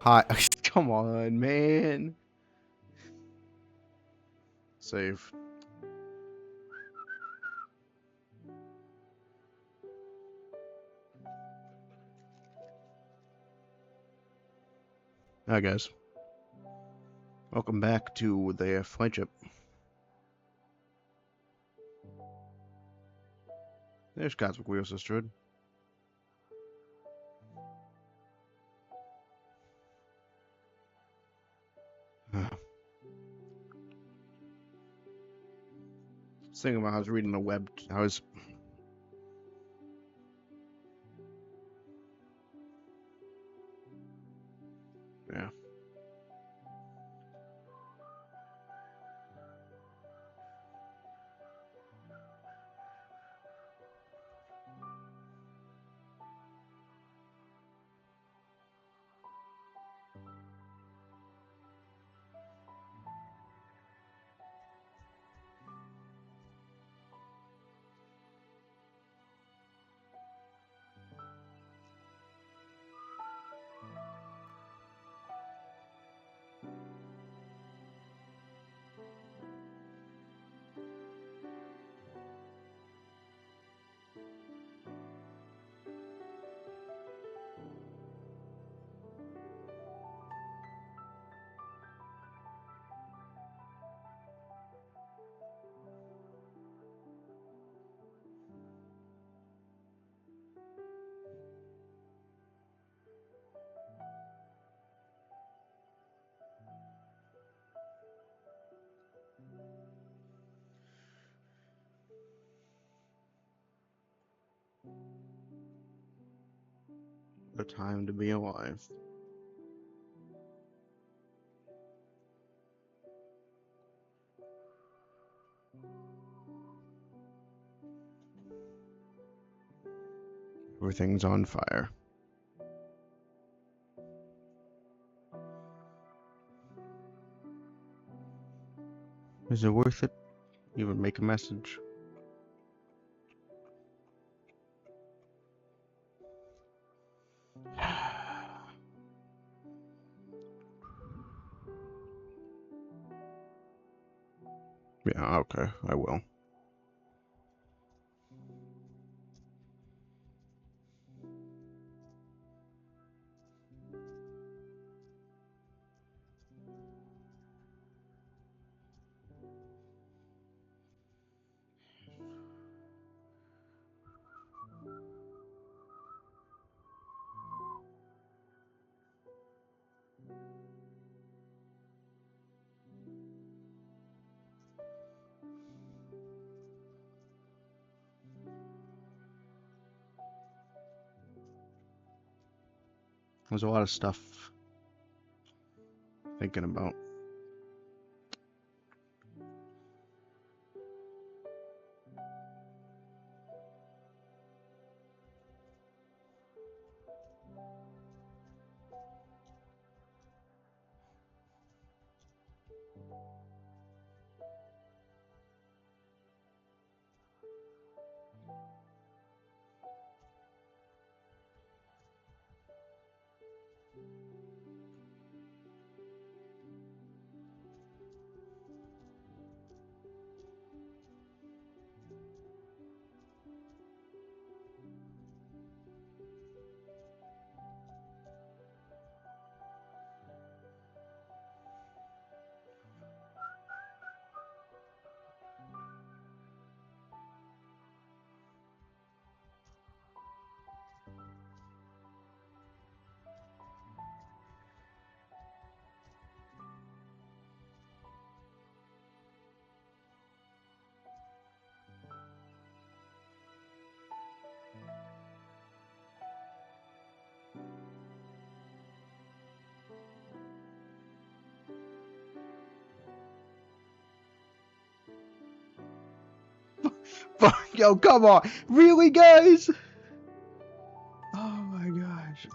Hi. Come on, man. Save. Hi, guys. Welcome back to the Flightship. There's Cosmic Wheel Sisterhood. Thinking about I was reading the web. Yeah. The time to be alive. Everything's on fire. Is it worth it? Even make a message? Yeah, okay, I will. There's a lot of stuff thinking about. Yo, come on! Really, guys? Oh my gosh.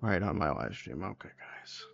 Right on my live stream. Okay, guys.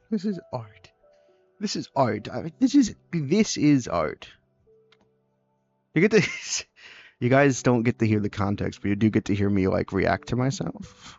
This is art. This is art. I mean, this is art. You get to, you guys don't get to hear the context, but you do get to hear me like react to myself.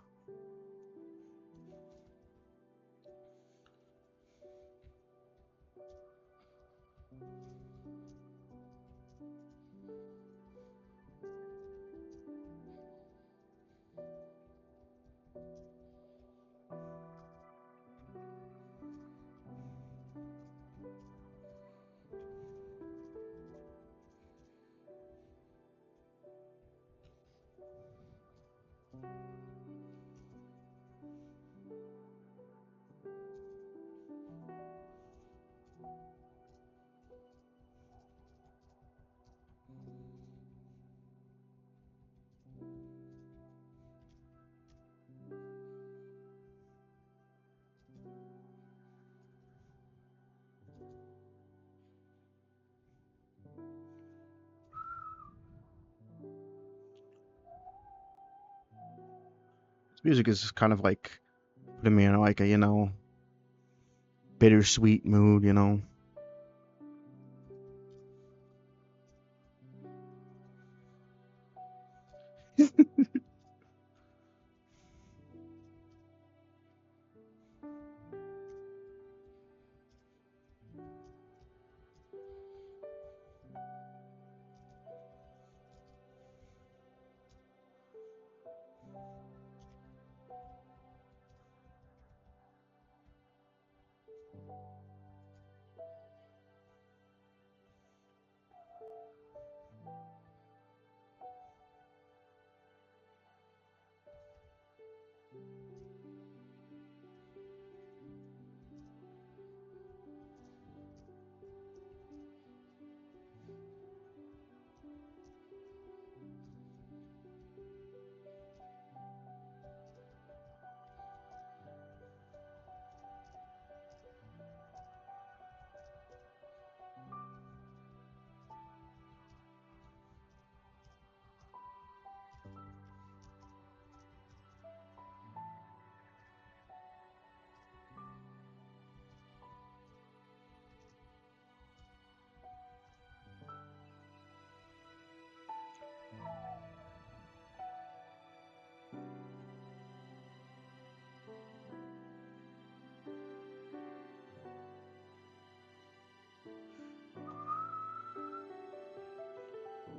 This music is kind of like putting me in like a bittersweet mood.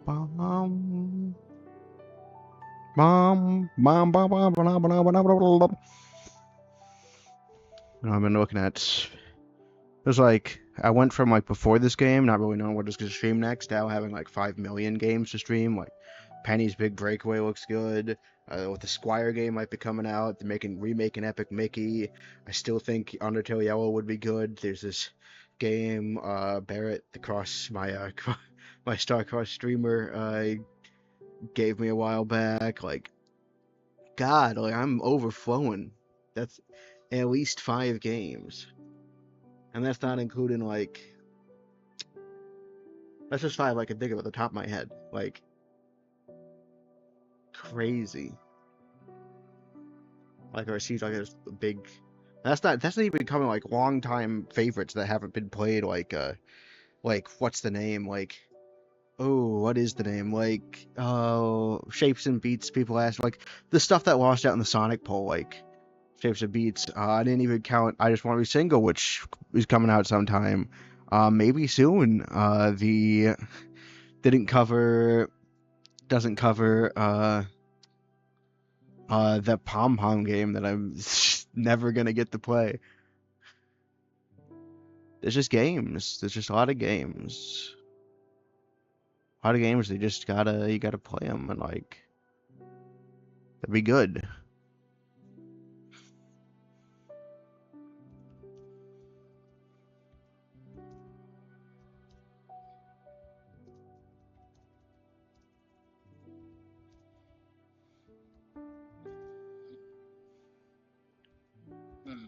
bum, bum, bum, bum, bum, bum, bum, bum, bum, bum. I've been looking at. It was like I went from like before this game, not really knowing what I was gonna stream next, now having like 5 million games to stream. Like Penny's Big Breakaway looks good. With the Squire game might be coming out. They're remaking Epic Mickey. I still think Undertale Yellow would be good. There's this game, Barrett, the cross my my Starcross streamer gave me a while back. Like God, like I'm overflowing. That's at least 5 games, and that's not including like that's just 5 I can think of at the top of my head. Like crazy. Like or it seems like there's a big. That's not even becoming like long time favorites that haven't been played. Like what's the name? Like oh, what is the name? Like oh, Shapes and Beats. People ask like the stuff that lost out in the Sonic poll. Like Shapes and Beats. I didn't even count I Just Want to Be Single, which is coming out sometime. Maybe soon. The didn't cover doesn't cover the Pom Pom game that I'm never gonna get to play. There's just games. There's just a lot of games. A lot of games. You gotta play them and like they'd be good. Hmm.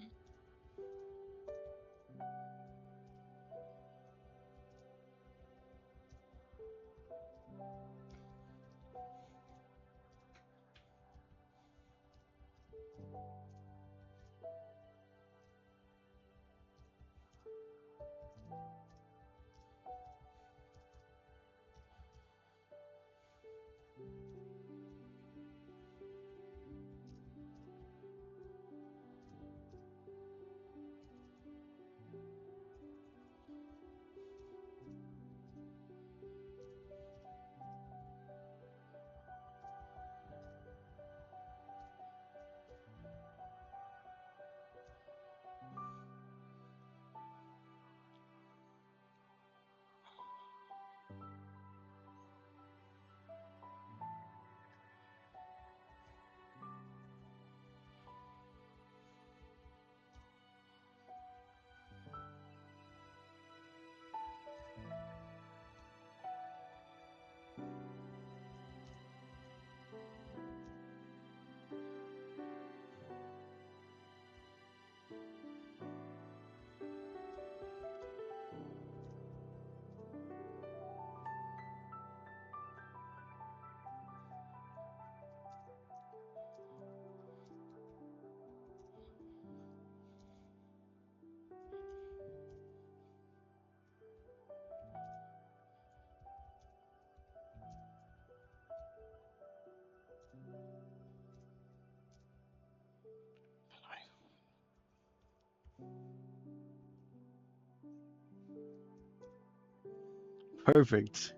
Perfect.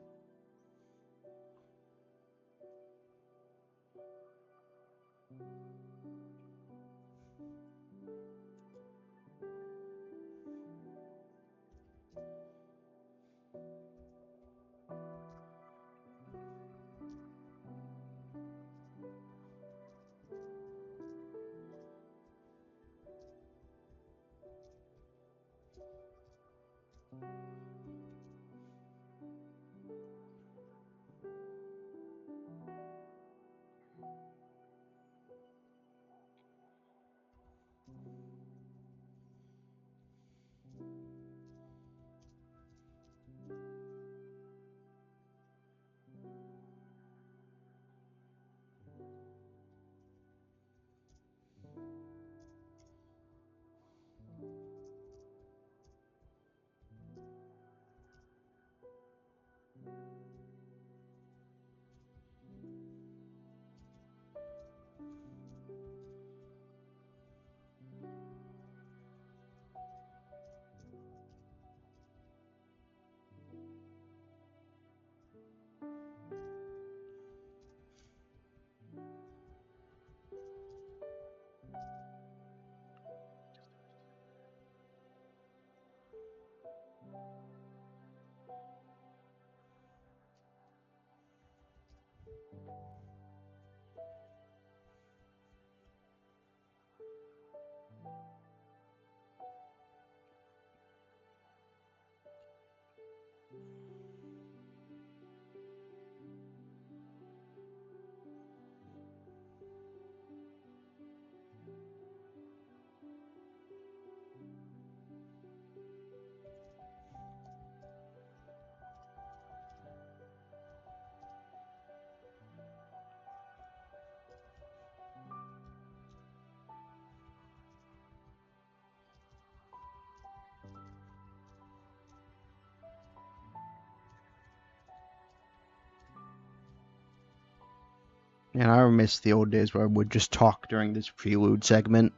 And I miss the old days where I would just talk during this prelude segment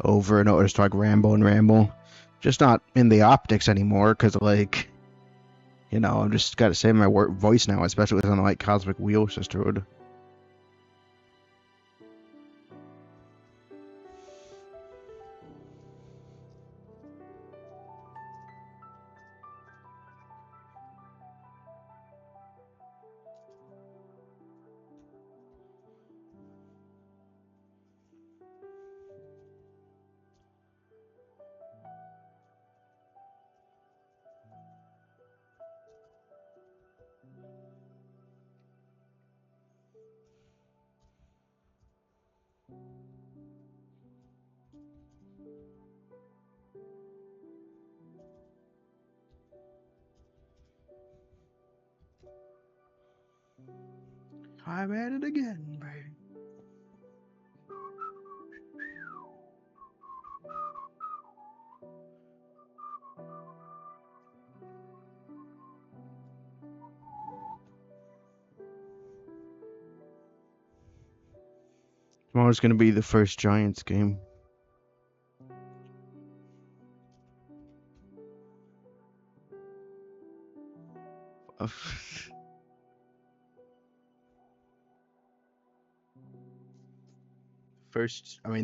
over and over, just like ramble and ramble. Just not in the optics anymore, because, like, I'm just got to say my voice now, especially with something like Cosmic Wheel Sisterhood. I'm at it again, baby. Tomorrow's gonna be the first Giants game.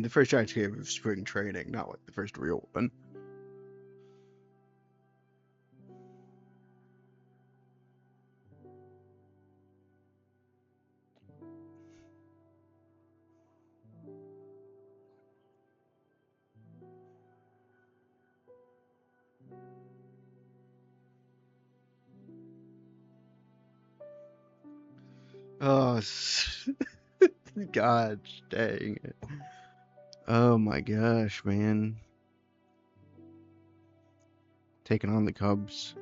The first Giants game of spring training, not like the first real one. Oh, gosh dang it. Oh my gosh, man. Taking on the Cubs.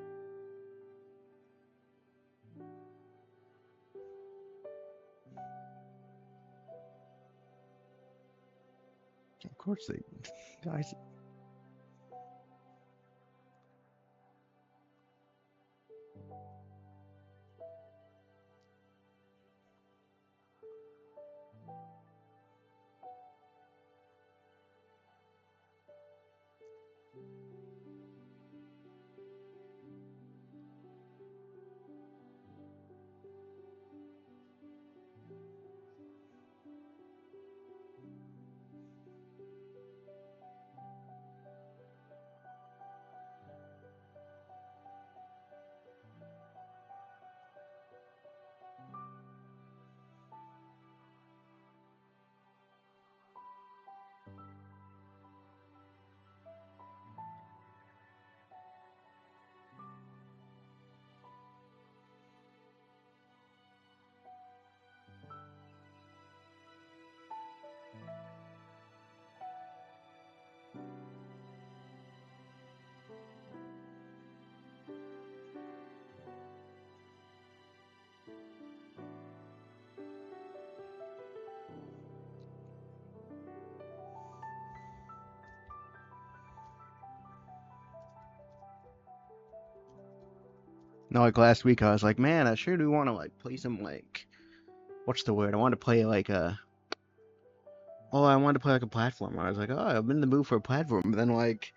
Of course they guys. No, like last week I was like, man, I sure do want to like play some like what's the word? I want to play like a I wanted to play like a platform. I was like, oh, I'm in the mood for a platform. But then like,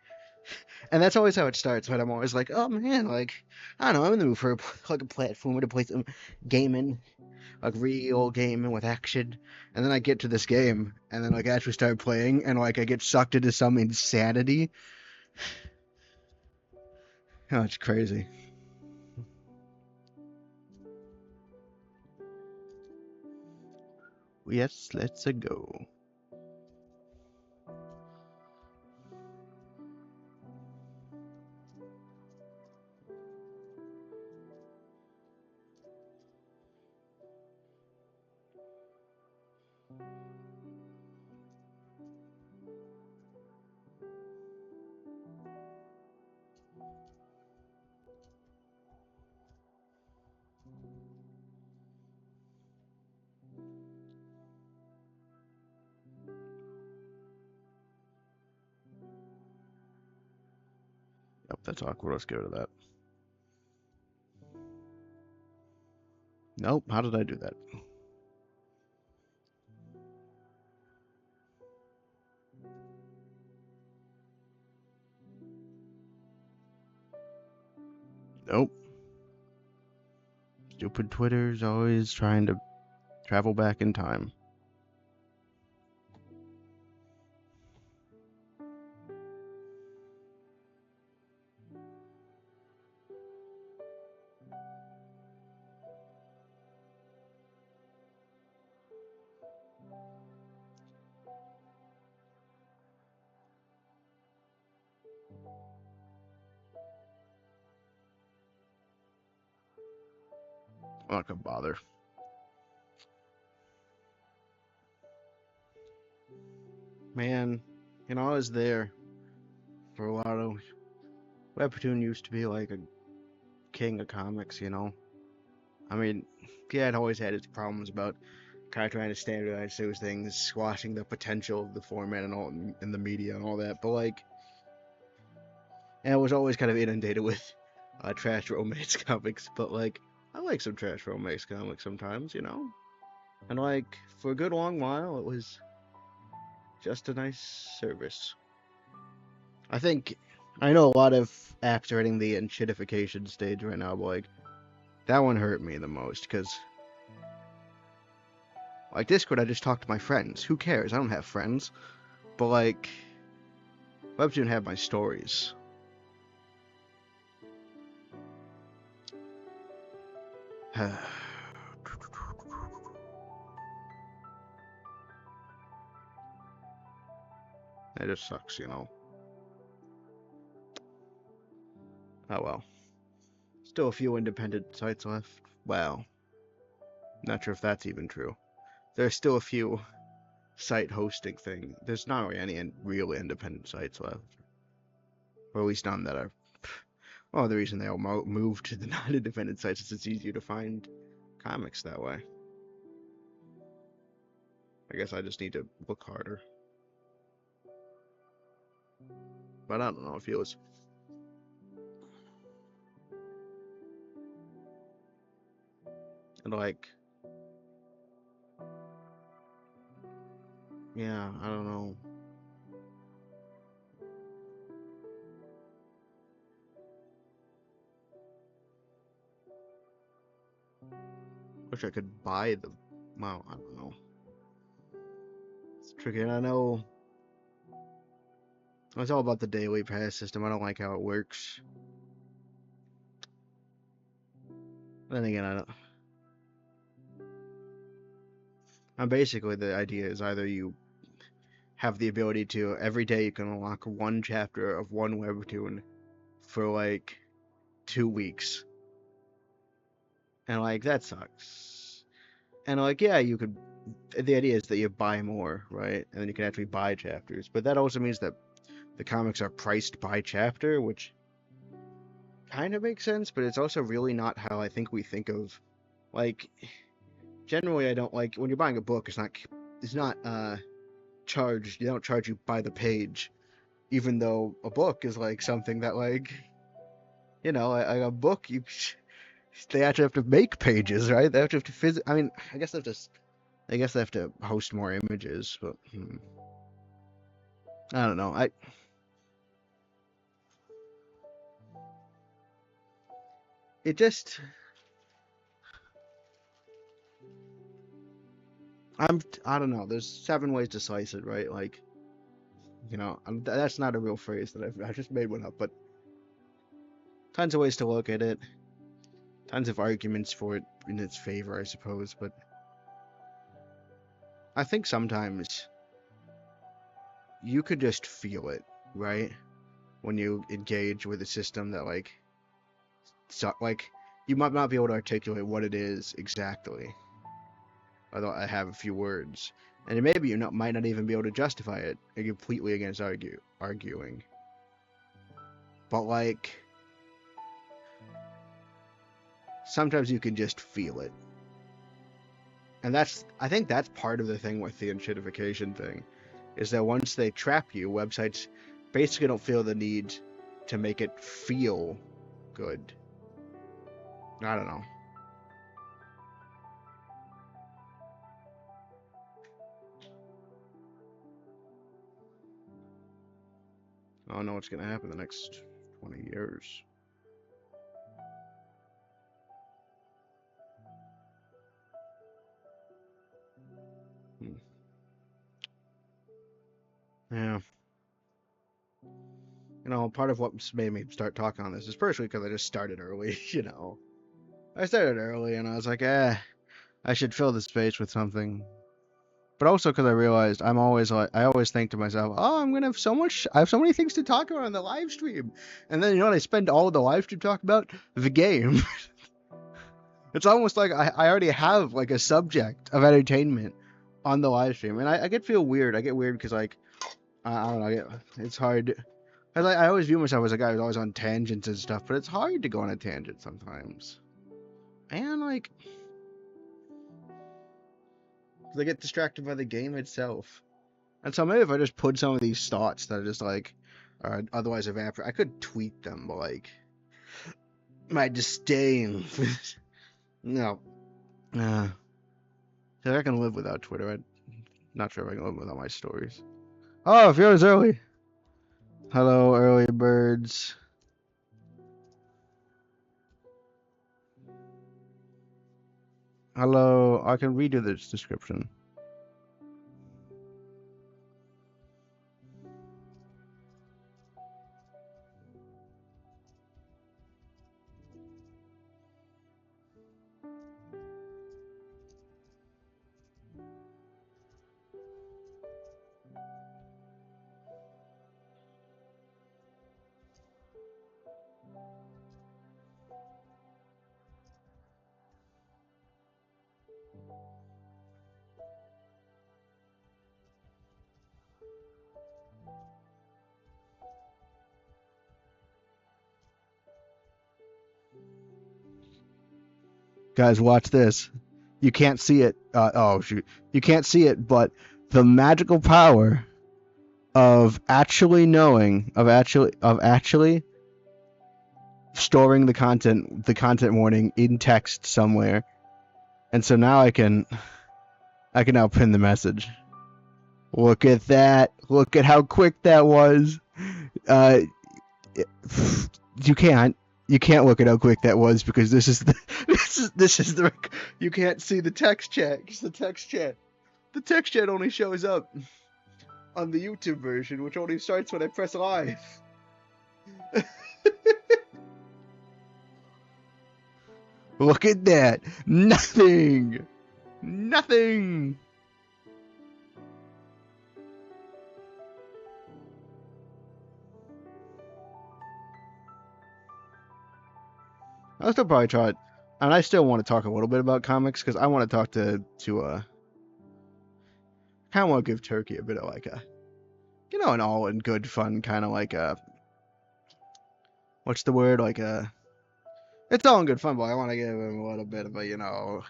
and that's always how it starts. But I'm always like, oh man, like I don't know, I'm in the mood for like a platform to play some gaming, like real gaming with action. And then I get to this game, and then like I actually start playing, and like I get sucked into some insanity. Oh, it's crazy. Yes, let's go. Yep, that's awkward. Let's go to that. Nope, how did I do that? Nope. Stupid Twitter's always trying to travel back in time. I'm not gonna bother. Man, I was there for a lot of... Webtoon used to be like a king of comics. I mean, yeah, it always had its problems about kind of trying to standardize those things, squashing the potential of the format and all in the media and all that. But like, and it was always kind of inundated with trash romance comics. But like, I like some trash romance comics sometimes. And like, for a good long while, it was just a nice service. I know a lot of apps are hitting the enshittification stage right now, but like, that one hurt me the most because like Discord, I just talk to my friends. Who cares? I don't have friends. But like, Webtoon have my stories. It just sucks. Oh well. Still a few independent sites left. Well, not sure if that's even true. There's still a few site hosting thing. There's not really any real independent sites left. Or at least none that are... Well, the reason they all moved to the non-independent sites is it's easier to find comics that way. I guess I just need to look harder. But I don't know, it feels... And like... Yeah, I don't know. Wish I could buy the... Well, I don't know. It's tricky, and I know... It's all about the daily pass system. I don't like how it works. Then again, I don't... And basically, the idea is either you have the ability to, every day you can unlock one chapter of one webtoon for like 2 weeks. And like, that sucks. And like, yeah, you could... The idea is that you buy more, right? And then you can actually buy chapters. But that also means that the comics are priced by chapter, which kind of makes sense, but it's also really not how I think we think of... Like, generally I don't like... When you're buying a book, it's not charged... They don't charge you by the page. Even though a book is like something that like... a book, they actually have to make pages, right? They have to I mean, I guess they have to host more images, but I don't know. It just I don't know. There's 7 ways to slice it, right? Like, that's not a real phrase that I just made one up, but tons of ways to look at it. Tons of arguments for it in its favor, I suppose, but I think sometimes you could just feel it, right? When you engage with a system that like you might not be able to articulate what it is exactly. Although I have a few words, and maybe you might not even be able to justify it completely against arguing. But like sometimes you can just feel it, and I think that's part of the thing with the enshittification thing, is that once they trap you, websites basically don't feel the need to make it feel good. I don't know. I don't know what's gonna happen the next 20 years. Yeah. Part of what's made me start talking on this is partially because I just started early, I started early and I was like, I should fill the space with something. But also because I realized I always think to myself, oh, I'm gonna have I have so many things to talk about on the live stream. And then, what I spend all of the live stream talking about? The game. It's almost like I already have like a subject of entertainment on the live stream. And I feel weird. I get weird because I don't know, it's hard. I always view myself as a guy who's always on tangents and stuff, but it's hard to go on a tangent sometimes. And like, they get distracted by the game itself. And so maybe if I just put some of these thoughts that are just like, are otherwise evaporate, I could tweet them, but like, my disdain. No. If I can live without Twitter, I'm not sure if I can live without my stories. Oh, Fiona's early. Hello, early birds. Hello, I can read you this description. Guys, watch this. You can't see it. Oh shoot, you can't see it, but the magical power of actually knowing, of actually storing the content warning in text somewhere, and so now I can now pin the message. Look at that! Look at how quick that was. Uh, you can't. You can't look at how quick that was because this is the this is the you can't see the text chat. It's the text chat. The text chat only shows up on the YouTube version, which only starts when I press live. Look at that. Nothing. Nothing. I'll still probably try it. And I still want to talk a little bit about comics because I want to talk to kind of want to give Turkey a bit of like a, an all in good fun kind of like a, what's the word, like a, it's all in good fun, but I want to give him a little bit of a,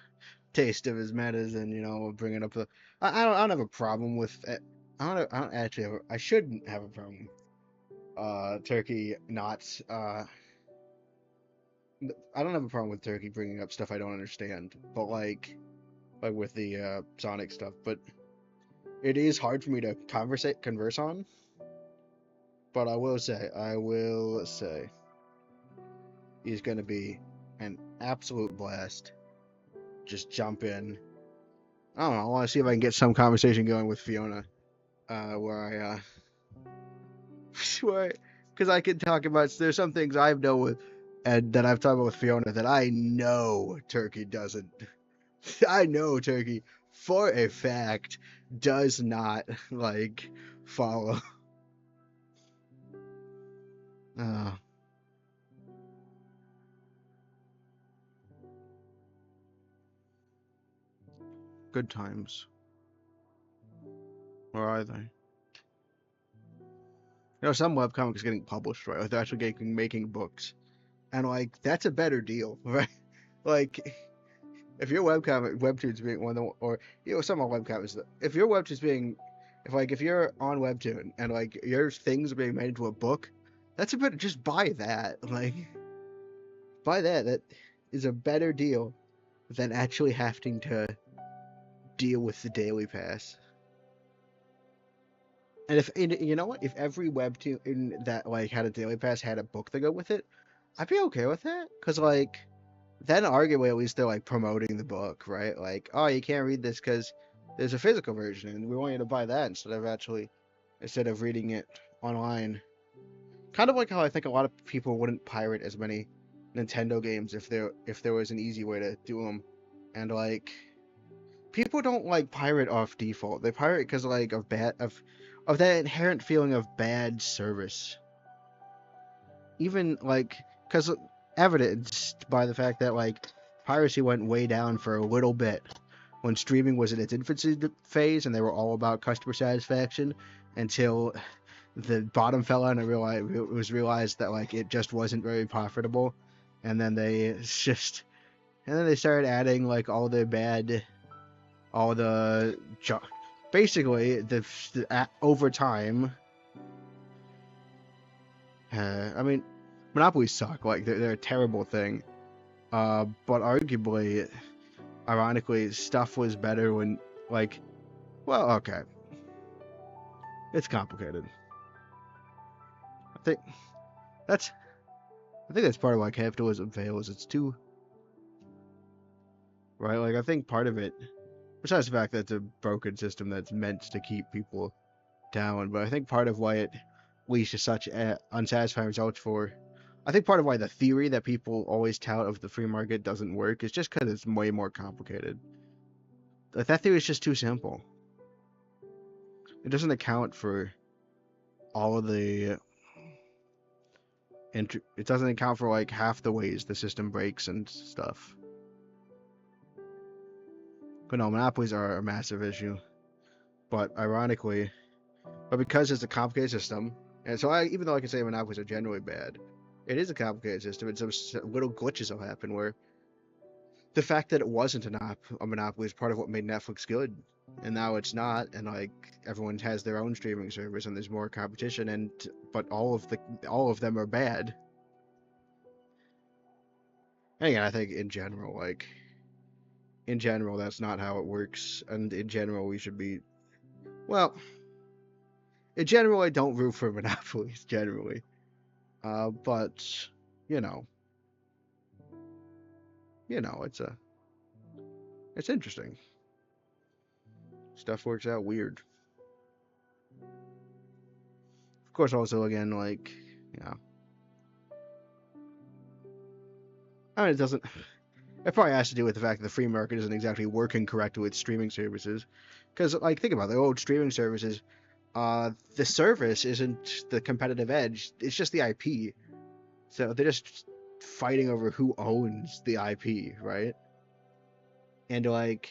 taste of his metas and, bringing up the, I don't have a problem with it. I don't actually I shouldn't have a problem. Turkey not, I don't have a problem with Turkey bringing up stuff I don't understand, but like with the Sonic stuff, but it is hard for me to converse on. But I will say, he's gonna be an absolute blast. Just jump in. I don't know. I want to see if I can get some conversation going with Fiona, where because I can talk about. There's some things I've known with, and that I've talked about with Fiona that I know Turkey doesn't. I know Turkey for a fact, does not, like, follow. Uh, Good times. Where are they? Some webcomics getting published, right? Like, they're actually making books. And, like, that's a better deal, right? Like, if your Webtoon's being one of the, or, some of webcomics, if your Webtoon's being, if you're on Webtoon and, like, your things are being made into a book, that's a better, just buy that. Like, buy that. That is a better deal than actually having to deal with the daily pass. And you know what? If every Webtoon that, like, had a daily pass had a book to go with it, I'd be okay with that. Because, like, then arguably at least they're, like, promoting the book, right? Like, oh, you can't read this because there's a physical version, and we want you to buy that instead of reading it online. Kind of like how I think a lot of people wouldn't pirate as many Nintendo games if there was an easy way to do them. And, like, people don't, like, pirate off default. They pirate because, like, of that inherent feeling of bad service. Even, like, because evidenced by the fact that, like, piracy went way down for a little bit when streaming was in its infancy phase and they were all about customer satisfaction until the bottom fell out and it was realized that, like, it just wasn't very profitable. And then they started adding, like, basically over time. I mean, monopolies suck. Like, they're a terrible thing. But arguably, ironically, stuff was better when, like, well, okay, it's complicated. I think that's part of why capitalism fails. It's too, right? Like, I think part of it, besides the fact that it's a broken system that's meant to keep people down, but I think part of why it leads to such unsatisfying results I think part of why the theory that people always tout of the free market doesn't work is just because it's way more complicated. Like, that theory is just too simple. It doesn't account for all of the... It doesn't account for, like, half the ways the system breaks and stuff. But no, monopolies are a massive issue. But ironically, because it's a complicated system, and so even though I can say monopolies are generally bad, it is a complicated system, and some little glitches will happen where the fact that it wasn't a monopoly is part of what made Netflix good, and now it's not, and, like, everyone has their own streaming service, and there's more competition, but all of them are bad. And again, I think in general, that's not how it works, and in general, we should be, well, in general, I don't root for monopolies, generally. But, it's interesting. Stuff works out weird. Of course, also, again, like, I mean, it probably has to do with the fact that the free market isn't exactly working correctly with streaming services. Because, like, think about it, the old streaming services, the service isn't the competitive edge, it's just the IP. So they're just fighting over who owns the IP, right? And, like,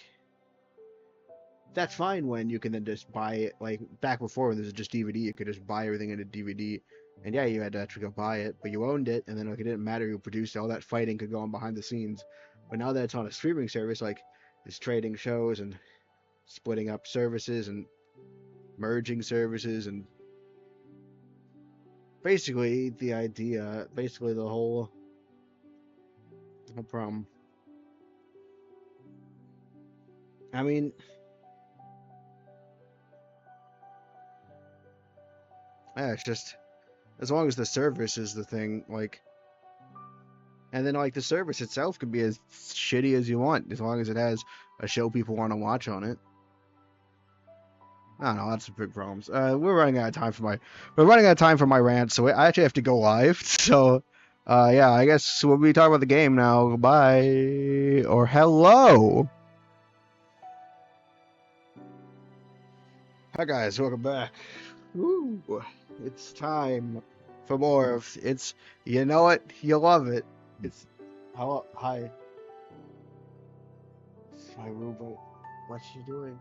that's fine when you can then just buy it. Like, back before when this was just DVD, you could just buy everything in a DVD. And yeah, you had to actually go buy it, but you owned it, and then, like, it didn't matter who produced it, all that fighting could go on behind the scenes. But now that it's on a streaming service, like, it's trading shows and splitting up services and merging services, and basically the whole problem. I mean, yeah, it's just, as long as the service is the thing, like, and then, like, the service itself can be as shitty as you want, as long as it has a show people want to watch on it. I don't know, that's some big problems. We're running out of time for my rant, so I actually have to go live. So, yeah, I guess we'll be talking about the game now. Goodbye, or hello. Hi guys, welcome back. Woo! It's time for more of it's. You know it, you love it. It's how hi. It's my robot. What's she doing?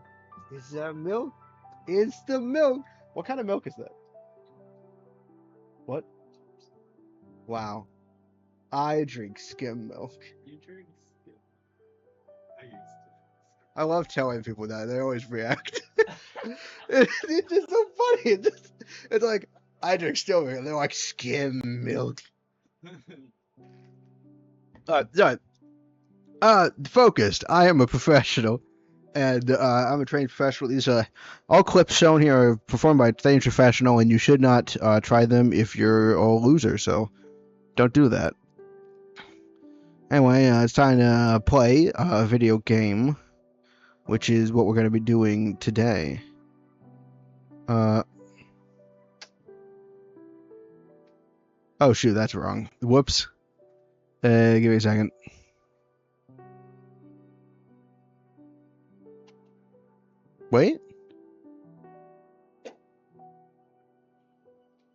Is that milk? It's the milk. What kind of milk is that? What? Wow. I drink skim milk. You drink skim. I used to. I love telling people that. They always react. It's just so funny. It's like I drink still milk. They're like skim milk. No. Focused. I am a professional, and I'm a trained professional. These all clips shown here are performed by a trained professional, and you should not try them if you're a loser. So don't do that. Anyway, it's time to play a video game, which is what we're going to be doing today. Oh shoot, that's wrong. Whoops. Give me a second. Wait.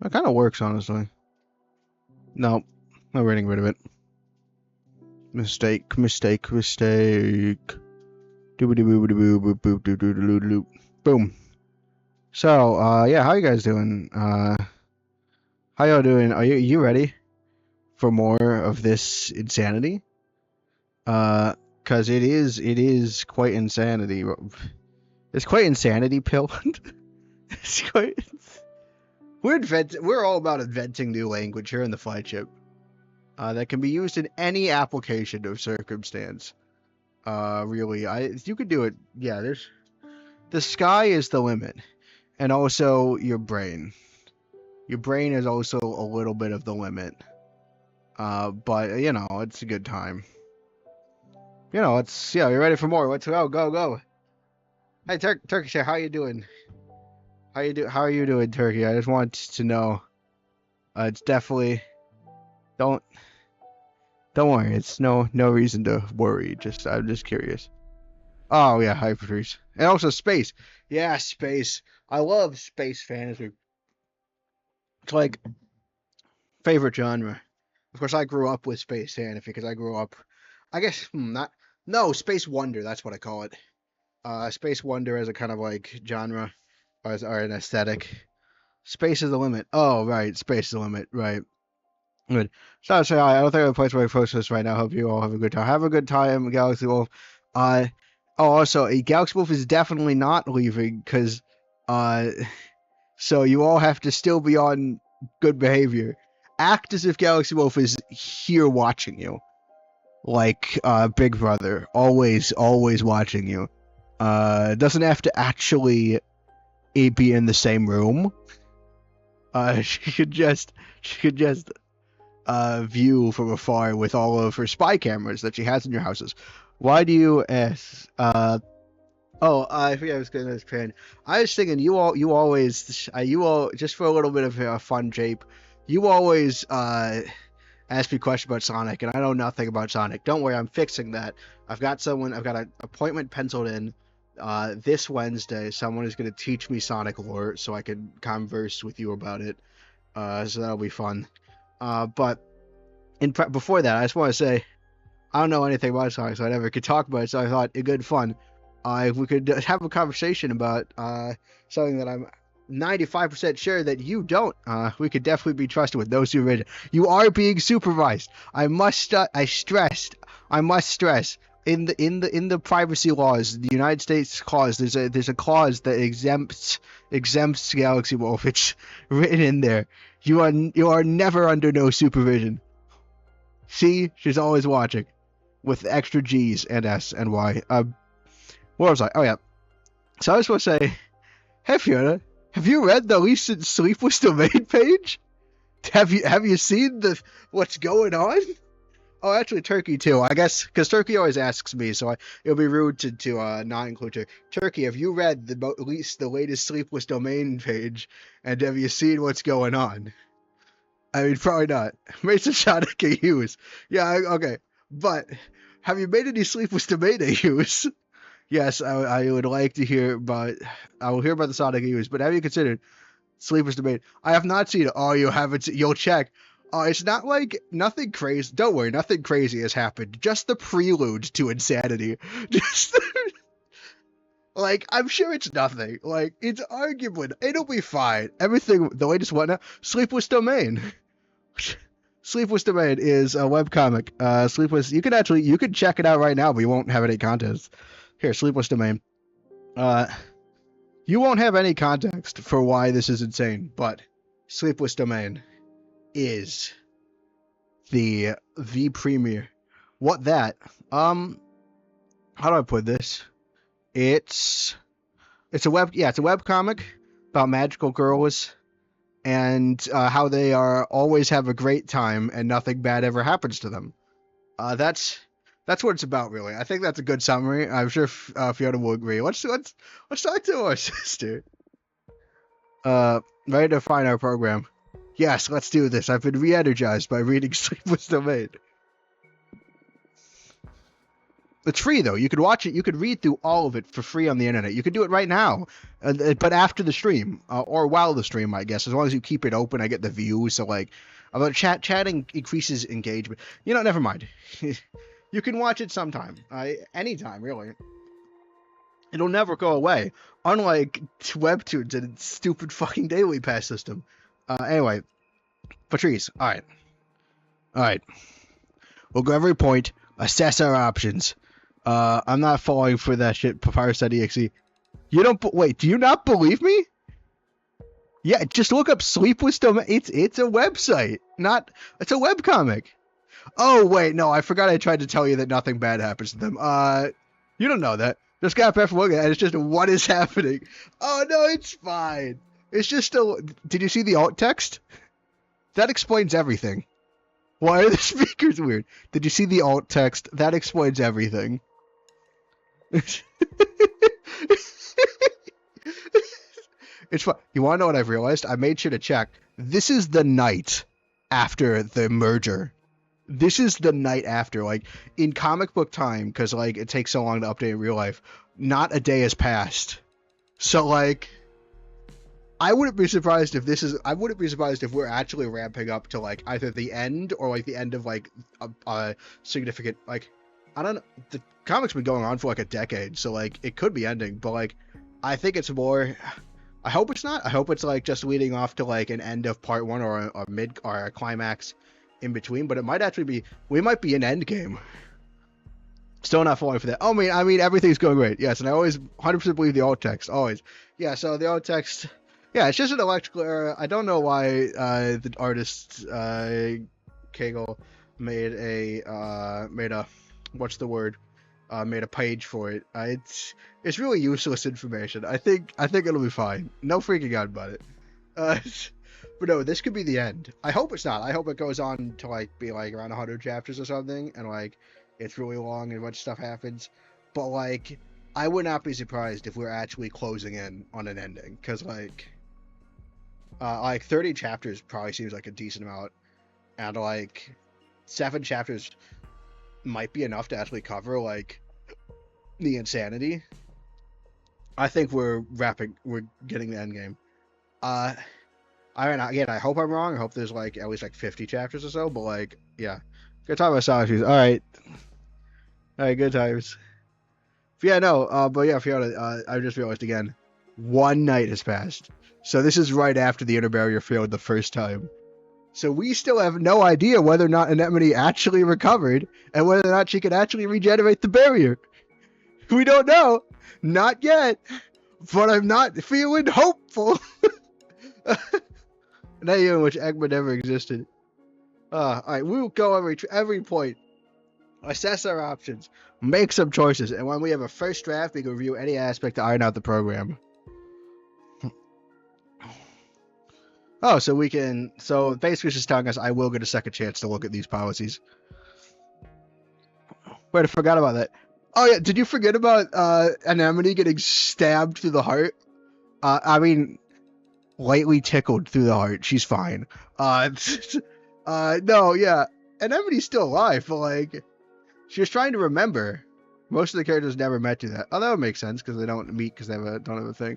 That kind of works, honestly. No, I'm getting rid of it. Mistake. Boom. So, yeah, how you guys doing? How y'all doing? Are you ready for more of this insanity? Cause it is quite insanity. It's quite insanity pill. It's quite. We're all about inventing new language here in the Flightship. That can be used in any application of circumstance. Really, you could do it. Yeah, the sky is the limit, and also your brain. Your brain is also a little bit of the limit. But you know, it's a good time. You know, you ready for more? Let's go. Hey, Turkish, how you doing? How are you doing, Turkey? I just want to know. It's definitely don't worry. It's no reason to worry. I'm just curious. Oh yeah, hi Patrice. And also space. Yeah, space. I love space fantasy. It's like favorite genre. Of course, I grew up with space fantasy because I grew up. I guess not. No, space wonder. That's what I call it. Space wonder as a kind of like genre or an aesthetic. Space is the limit. Oh right, space is the limit. Right. Good. So say hi. I don't think I have a place where I post this right now. Hope you all have a good time. Have a good time, Galaxy Wolf. Also, Galaxy Wolf is definitely not leaving because, so you all have to still be on good behavior. Act as if Galaxy Wolf is here watching you, like Big Brother, always watching you. Doesn't have to actually be in the same room. She could just view from afar with all of her spy cameras that she has in your houses. Why do you ask? I forget I was going to this. I was thinking you all just for a little bit of a fun jape, you always ask me questions about Sonic, and I know nothing about Sonic. Don't worry, I'm fixing that. I've got an appointment penciled in this Wednesday. Someone is going to teach me Sonic lore so I can converse with you about it. So that'll be fun. But before that, I just want to say I don't know anything about Sonic, so I never could talk about it. So I thought it'd good fun. We could have a conversation about something that I'm 95% sure that you don't. We could definitely be trusted with no supervision. You are being supervised. I must stress. In the privacy laws, the United States clause, there's a clause that exempts Galaxy Wolf. It's written in there. You are never under no supervision. See, she's always watching, with extra G's and S and Y. What was I? Oh yeah. So I was supposed to say, hey Fiona, have you read the recent Sleepless Domain page? Have you seen what's going on? Oh, actually, Turkey too. I guess because Turkey always asks me, so it'll be rude to not include her. Turkey, have you read at least the latest Sleepless Domain page, and have you seen what's going on? I mean, probably not. Made some Sonic AUs. Yeah, okay. But have you made any Sleepless Domain AUs? Yes, I would like to hear about. I will hear about the Sonic Youth, but have you considered Sleepless Domain? I have not seen it. Oh, you haven't. You'll check. It's not like nothing crazy. Don't worry, nothing crazy has happened. Just the prelude to insanity. Just like I'm sure it's nothing. Like it's arguable. It'll be fine. Everything. The latest one now. Sleepless Domain. Sleepless Domain is a webcomic. Sleepless. You can check it out right now, but you won't have any context. Here, Sleepless Domain. You won't have any context for why this is insane, but Sleepless Domain is the premier. What that? How do I put this? It's a web comic about magical girls and how they are always have a great time and nothing bad ever happens to them. That's what it's about, really. I think that's a good summary. I'm sure Fiona will agree. Let's talk to our sister. Ready to find our program. Yes, let's do this. I've been re-energized by reading Sleepless Domain. It's free, though. You could watch it. You could read through all of it for free on the internet. You could do it right now, but after the stream, or while the stream, I guess. As long as you keep it open, I get the views. So, like, about chatting increases engagement. You know, never mind. You can watch it sometime. Anytime, really. It'll never go away. Unlike Webtoons and its stupid fucking daily pass system. Anyway. Patrice, alright. Alright. We'll go every point, assess our options. I'm not falling for that shit, Papyrus.exe. You don't, wait, do you not believe me? Yeah, just look up Sleepless Domain. It's a website, it's a webcomic. Oh, wait, no, I forgot I tried to tell you that nothing bad happens to them. You don't know that. Just got back from looking at it, it's just, what is happening? Oh, no, it's fine. It's just did you see the alt text? That explains everything. Why are the speakers weird? Did you see the alt text? That explains everything. It's fun. You want to know what I've realized? I made sure to check. This is the night after the merger. This is the night after. Like, in comic book time, because, like, it takes so long to update in real life, not a day has passed. So, like, I wouldn't be surprised if we're actually ramping up to, like, either the end or, like, the end of, like, a significant, like, I don't know. The comic's been going on for, like, a decade, so, like, it could be ending, but, like, I think it's more... I hope it's not. I hope it's, like, just leading off to, like, an end of part one or a climax in between, but it might actually be... We might be in Endgame. Still not falling for that. Oh, I mean, everything's going great. Yes, and I always 100% believe the alt text. Always. Yeah, so the alt text... Yeah, it's just an electrical error. I don't know why the artist Kegel made a what's the word? Made a page for it. It's really useless information. I think it'll be fine. No freaking out about it. But no, this could be the end. I hope it's not. I hope it goes on to like be like around 100 chapters or something, and like it's really long and a bunch of stuff happens. But like, I would not be surprised if we're actually closing in on an ending, because like 30 chapters probably seems like a decent amount, and like 7 chapters might be enough to actually cover like the insanity. I think we're getting the end game. I mean, again, I hope I'm wrong. I hope there's like at least like 50 chapters or so, but like, yeah. Good time about Sonic. Alright, good times. Yeah, no, but yeah, Fiona, I just realized again, one night has passed. So this is right after the inner barrier failed the first time. So we still have no idea whether or not Anemone actually recovered, and whether or not she could actually regenerate the barrier. We don't know. Not yet. But I'm not feeling hopeful. Not even which Eggman never existed. Alright, we will go every point. Assess our options. Make some choices. And when we have a first draft, we can review any aspect to iron out the program. Oh, so basically it's just telling us I will get a second chance to look at these policies. Wait, I forgot about that. Oh yeah, did you forget about Anemone getting stabbed through the heart? I mean, lightly tickled through the heart. She's fine. No, yeah. Anemone's still alive, but like, she was trying to remember. Most of the characters never met do that. Oh, that would make sense because they don't meet because they don't have a thing.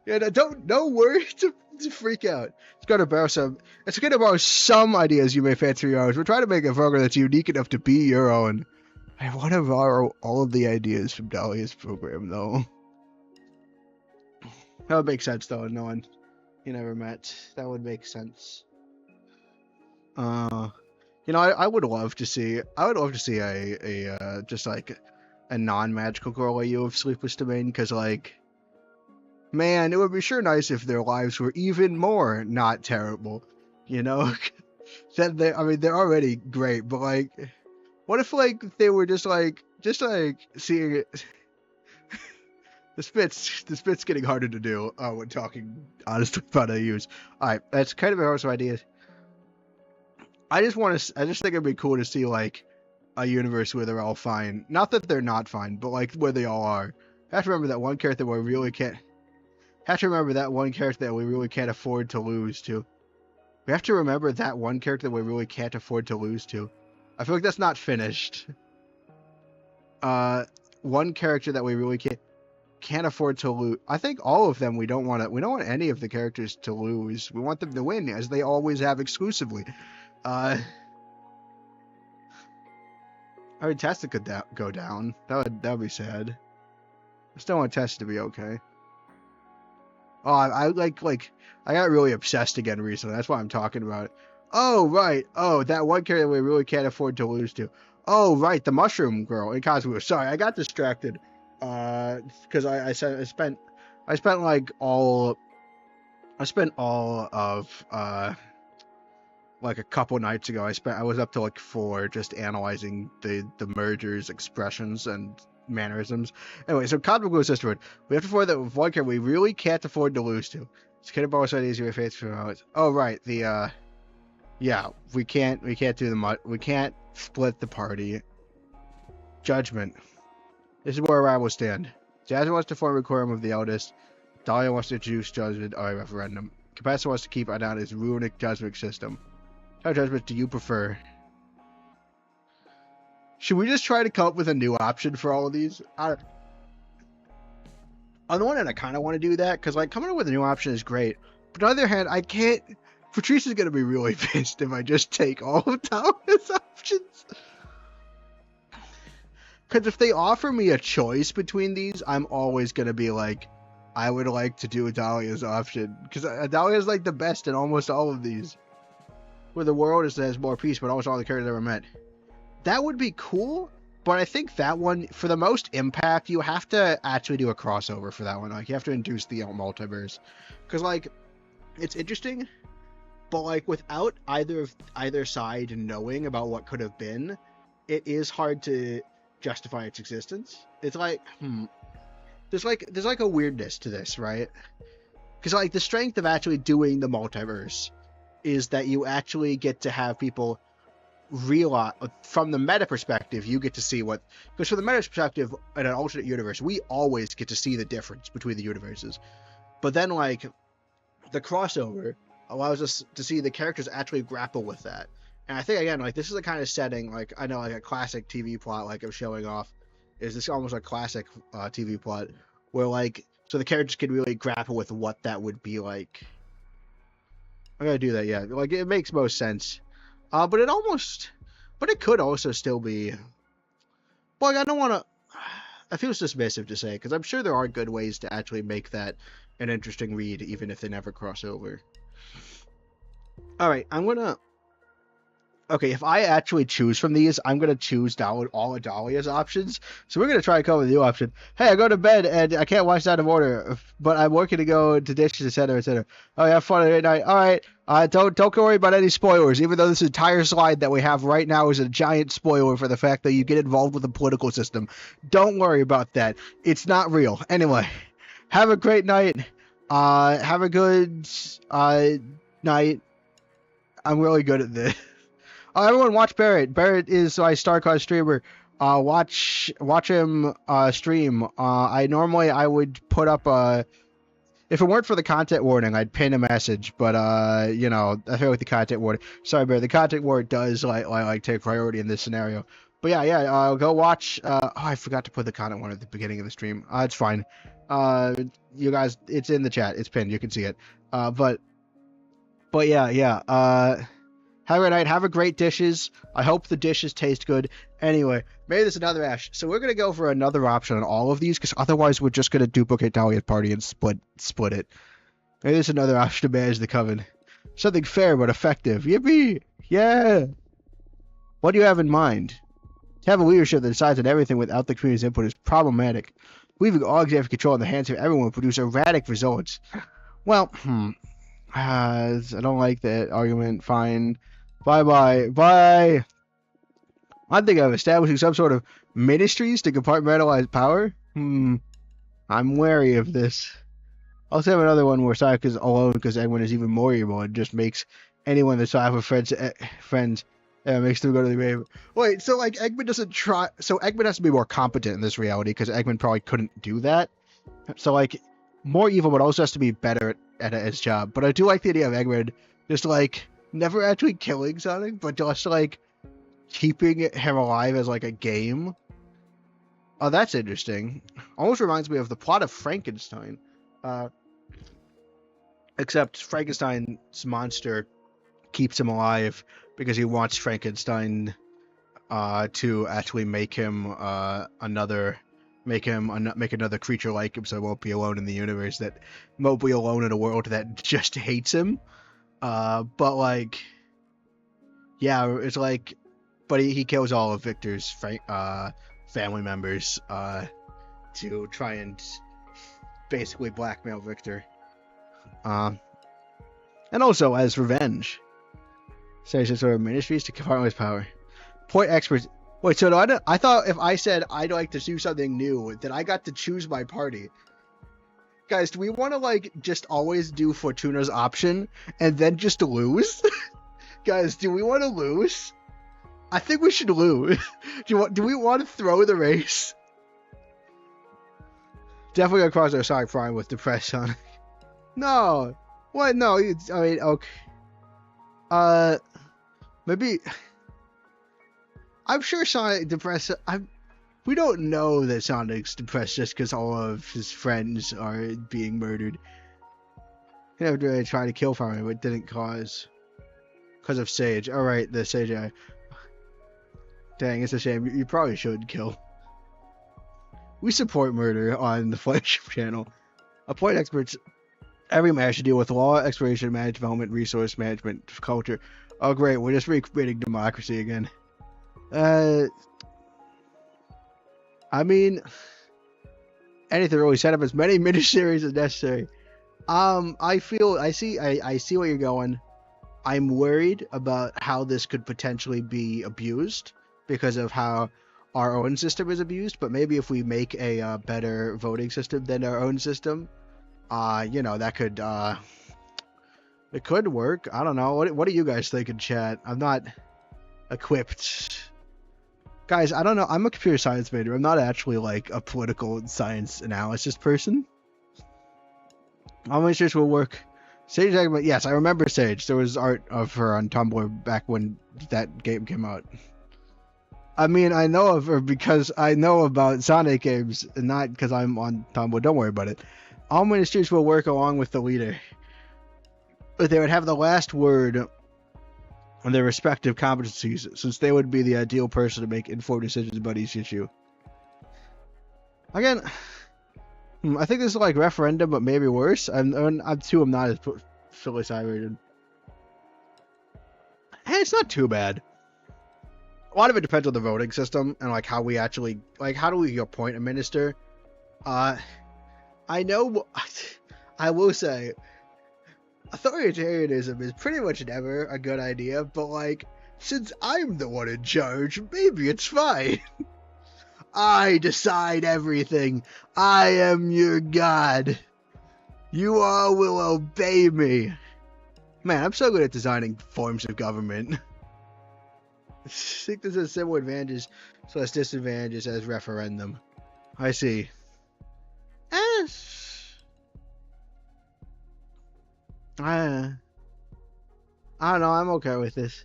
Yeah, no worry to freak out. It's gonna borrow some ideas you may fancy for your own. We're trying to make a program that's unique enough to be your own. I want to borrow all of the ideas from Dahlia's program, though. That would make sense, though. No one you never met. That would make sense. I would love to see. I would love to see a just like a non-magical girl like you of Sleepless Domain, because like, man, it would be sure nice if their lives were even more not terrible. That they're already great, but like, what if like they were just like seeing it. The spit's getting harder to do when talking honestly about use. Alright, that's kind of a horse idea. I just think it'd be cool to see like a universe where they're all fine. Not that they're not fine, but like where they all are. I have to remember that one character we really can't afford to lose to. We have to remember that one character that we really can't afford to lose to. I feel like that's not finished. One character that we really can't afford to lose. I think all of them we don't want any of the characters to lose. We want them to win, as they always have exclusively. I mean, Tessa could go down. That would be sad. I still want Tessa to be okay. Oh, I got really obsessed again recently. That's why I'm talking about it. Oh, right. Oh, that one character we really can't afford to lose to. Oh, right. The mushroom girl in Cosmo. Sorry, I got distracted. Because I spent all of like a couple nights ago. I was up to like 4 just analyzing the mergers, expressions, and mannerisms. Anyway, so Cosmic Sisterhood. We have to afford that one character we really can't afford to lose to. It's kind of both ideas you face for. Oh, right. Yeah, we can't do we can't split the party. Judgment. This is where our rivals stand. Jasmine wants to form a quorum of the eldest. Dahlia wants to introduce judgment or a referendum. Capacitor wants to keep an eye on his runic judgment system. What judgment do you prefer? Should we just try to come up with a new option for all of these? On the one hand, I kind of want to do that, because like coming up with a new option is great. But on the other hand, I can't. Patrice is going to be really pissed if I just take all of Dahlia's options. Because if they offer me a choice between these, I'm always going to be like, I would like to do Dahlia's option. Because Dahlia's like the best in almost all of these. Where the world has more peace, but almost all the characters I've ever met. That would be cool, but I think that one, for the most impact, you have to actually do a crossover for that one. Like, you have to induce the multiverse. Because, like, it's interesting, but, like, without either side knowing about what could have been, it is hard to justify its existence. It's like, there's like a weirdness to this, right? Because like the strength of actually doing the multiverse is that you actually get to have people realize, from the meta perspective, you get to see what, because from the meta perspective in an alternate universe, we always get to see the difference between the universes. But then like the crossover allows us to see the characters actually grapple with that. And I think, again, like, this is the kind of setting, like, I know, like, a classic TV plot, like, of showing off, is this almost like classic TV plot, where, like, so the characters can really grapple with what that would be like. I'm gonna do that, yeah. Like, it makes most sense. But it could also still be, well, like, I don't want to, I feel dismissive to say, because I'm sure there are good ways to actually make that an interesting read, even if they never cross over. Alright, okay, if I actually choose from these, I'm going to choose all of Dahlia's options. So we're going to try to come up with a new option. Hey, I go to bed and I can't watch out of order, but I'm working to go to dishes, etc., etc. Oh, yeah, have fun at night. All right, don't worry about any spoilers, even though this entire slide that we have right now is a giant spoiler for the fact that you get involved with the political system. Don't worry about that. It's not real. Anyway, have a great night. Have a good night. I'm really good at this. Everyone watch Barrett. Barrett is my StarCon streamer. Watch him stream. I would put up if it weren't for the content warning, I'd pin a message. But I feel like the content warning. Sorry, Barrett. The content warning does like take priority in this scenario. But yeah, go watch. Oh, I forgot to put the content one at the beginning of the stream. It's fine. Uh, you guys, it's in the chat. It's pinned. You can see it. But yeah. Have a great night. Have a great dishes. I hope the dishes taste good. Anyway, maybe there's another Ash. So we're gonna go for another option on all of these, because otherwise we're just gonna duplicate Dahlia's party and split it. Maybe there's another option to manage the coven. Something fair but effective. Yippee! Yeah! What do you have in mind? To have a leadership that decides on everything without the community's input is problematic. Leaving all executive control in the hands of everyone will produce erratic results. Well, I don't like that argument. Fine. Bye. I think of establishing some sort of ministries to compartmentalize power. I'm wary of this. I'll have another one where Sayaka's alone because everyone is even more evil. It just makes anyone that's side with friends makes them go to the grave. Wait, so like Eggman doesn't try. So Eggman has to be more competent in this reality because Eggman probably couldn't do that. So like more evil, but also has to be better at his job. But I do like the idea of Eggman just like never actually killing Sonic, but just like keeping him alive as like a game. Oh, that's interesting. Almost reminds me of the plot of Frankenstein. Except Frankenstein's monster keeps him alive because he wants Frankenstein to actually make him make another creature like him, so he won't be alone in the universe, that won't be alone in a world that just hates him. But like, yeah, it's like, but he kills all of Victor's family members to try and basically blackmail Victor. And also as revenge. Says so sort of ministries to confront his power. Point experts. Wait, so I thought if I said I'd like to do something new, that I got to choose my party. Guys, do we want to like just always do Fortuna's option and then just lose? Guys, do we want to lose? I think we should lose. Do we want to throw the race? Definitely gonna cross our Sonic Prime with depressed Sonic. No. What? No. I mean, okay. Maybe. I'm sure Sonic depressed. We don't know that Sonic's depressed just because all of his friends are being murdered. He never tried to kill Farmer, but didn't cause. Because of Sage. Alright, the Sage guy. Dang, it's a shame. You probably should kill. We support murder on the Flightship channel. Appoint experts. Every match should deal with law, exploration, management, development, resource management, culture. Oh great, we're just recreating democracy again. I mean, anything really, set up as many miniseries as necessary. I see where you're going. I'm worried about how this could potentially be abused because of how our own system is abused. But maybe if we make a better voting system than our own system, that could it could work. I don't know. What do you guys think in chat? I'm not equipped. Guys, I don't know. I'm a computer science major. I'm not actually like a political science analysis person. How many shares will work? Sage, yes, I remember Sage. There was art of her on Tumblr back when that game came out. I mean, I know of her because I know about Sonic games, and not because I'm on Tumblr. Don't worry about it. All ministries will work along with the leader, but they would have the last word on their respective competencies, since they would be the ideal person to make informed decisions about each issue. Again, I think this is like referendum, but maybe worse. I'm not as fully siderated. Hey, it's not too bad. A lot of it depends on the voting system and like how we actually how do we appoint a minister. I know. I will say, authoritarianism is pretty much never a good idea, but like, since I'm the one in charge, maybe it's fine. I decide everything. I am your god. You all will obey me. Man, I'm so good at designing forms of government. I think this has similar advantages, so as disadvantages as referendum. I see. I don't know. I'm okay with this.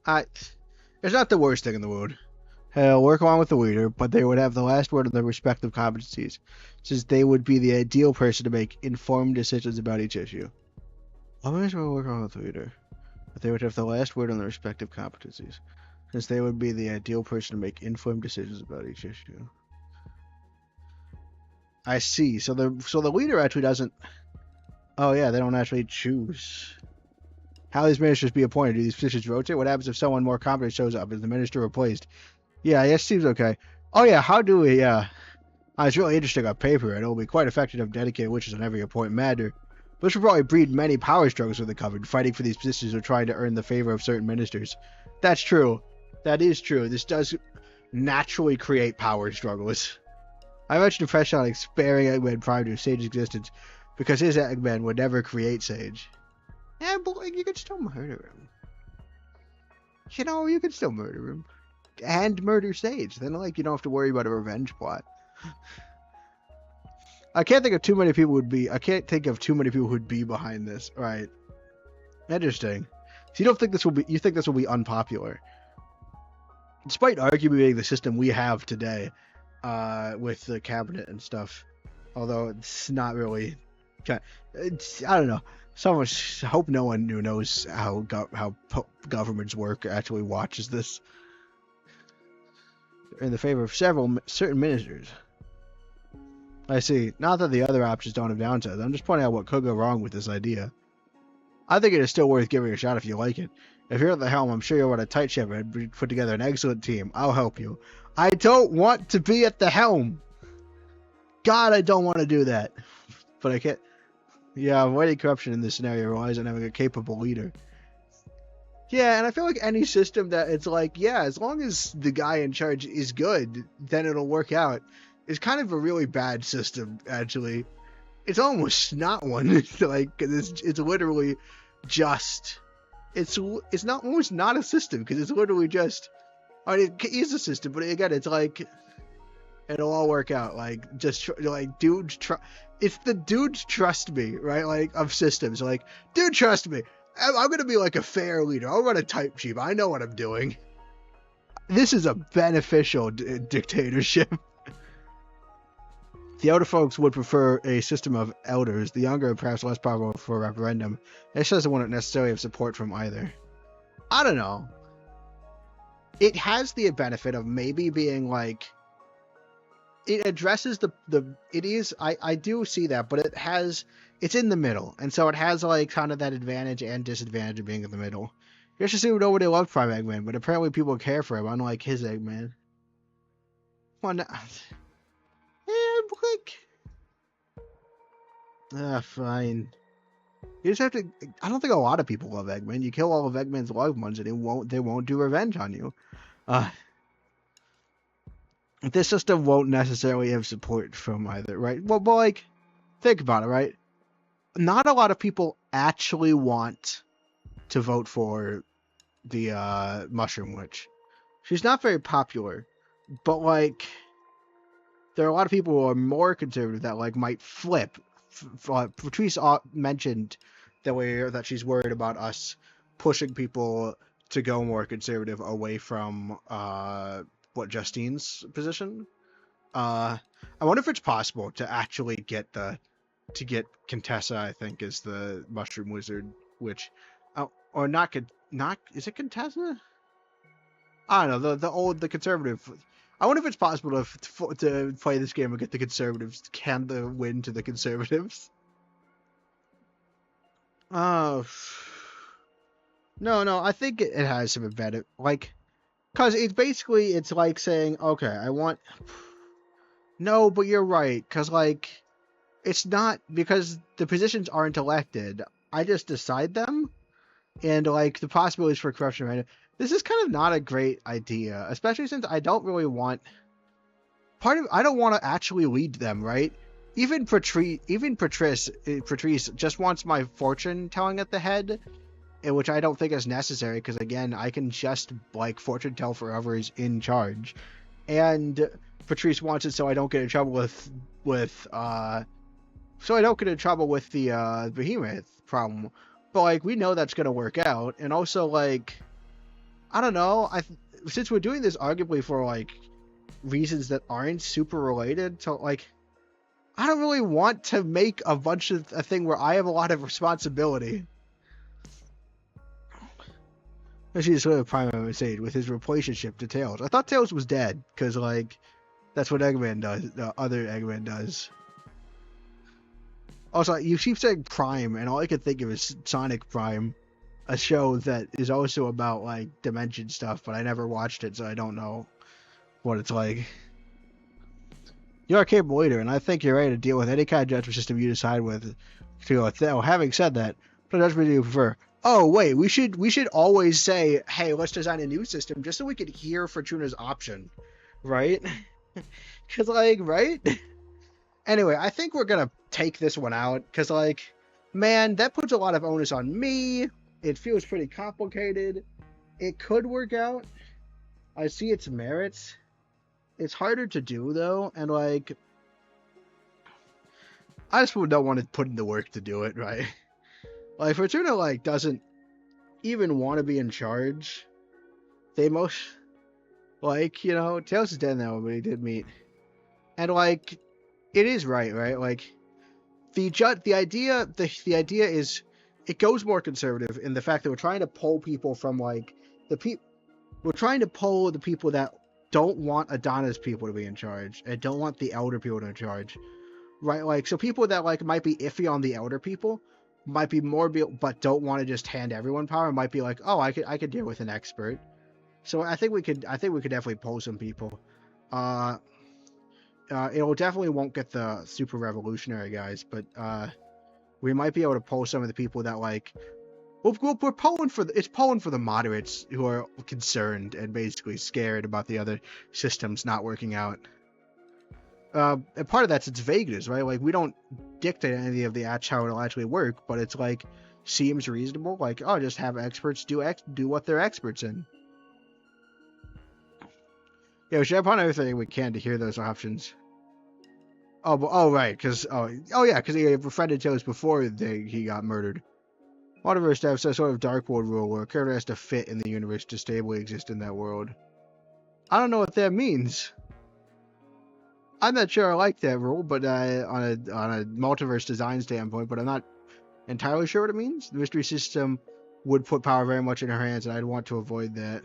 It's not the worst thing in the world. He'll work along with the leader, but they would have the last word on their respective competencies, since they would be the ideal person to make informed decisions about each issue. Always will work along with the leader, but they would have the last word on their respective competencies, since they would be the ideal person to make informed decisions about each issue. I see. So the leader actually doesn't. Oh yeah, they don't actually choose. How these ministers be appointed? Do these positions rotate? What happens if someone more competent shows up? Is the minister replaced? Yeah, yes, seems okay. Oh yeah, how do we? It's really interesting on paper, and it will be quite effective to have dedicated witches on every appointment matter. This will probably breed many power struggles with the coven, fighting for these positions or trying to earn the favor of certain ministers. That's true. That is true. This does naturally create power struggles. I mentioned impression on sparing Eggman prior to Sage's existence, because his Eggman would never create Sage. Yeah, but like, you could still murder him. You could still murder him. And murder Sage. Then, like, you don't have to worry about a revenge plot. I can't think of too many people who'd be behind this. Right. Interesting. So you think this will be unpopular. Despite arguing the system we have today, with the cabinet and stuff. Although it's not really... I don't know. I hope no one who knows how governments work actually watches this. They're in the favor of certain ministers. I see. Not that the other options don't have downsides. I'm just pointing out what could go wrong with this idea. I think it is still worth giving a shot if you like it. If you're at the helm, I'm sure you'll run a tight ship and put together an excellent team. I'll help you. I don't want to be at the helm. God, I don't want to do that. But I can't. Yeah, avoiding corruption in this scenario relies on having a capable leader. Yeah, and I feel like any system that it's like, yeah, as long as the guy in charge is good, then it'll work out. It's kind of a really bad system, actually. It's almost not one. It's like, it's literally just... It's not almost not a system, because it's literally just... I mean, it is a system, but again, it's like... It'll all work out. Like, just, like, dude... It's the dudes trust me, right? Like, of systems. Like, dude, trust me. I'm gonna be like a fair leader. I'll run a type sheep. I know what I'm doing. This is a beneficial dictatorship. The older folks would prefer a system of elders. The younger, perhaps less powerful for a referendum. This doesn't want to necessarily have support from either. I don't know. It has the benefit of maybe being like... It addresses I do see that, but it's in the middle. And so it has like kind of that advantage and disadvantage of being in the middle. You should assume nobody loved Prime Eggman, but apparently people care for him, unlike his Eggman. Well, no. Fine. You just have to... I don't think a lot of people love Eggman. You kill all of Eggman's loved ones and they won't do revenge on you. This system won't necessarily have support from either, right? Well, but like, think about it, right? Not a lot of people actually want to vote for the Mushroom Witch. She's not very popular, but like, there are a lot of people who are more conservative that like might flip. Patrice mentioned that she's worried about us pushing people to go more conservative away from Justine's position. I wonder if it's possible to actually get Contessa, I think, is the Mushroom Wizard, which, or not, is it Contessa? I don't know, the conservative. I wonder if it's possible to play this game and get the conservatives, hand the win to the conservatives. No, I think it has some advantage, like, because it's like saying, okay, I want... No, but you're right, because, like, it's not, because the positions aren't elected. I just decide them, and, like, the possibilities for corruption, right? This is kind of not a great idea, especially since I don't really want... I don't want to actually lead them, right? Even Patrice just wants my fortune telling at the head, which I don't think is necessary, because again, I can just like fortune tell for whoever's in charge, and Patrice wants it so I don't get in trouble with the behemoth problem. But like, we know that's gonna work out, and also like, I don't know, since we're doing this arguably for like reasons that aren't super related to like, I don't really want to make a bunch of a thing where I have a lot of responsibility. Actually, just what Prime was saying with his relationship to Tails. I thought Tails was dead because like that's what Eggman does. The other Eggman does. Also, you keep saying Prime, and all I could think of is Sonic Prime, a show that is also about like dimension stuff, but I never watched it, so I don't know what it's like. You're a capable leader, and I think you're ready to deal with any kind of judgment system you decide with. So, having said that, what judgment do you prefer? Oh wait, we should always say, hey, let's design a new system just so we could hear Fortuna's option, right? Because like, right? Anyway, I think we're gonna take this one out because like, man, that puts a lot of onus on me. It feels pretty complicated. It could work out. I see its merits. It's harder to do though, and like, I just don't want to put in the work to do it, right? Like Fortuna like doesn't even want to be in charge. They most like, you know, Tails is dead now, but he did meet. And like, it is right? Like the idea is it goes more conservative in the fact that we're trying to pull people from like we're trying to pull the people that don't want Adonis people to be in charge and don't want the elder people to be in charge, right? Like, so people that like might be iffy on the elder people might be more but don't want to just hand everyone power, might be like, oh, I could deal with an expert. So I think we could definitely pull some people. It definitely won't get the super revolutionary guys, but we might be able to pull some of the people that like. We're pulling for it's pulling for the moderates who are concerned and basically scared about the other systems not working out. And part of that's its vagueness, right? Like we don't dictate any of the how it'll actually work, but it's like seems reasonable. Like, oh, just have experts do what they're experts in. Yeah, we should have on everything we can to hear those options. Oh, right, because yeah, because he befriended Tails before he got murdered. Multiverse have some sort of dark world rule where a character has to fit in the universe to stably exist in that world. I don't know what that means. I'm not sure I like that rule, but on a multiverse design standpoint, but I'm not entirely sure what it means. The mystery system would put power very much in her hands, and I'd want to avoid that.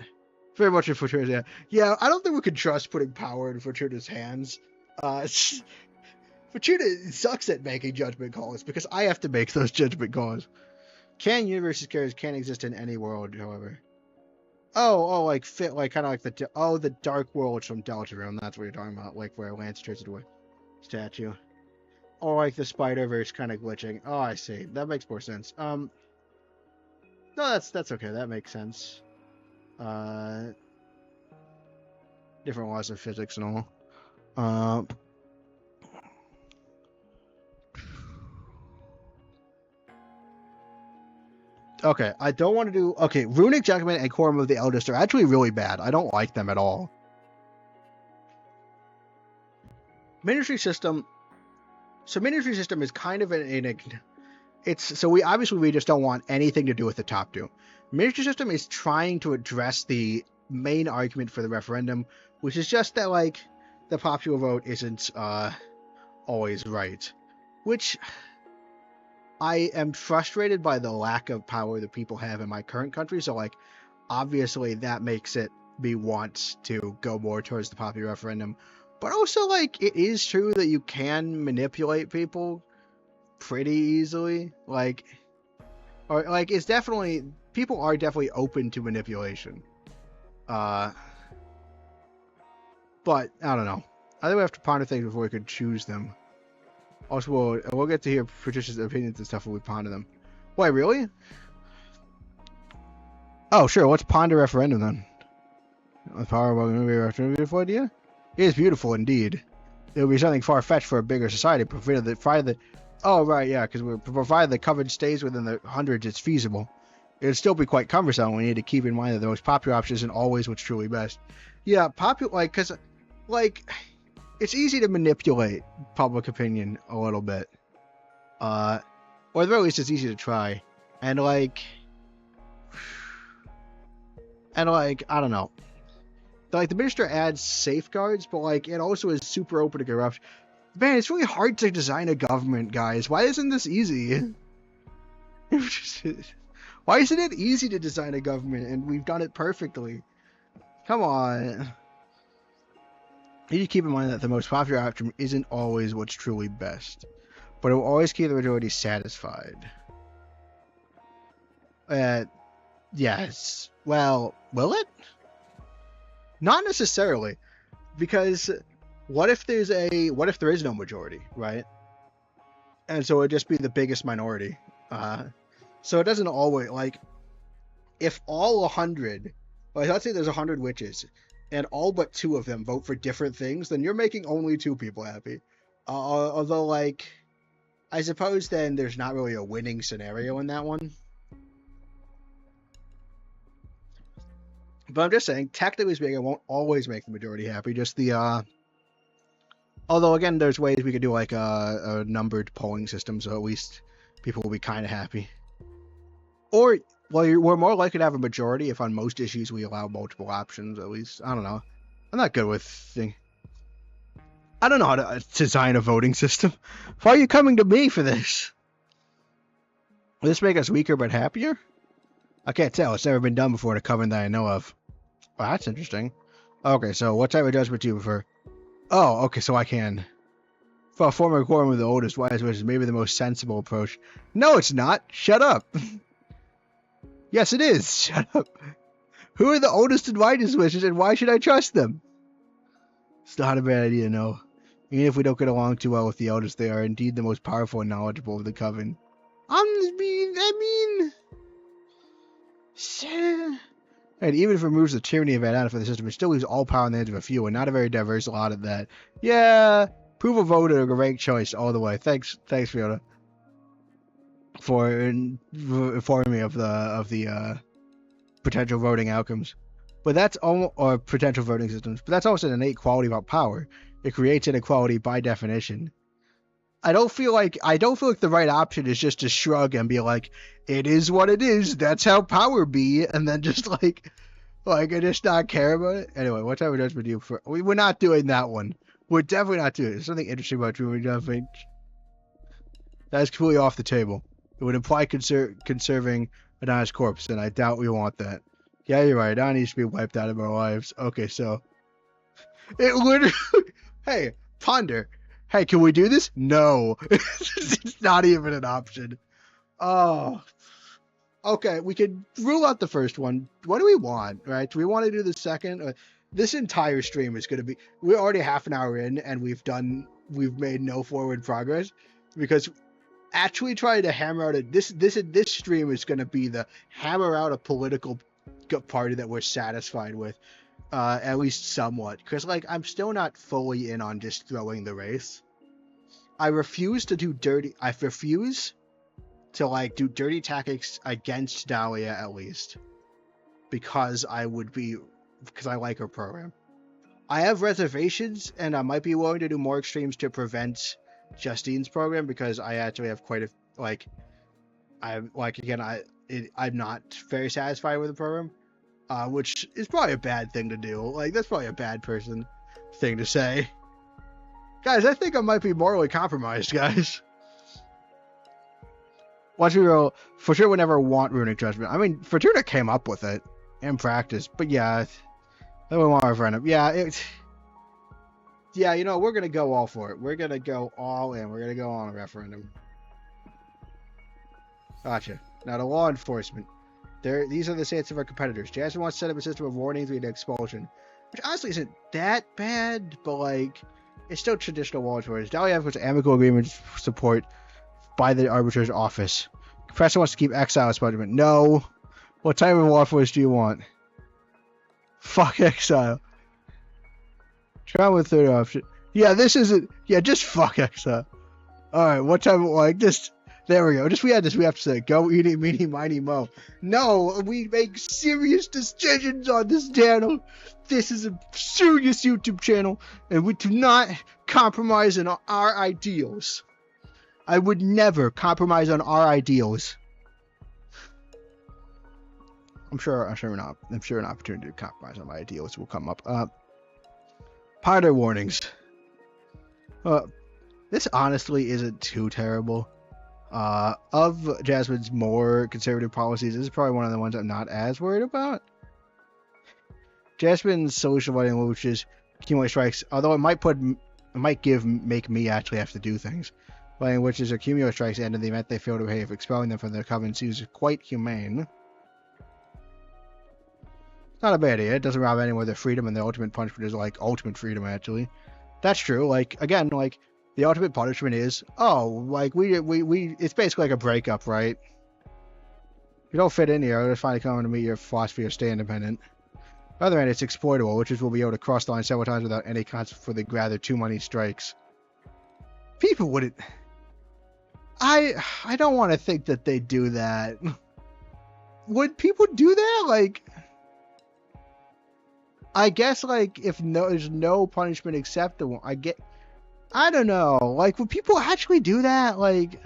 Very much in Fortuna's hands. Yeah, I don't think we could trust putting power in Fortuna's hands. Fortuna sucks at making judgment calls because I have to make those judgment calls. Can universes characters can't exist in any world, however. Like fit, like kind of like the dark world from Deltarune. That's what you're talking about, like where Lance turns into a statue, or like the Spider-Verse kind of glitching. Oh, I see. That makes more sense. No, that's okay. That makes sense. Different laws of physics and all. Okay, I don't want to do... Okay, Runic Judgment and Quorum of the Eldest are actually really bad. I don't like them at all. Ministry System... So Ministry System is kind of we just don't want anything to do with the top two. Ministry System is trying to address the main argument for the referendum, which is just that, like, the popular vote isn't always right. Which... I am frustrated by the lack of power that people have in my current country, so, like, obviously that makes me want to go more towards the popular referendum. But also, like, it is true that you can manipulate people pretty easily. People are definitely open to manipulation. But, I don't know. I think we have to ponder things before we could choose them. Also, we'll get to hear Patricia's opinions and stuff when we ponder them. Wait, really? Oh, sure. Let's ponder referendum then. The power of a movie referendum, a beautiful idea? It is beautiful indeed. It would be something far-fetched for a bigger society, provided the oh, right, yeah, because provided the coverage stays within the hundreds, it's feasible. It would still be quite cumbersome. We need to keep in mind that the most popular option isn't always what's truly best. Yeah, because, it's easy to manipulate public opinion a little bit. Or at the very least, it's easy to try. And I don't know. like the minister adds safeguards, but like it also is super open to corruption. Man, it's really hard to design a government, guys. Why isn't this easy? Why isn't it easy to design a government and we've done it perfectly? Come on. You need to keep in mind that the most popular option isn't always what's truly best, but it will always keep the majority satisfied. Yes. Well, will it? Not necessarily, because what if there is no majority, right? And so it'd just be the biggest minority. So it doesn't always, like, if all 100, like let's say there's 100 witches, and all but 2 of them vote for different things, then you're making only 2 people happy. Although, like, I suppose then there's not really a winning scenario in that one. But I'm just saying, technically speaking, it won't always make the majority happy. Just the, although again, there's ways we could do like a numbered polling system, so at least people will be kind of happy. Or, well, we're more likely to have a majority if on most issues we allow multiple options, at least. I don't know. I'm not good with things. I don't know how to design a voting system. Why are you coming to me for this? Will this make us weaker but happier? I can't tell. It's never been done before in a coven that I know of. Oh, that's interesting. Okay, so what type of judgment do you prefer? Oh, okay, so I can... For a former quorum with the oldest wise wishes, maybe the most sensible approach. No, it's not. Shut up. Yes, it is. Shut up. Who are the oldest and wisest wishes, and why should I trust them? It's not a bad idea, no. Even if we don't get along too well with the eldest, they are indeed the most powerful and knowledgeable of the coven. And even if it removes the tyranny of Adana for the system, it still leaves all power in the hands of a few, and not a very diverse lot at that. Yeah, prove a vote a great choice all the way. Thanks, Fiona, for informing me of the potential voting outcomes. But that's or potential voting systems. But that's also an innate quality about power. It creates inequality by definition. I don't feel like the right option is just to shrug and be like, it is what it is, that's how power be, and then just like I just not care about it. Anyway, what type of judgment do you prefer? We're not doing that one. We're definitely not doing it. There's something interesting about doing judgment. That is completely off the table. It would imply conserving Adana's corpse, and I doubt we want that. Yeah, you're right. Adana needs to be wiped out of our lives. Okay, so it literally. Hey, ponder. Hey, can we do this? No. It's not even an option. Oh. Okay, we could rule out the first one. What do we want, right? Do we want to do the second? This entire stream is going to be... We're already half an hour in, and we've made no forward progress. Because actually trying to hammer out this stream is going to be the hammer out a political party that we're satisfied with. At least somewhat. Because, like, I'm still not fully in on just throwing the race. I refuse to do dirty tactics against Dahlia, at least. Because I like her program. I have reservations, and I might be willing to do more extremes to prevent Justine's program, because I actually have quite a, I'm not very satisfied with the program. Which is probably a bad thing to do. Like, that's probably a bad person thing to say. Guys, I think I might be morally compromised, guys. Watch me roll. For sure would never want runic judgment. I mean, Fortuna came up with it in practice, but yeah, I would want a referendum. Yeah, you know, we're gonna go all for it. We're gonna go all in. We're gonna go on a referendum. Gotcha. Now to law enforcement. These are the states of our competitors. Jasmine wants to set up a system of warnings and expulsion, which honestly isn't that bad, but like, it's still traditional law enforcement. Dahlia has amicable agreements support by the arbitrator's office. Professor wants to keep exile as punishment. No. What type of law enforcement do you want? Fuck exile. Try with third option. Yeah, this isn't. Yeah, just fuck exile. All right. What type of like just. There we go. We have to say, go eating, meeny, miny, mo. No, we make serious decisions on this channel. This is a serious YouTube channel, and we do not compromise on our ideals. I would never compromise on our ideals. I'm sure an opportunity to compromise on my ideals will come up. Part of warnings. This honestly isn't too terrible. Of Jasmine's more conservative policies, this is probably one of the ones I'm not as worried about. Jasmine's social writing, which is accumulate strikes, although it might make me actually have to do things. Writing which is accumulate strikes, and in the event they fail to behave, expelling them from their coven seems quite humane. Not a bad idea. It doesn't rob anyone of their freedom, and the ultimate punishment is like ultimate freedom, actually. That's true. Like, again, like, the ultimate punishment is, like, we it's basically like a breakup, right? You don't fit in here, I'll just finally come to meet your philosophy or stay independent. On the other hand, it's exploitable, which is we'll be able to cross the line several times without any consequence for the rather too many strikes. People wouldn't... I don't want to think that they do that. Would people do that? Like... I guess, like, if there's no punishment acceptable, I don't know. Like, would people actually do that? Like,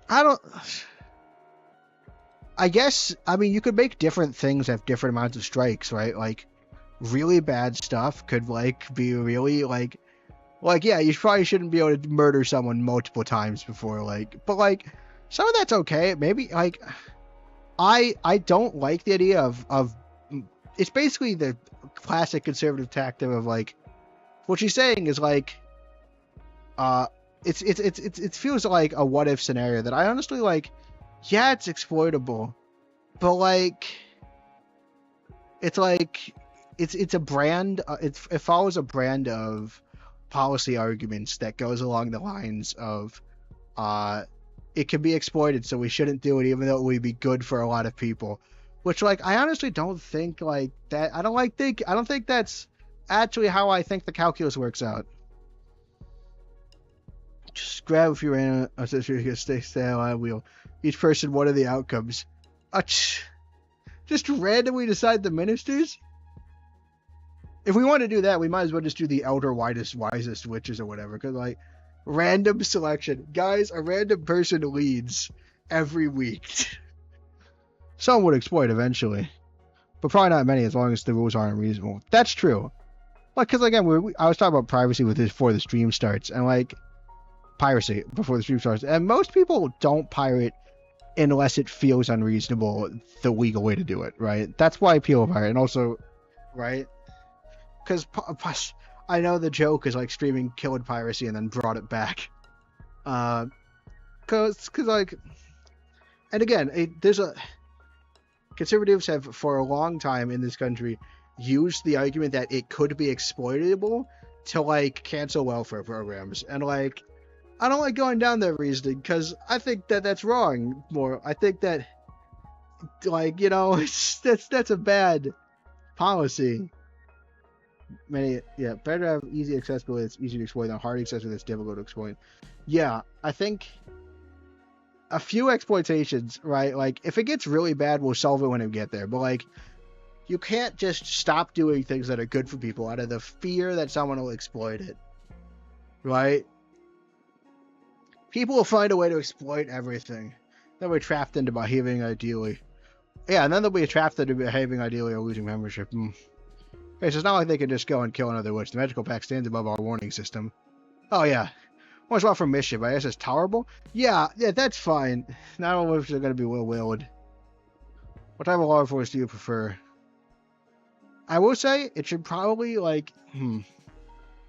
I guess, I mean, you could make different things have different amounts of strikes, right? Like, really bad stuff could, like, be really, like, yeah, you probably shouldn't be able to murder someone multiple times before, like, but, like, some of that's okay. Maybe, like... I don't like the idea of it's basically the classic conservative tactic of like what she's saying is like it feels like a what if scenario that I honestly like. Yeah, it's exploitable, but like it's a brand. It follows a brand of policy arguments that goes along the lines of it can be exploited, so we shouldn't do it, even though it would be good for a lot of people. Which, like, I honestly don't think like that. I don't think that's actually how I think the calculus works out. Just grab if you're in a situation, stay on a wheel. Each person, what are the outcomes? Just randomly decide the ministers. If we want to do that, we might as well just do the elder wisest witches or whatever, because like. Random selection. Guys, a random person leads every week. Some would exploit eventually. But probably not many as long as the rules aren't unreasonable. That's true. Like, because again, I was talking about privacy with this before the stream starts. And like, piracy before the stream starts. And most people don't pirate unless it feels unreasonable, the legal way to do it, right? That's why people pirate. And also, right? Because... I know the joke is like streaming killed piracy and then brought it back. Cause like, and again, conservatives have for a long time in this country used the argument that it could be exploitable to like cancel welfare programs. And like, I don't like going down that reasoning because I think that that's wrong more. I think that like, you know, that's a bad policy. Better to have easy accessibility that's easy to exploit than hard accessibility that's difficult to exploit. Yeah, I think a few exploitations, right? Like, if it gets really bad, we'll solve it when we get there. But, like, you can't just stop doing things that are good for people out of the fear that someone will exploit it. Right? People will find a way to exploit everything. Then we're trapped into behaving ideally. Yeah, and then they'll be trapped into behaving ideally or losing membership. Okay, so it's not like they can just go and kill another witch. The magical pact stands above our warning system. Oh, yeah. What's wrong for mischief? I guess it's tolerable? Yeah, that's fine. Not all witches are going to be well-willed. What type of law enforcement do you prefer? I will say, it should probably, like,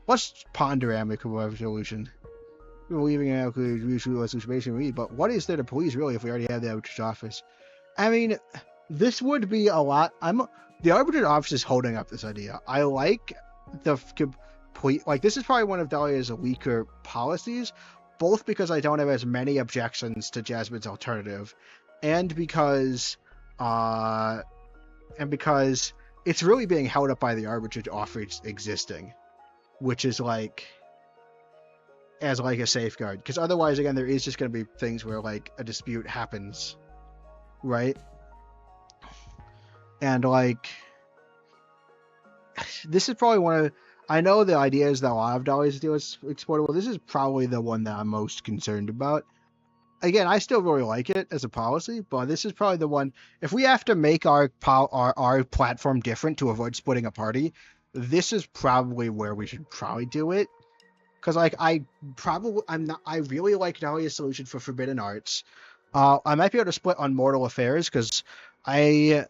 let's ponder amicable resolution. We're leaving an resolution, but what is there to police, really, if we already have the arbitrator's office? I mean, this would be a lot... The arbitrator's office is holding up this idea. I like the complete... Like, this is probably one of Dahlia's weaker policies, both because I don't have as many objections to Jasmine's alternative, and because it's really being held up by the arbitrator's office existing, which is, like, as, like, a safeguard. Because otherwise, again, there is just going to be things where, like, a dispute happens, right? And, like, this is probably one of... I know the idea is that a lot of Dahlia's deal is exploitable. This is probably the one that I'm most concerned about. again, I still really like it as a policy, but this is probably the one. If we have to make our platform different to avoid splitting a party, this is probably where we should probably do it. Because like I really like Dahlia's solution for Forbidden Arts. I might be able to split on Mortal Affairs because I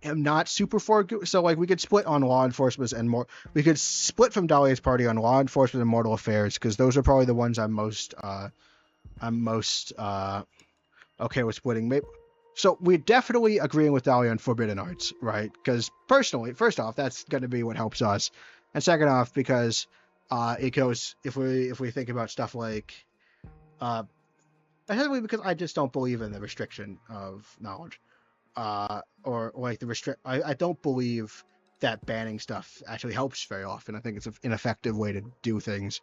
am not super for. So like we could split on Law Enforcement and more. We could split from Dahlia's party on Law Enforcement and Mortal Affairs because those are probably the ones I'm most okay with splitting. Maybe. So we're definitely agreeing with Dahlia on Forbidden Arts, right? Because personally, first off, that's going to be what helps us, and second off, because it goes if we think about stuff like essentially because I just don't believe in the restriction of knowledge, or like the restrict. I don't believe that banning stuff actually helps very often. I think it's an effective way to do things.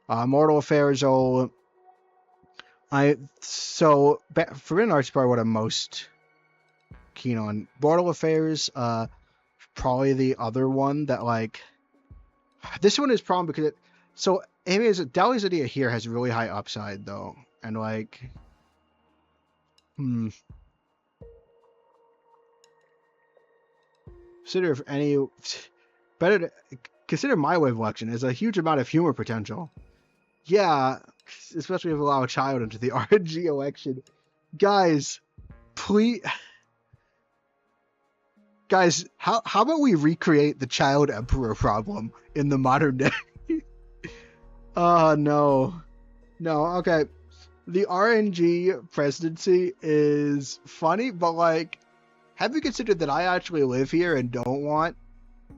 Mortal Affairs, Forbidden Arts is probably what I'm most keen on. Mortal Affairs, probably the other one that like. This one is problem because Dahlia's idea here has really high upside though, and like, consider if any better to consider my way of election as a huge amount of humor potential. Yeah, especially if we allow a child into the RNG election. Guys, please. Guys, how about we recreate the child emperor problem in the modern day? Oh, no. No, okay. The RNG presidency is funny, but like, have you considered that I actually live here and don't want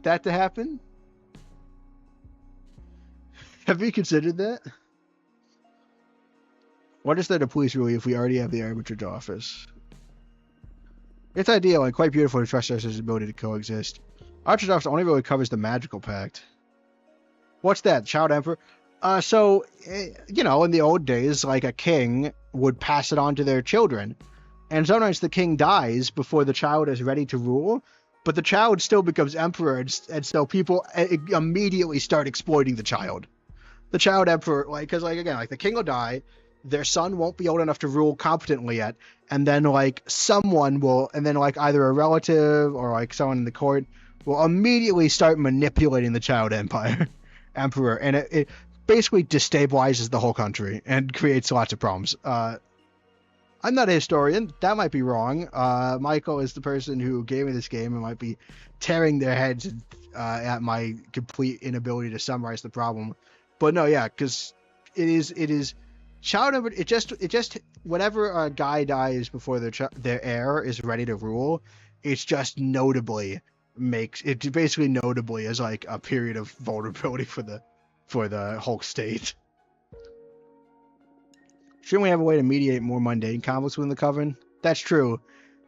that to happen? Have you considered that? What is there to police really if we already have the arbitrage office? It's ideal and quite beautiful to trust us ability to coexist. Arbitrage office only really covers the magical pact. What's that? Child emperor? In the old days, like a king would pass it on to their children. And sometimes the king dies before the child is ready to rule, but the child still becomes emperor, and so people immediately start exploiting the child. The child emperor, because the king will die, their son won't be old enough to rule competently yet, and then someone will, and then either a relative or someone in the court will immediately start manipulating the child emperor, and it basically destabilizes the whole country and creates lots of problems. I'm not a historian. That might be wrong. Michael is the person who gave me this game and might be tearing their heads at my complete inability to summarize the problem. But no, yeah, because it is child emperor. It just whenever a guy dies before their heir is ready to rule, it's just notably as like a period of vulnerability for the whole state. Shouldn't we have a way to mediate more mundane conflicts within the Coven? That's true.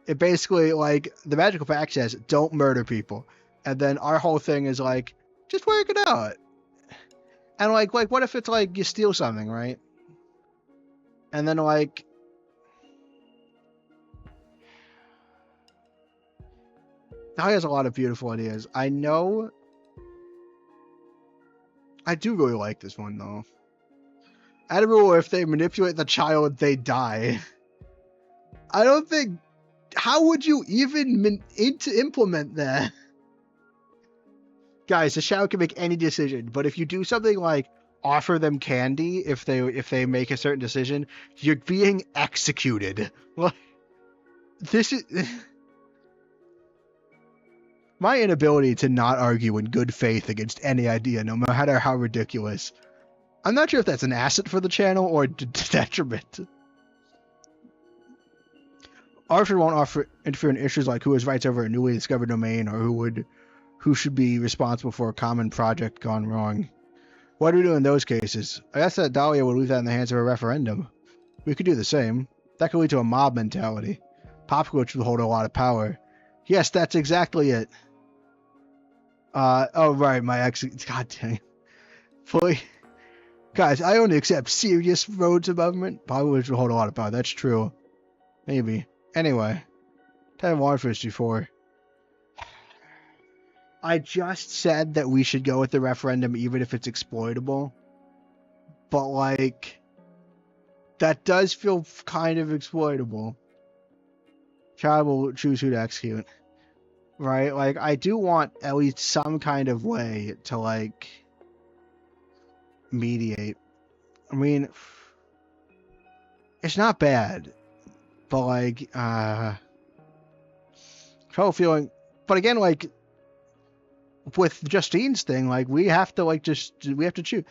It basically, the Magical Pact says, don't murder people. And then our whole thing is, just work it out. And, what if it's, you steal something, right? And then, Dahlia has a lot of beautiful ideas. I know... I do really like this one, though. Add a rule, if they manipulate the child, they die. I don't think... How would you even implement that? Guys, the child can make any decision, but if you do something like offer them candy if they make a certain decision, you're being executed. This is... My inability to not argue in good faith against any idea, no matter how ridiculous... I'm not sure if that's an asset for the channel or detriment. Arthur won't interfere in issues like who has rights over a newly discovered domain or who should be responsible for a common project gone wrong. What do we do in those cases? I guess that Dahlia would leave that in the hands of a referendum. We could do the same. That could lead to a mob mentality. Population will hold a lot of power. Yes, that's exactly it. Oh right, my ex. God dang. Fully. Guys, I only accept serious roads of government. Population will hold a lot of power. That's true. Maybe. Anyway. 10 Waterfish before. I just said that we should go with the referendum even if it's exploitable. But, That does feel kind of exploitable. Child will choose who to execute. Right? Like, I do want at least some kind of way to, like, mediate. I mean, it's not bad. But, like, trouble feeling... But again, like, with Justine's thing, like, we have to, like, we have to choose.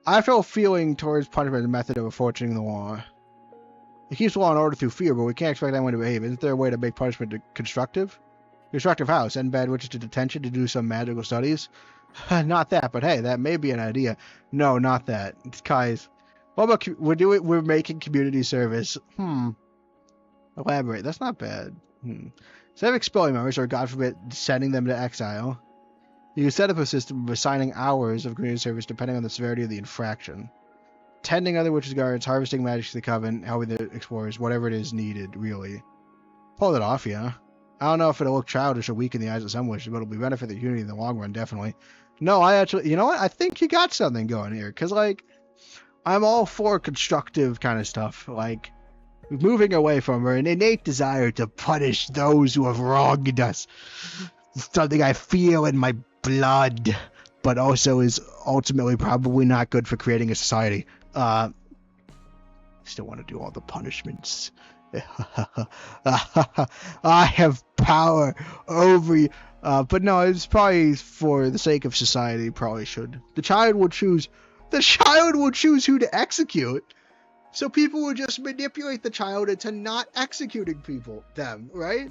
I have trouble feeling towards punishment as a method of enforcing the law. It keeps the law and order through fear, but we can't expect anyone to behave. Isn't there a way to make punishment constructive? Constructive how? Send bad witches to detention to do some magical studies? Not that, but hey, that may be an idea. No, not that. Guys, what about we're making community service. Elaborate. That's not bad. Instead of expelling members, or God forbid, sending them to exile, you can set up a system of assigning hours of community service depending on the severity of the infraction. Tending other witches' guards, harvesting magic to the coven, helping the explorers, whatever it is needed, really. Pull it off, yeah. I don't know if it'll look childish or weak in the eyes of some witches, but it'll be benefit the community in the long run, definitely. No, I actually, you know what? I think you got something going here, because, like, I'm all for constructive kind of stuff, like, moving away from an innate desire to punish those who have wronged us. Something I feel in my blood, but also is ultimately probably not good for creating a society. Still want to do all the punishments. I have power over you. But no, it's probably for the sake of society, probably should. The child will choose who to execute. So people will just manipulate the child into not executing them, right?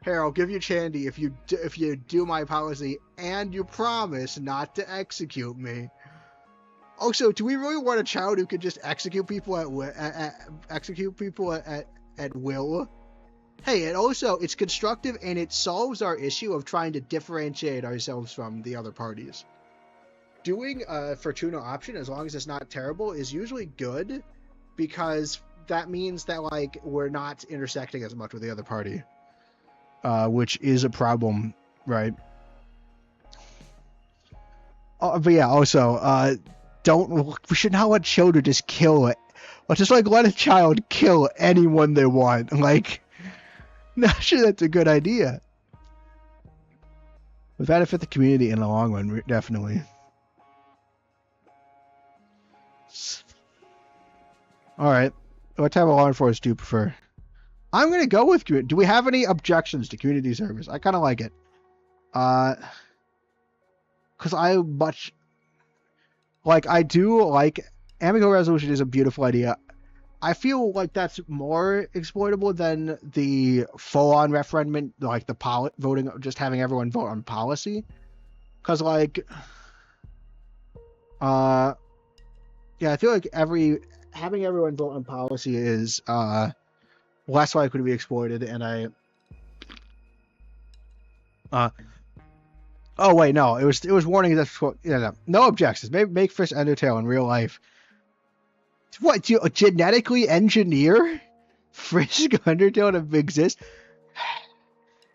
Here, I'll give you candy if you do my policy and you promise not to execute me. Also, do we really want a child who could just execute people at will? Hey, and also, it's constructive and it solves our issue of trying to differentiate ourselves from the other parties. Doing a Fortuna option, as long as it's not terrible, is usually good because that means that, like, we're not intersecting as much with the other party. Which is a problem, right? But yeah, also, we should not let children just kill it. Or just, like, let a child kill anyone they want. Like, not sure that's a good idea. Would benefit the community in the long run, definitely. Alright. What type of law enforcement do you prefer? I'm going to go with community. Do we have any objections to community service? I kind of like it. Because I do like amicable resolution is a beautiful idea. I feel like that's more exploitable than the full-on referendum, like the voting, just having everyone vote on policy. Because, like, yeah, I feel like having everyone vote on policy is less likely to be exploited, and oh wait, no, it was warning that no objections. Make Fish Undertale in real life. What, do you genetically engineer Frisk Undertale to exist?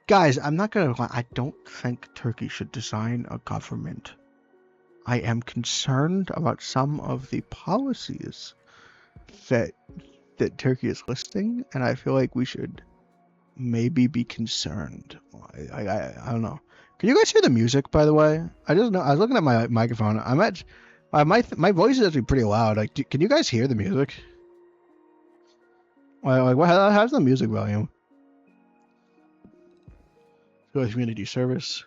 Guys, I'm not gonna lie, I don't think Turkey should design a government. I am concerned about some of the policies that Turkey is listing, and I feel like we should maybe be concerned. I don't know. Can you guys hear the music, by the way? I just know I was looking at my microphone. My voice is actually pretty loud. Like, can you guys hear the music? Like, how's the music volume? Community service.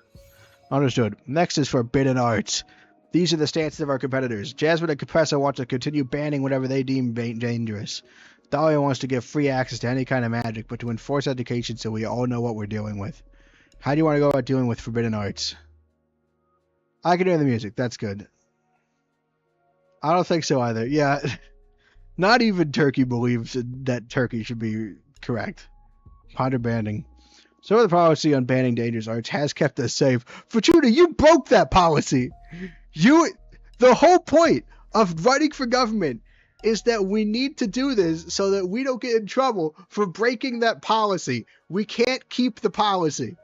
Understood. Next is forbidden arts. These are the stances of our competitors. Jasmine and Compressor want to continue banning whatever they deem dangerous. Dahlia wants to give free access to any kind of magic, but to enforce education so we all know what we're dealing with. How do you want to go about dealing with forbidden arts? I can hear the music. That's good. I don't think so either. Yeah. Not even Turkey believes that Turkey should be correct. Ponder banning. So the policy on banning dangerous arts has kept us safe. Fortuna, you broke that policy. The whole point of running for government is that we need to do this so that we don't get in trouble for breaking that policy. We can't keep the policy.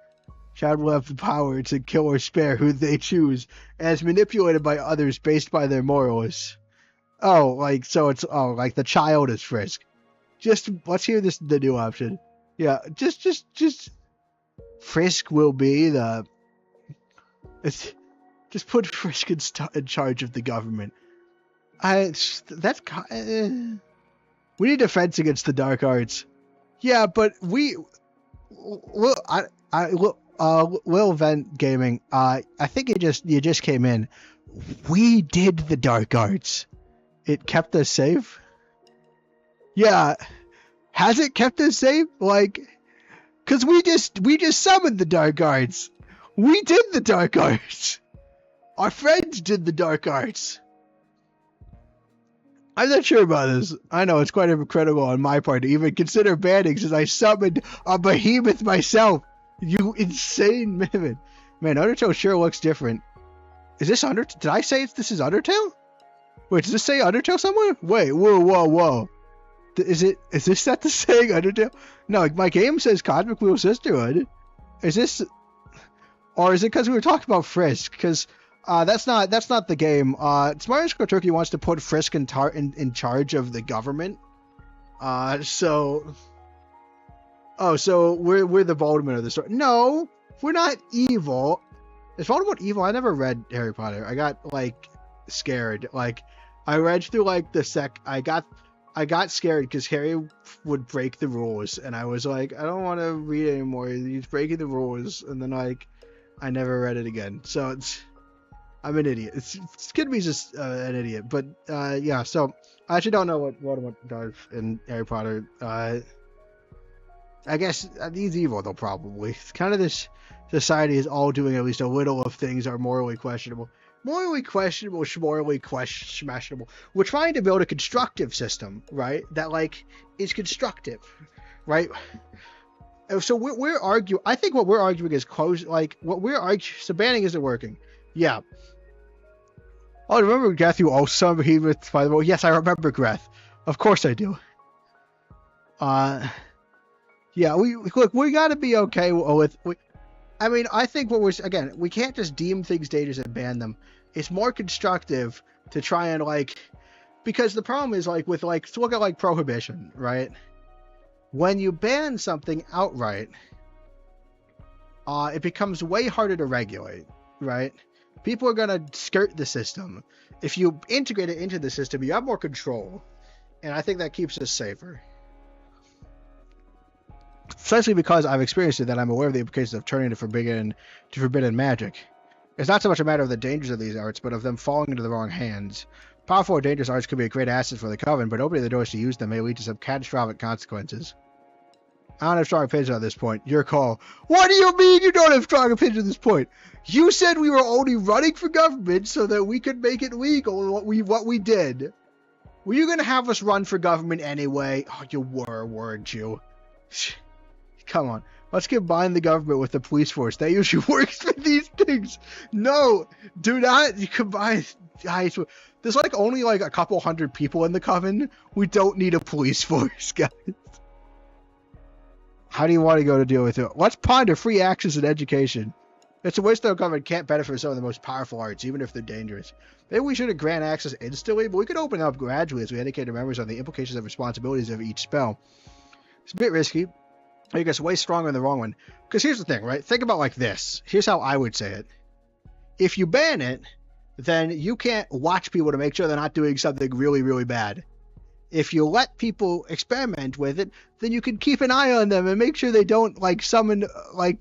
Child will have the power to kill or spare who they choose, as manipulated by others based by their morals. Oh, like, so it's, oh, like the child is Frisk. Just, let's hear the new option. Yeah, just, Frisk will be the, it's, just put Frisk in charge of the government. That's, we need defense against the dark arts. Yeah, but Lil Vent Gaming, I think you just came in. We did the dark arts. It kept us safe. Yeah, has it kept us safe? Like, cause we just summoned the dark arts. We did the dark arts. Our friends did the dark arts. I'm not sure about this. I know it's quite hypocritical on my part to even consider banning, since I summoned a behemoth myself. You insane mimic. Man, Undertale sure looks different. Is this Undertale? Did I say this is Undertale? Wait, does this say Undertale somewhere? Wait, whoa. Is this set to saying Undertale? No, like, my game says Cosmic Wheel Sisterhood. Is this, or is it because we were talking about Frisk? Because that's not the game. Smart Turkey wants to put Frisk in charge of the government. So we're the Voldemort of the story. No, we're not evil. Is Voldemort evil? I never read Harry Potter. I got like scared. Like, I read through like I got scared because Harry would break the rules, and I was like, I don't want to read anymore. He's breaking the rules, and then like I never read it again. So I'm an idiot. It's gonna be just an idiot. But yeah. So I actually don't know what Voldemort does in Harry Potter. I guess he's evil though, probably. It's kind of this society is all doing at least a little of things are morally questionable. Morally questionable, smashable. We're trying to build a constructive system, right? That like is constructive, right? So we're arguing. I think what we're arguing is close. Like what we're arguing. So banning isn't working. Yeah. Oh, remember Greth? You also behemoth by the way. Yes, I remember Greth. Of course I do. Yeah. We got to be okay with. I mean, I think we can't just deem things dangerous and ban them. It's more constructive to try and because the problem is look at prohibition, right? When you ban something outright, it becomes way harder to regulate, right? People are gonna skirt the system. If you integrate it into the system, you have more control, and I think that keeps us safer. Especially because I've experienced it, that I'm aware of the implications of turning to forbidden magic. It's not so much a matter of the dangers of these arts, but of them falling into the wrong hands. Powerful or dangerous arts could be a great asset for the Coven, but opening the doors to use them may lead to some catastrophic consequences. I don't have strong opinions on this point. Your call. What do you mean you don't have strong opinions at this point? You said we were only running for government so that we could make it legal, what we did. Were you going to have us run for government anyway? Oh, you were, weren't you? Come on. Let's combine the government with the police force. That usually works for these things. No, do not combine. Guys, there's only a couple hundred people in the Coven. We don't need a police force, guys. How do you want to go to deal with it? Let's ponder free access and education. It's a waste that the government can't benefit from some of the most powerful arts, even if they're dangerous. Maybe we shouldn't grant access instantly, but we could open up gradually as we educate our members on the implications and responsibilities of each spell. It's a bit risky. I guess way stronger than the wrong one. Because here's the thing, right? Think about this. Here's how I would say it. If you ban it, then you can't watch people to make sure they're not doing something really, really bad. If you let people experiment with it, then you can keep an eye on them and make sure they don't summon, make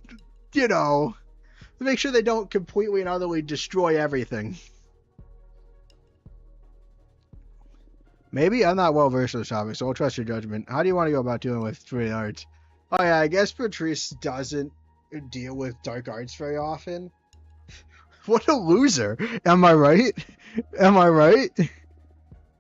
sure they don't completely and utterly destroy everything. Maybe I'm not well versed in this topic, so I'll trust your judgment. How do you want to go about dealing with free arts? Oh yeah, I guess Patrice doesn't deal with dark arts very often. What a loser. Am I right?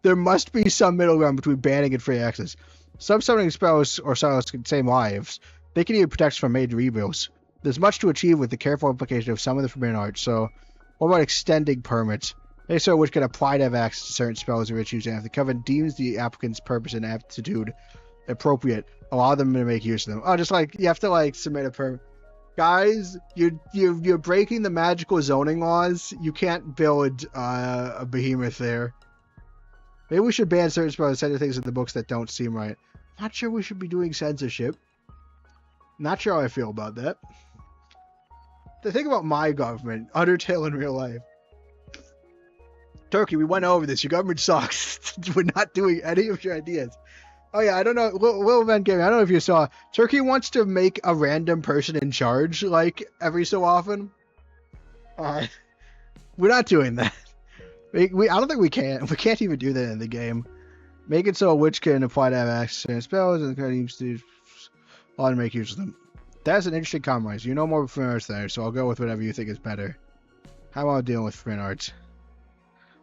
There must be some middle ground between banning and free access. Some summoning spells or spells can save lives. They can even protect us from major evils. There's much to achieve with the careful application of some of the forbidden arts, so what about extending permits? They so which can apply to have access to certain spells or rituals, and if the Coven deems the applicant's purpose and aptitude appropriate, allow them to make use of them. Oh, just you have to submit a permit. Guys, you're breaking the magical zoning laws. You can't build a behemoth there. Maybe we should ban certain spells, censor things in the books that don't seem right. Not sure we should be doing censorship. Not sure how I feel about that. The thing about my government, Undertale in real life. Turkey, we went over this. Your government sucks. We're not doing any of your ideas. Oh yeah, I don't know. Little Man Gaming, I don't know if you saw. Turkey wants to make a random person in charge, like, every so often. We're not doing that. I don't think we can. We can't even do that in the game. Make it so a witch can apply to have access to spells and can use to allow to make use of them. That's an interesting compromise. You know more about Frin Arts there, so I'll go with whatever you think is better. How about dealing with Frin Arts?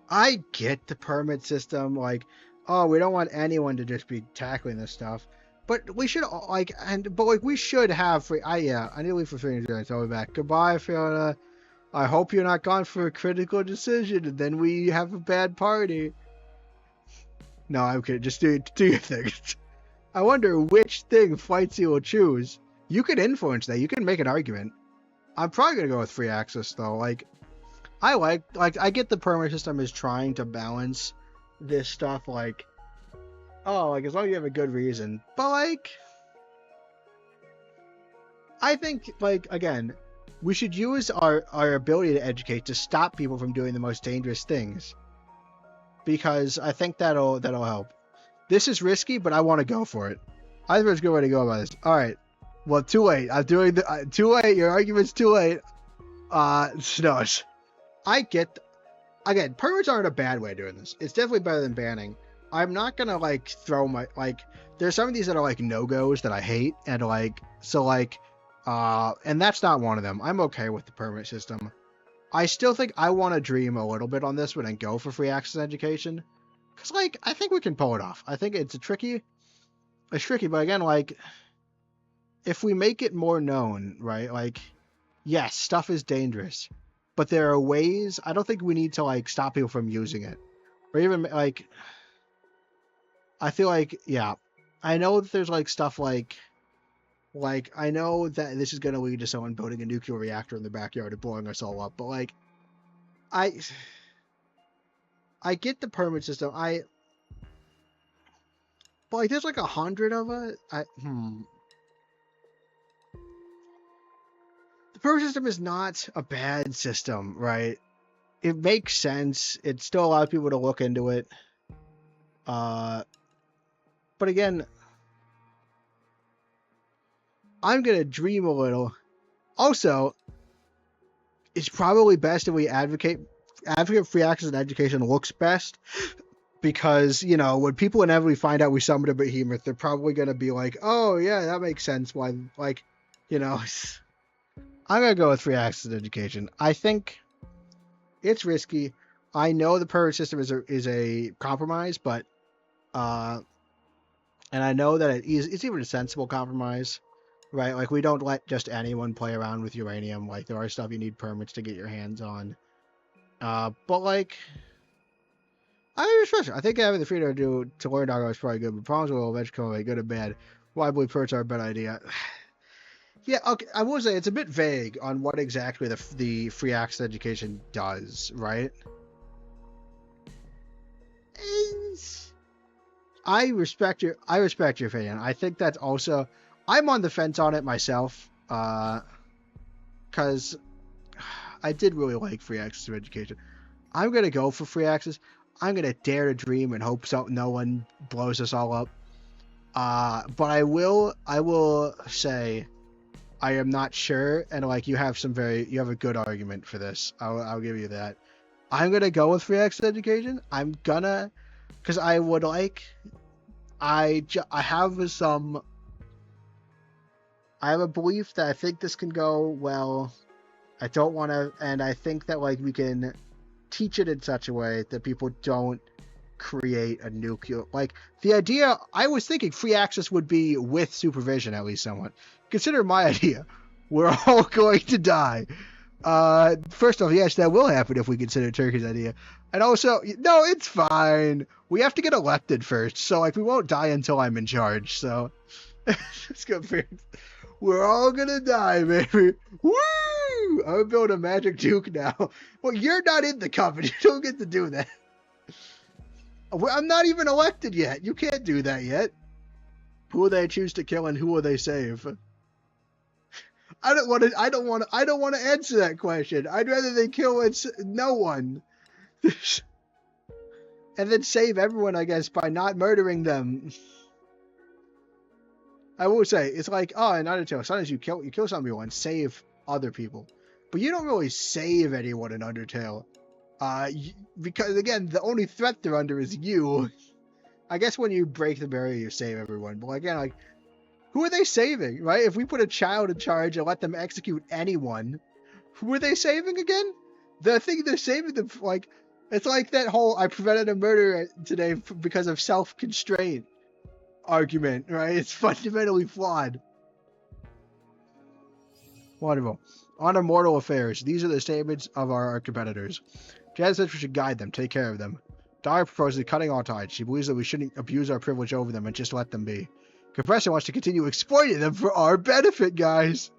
I get the permit system, like, oh, we don't want anyone to just be tackling this stuff, but we should we should have free. I need to leave for 3 minutes. I'll be back. Goodbye, Fiona. I hope you're not gone for a critical decision, and then we have a bad party. No, I'm kidding. Just do your thing. I wonder which thing Flightship will choose. You can influence that. You can make an argument. I'm probably gonna go with free access though. I get the permit system is trying to balance this stuff. As long as you have a good reason. But I think again, we should use our ability to educate to stop people from doing the most dangerous things. Because I think that'll help. This is risky, but I want to go for it. I think it's a good way to go about this. All right. Well, too late. I'm doing too late. Your argument's too late. Snows. I get. Again, permits aren't a bad way of doing this. It's definitely better than banning. I'm not gonna throw my There's some of these that are no-goes that I hate, and and that's not one of them. I'm okay with the permit system. I still think I want to dream a little bit on this one and go for free access education. Because, I think we can pull it off. I think it's tricky, but again, if we make it more known, right, yes, stuff is dangerous, but there are ways. I don't think we need to, stop people from using it. Or even, I feel yeah, I know that there's, stuff I know that this is going to lead to someone building a nuclear reactor in the backyard and blowing us all up, but, I get the permit system. But, there's, 100 of it. The permit system is not a bad system, right? It makes sense. It still allows people to look into it. But again, I'm going to dream a little. Also, it's probably best if we advocate free access and education looks best, because, when people inevitably find out we summoned a behemoth, they're probably going to be like, oh, yeah, that makes sense. Why, I'm going to go with free access and education. I think it's risky. I know the permit system is a compromise, but, and I know that it's even a sensible compromise. Right, we don't let just anyone play around with uranium. There are stuff you need permits to get your hands on. But I think having the freedom to learn doggo is probably good, but problems will eventually come away, good or bad. Well, I believe permits are a better idea. Yeah, okay, I will say it's a bit vague on what exactly the free access education does, right? I respect your opinion. I think that's also... I'm on the fence on it myself, because I did really like free access to education. I'm going to go for free access. I'm going to dare to dream and hope no one blows us all up. But I will say I am not sure, and you have a good argument for this. I'll give you that. I'm going to go with free access education. Because I would I have a belief that I think this can go well. I don't want to, and I think that we can teach it in such a way that people don't create a nuclear. The idea, I was thinking free access would be with supervision, at least somewhat. Consider my idea. We're all going to die. First off, yes, that will happen if we consider Turkey's idea. And also, no, it's fine. We have to get elected first, so we won't die until I'm in charge. So let's go first. We're all gonna die, baby. Woo! I'm gonna build a magic juke now. Well, you're not in the company. You don't get to do that. I'm not even elected yet. You can't do that yet. Who will they choose to kill and who will they save? I don't want to answer that question. I'd rather they kill no one. And then save everyone, I guess, by not murdering them. I will say, it's like, oh, in Undertale, sometimes you kill some people and save other people. But you don't really save anyone in Undertale. Because, again, the only threat they're under is you. I guess when you break the barrier, you save everyone. But, again, like, who are they saving, right? If we put a child in charge and let them execute anyone, who are they saving again? The thing they're saving them, like, it's like that whole I prevented a murder today because of self-constraint argument, right? It's fundamentally flawed. Wonderful. On immortal affairs, these are the statements of our competitors. Jazz says we should guide them, take care of them. Dyer proposes cutting all ties. She believes that we shouldn't abuse our privilege over them and just let them be. Compressor wants to continue exploiting them for our benefit, guys.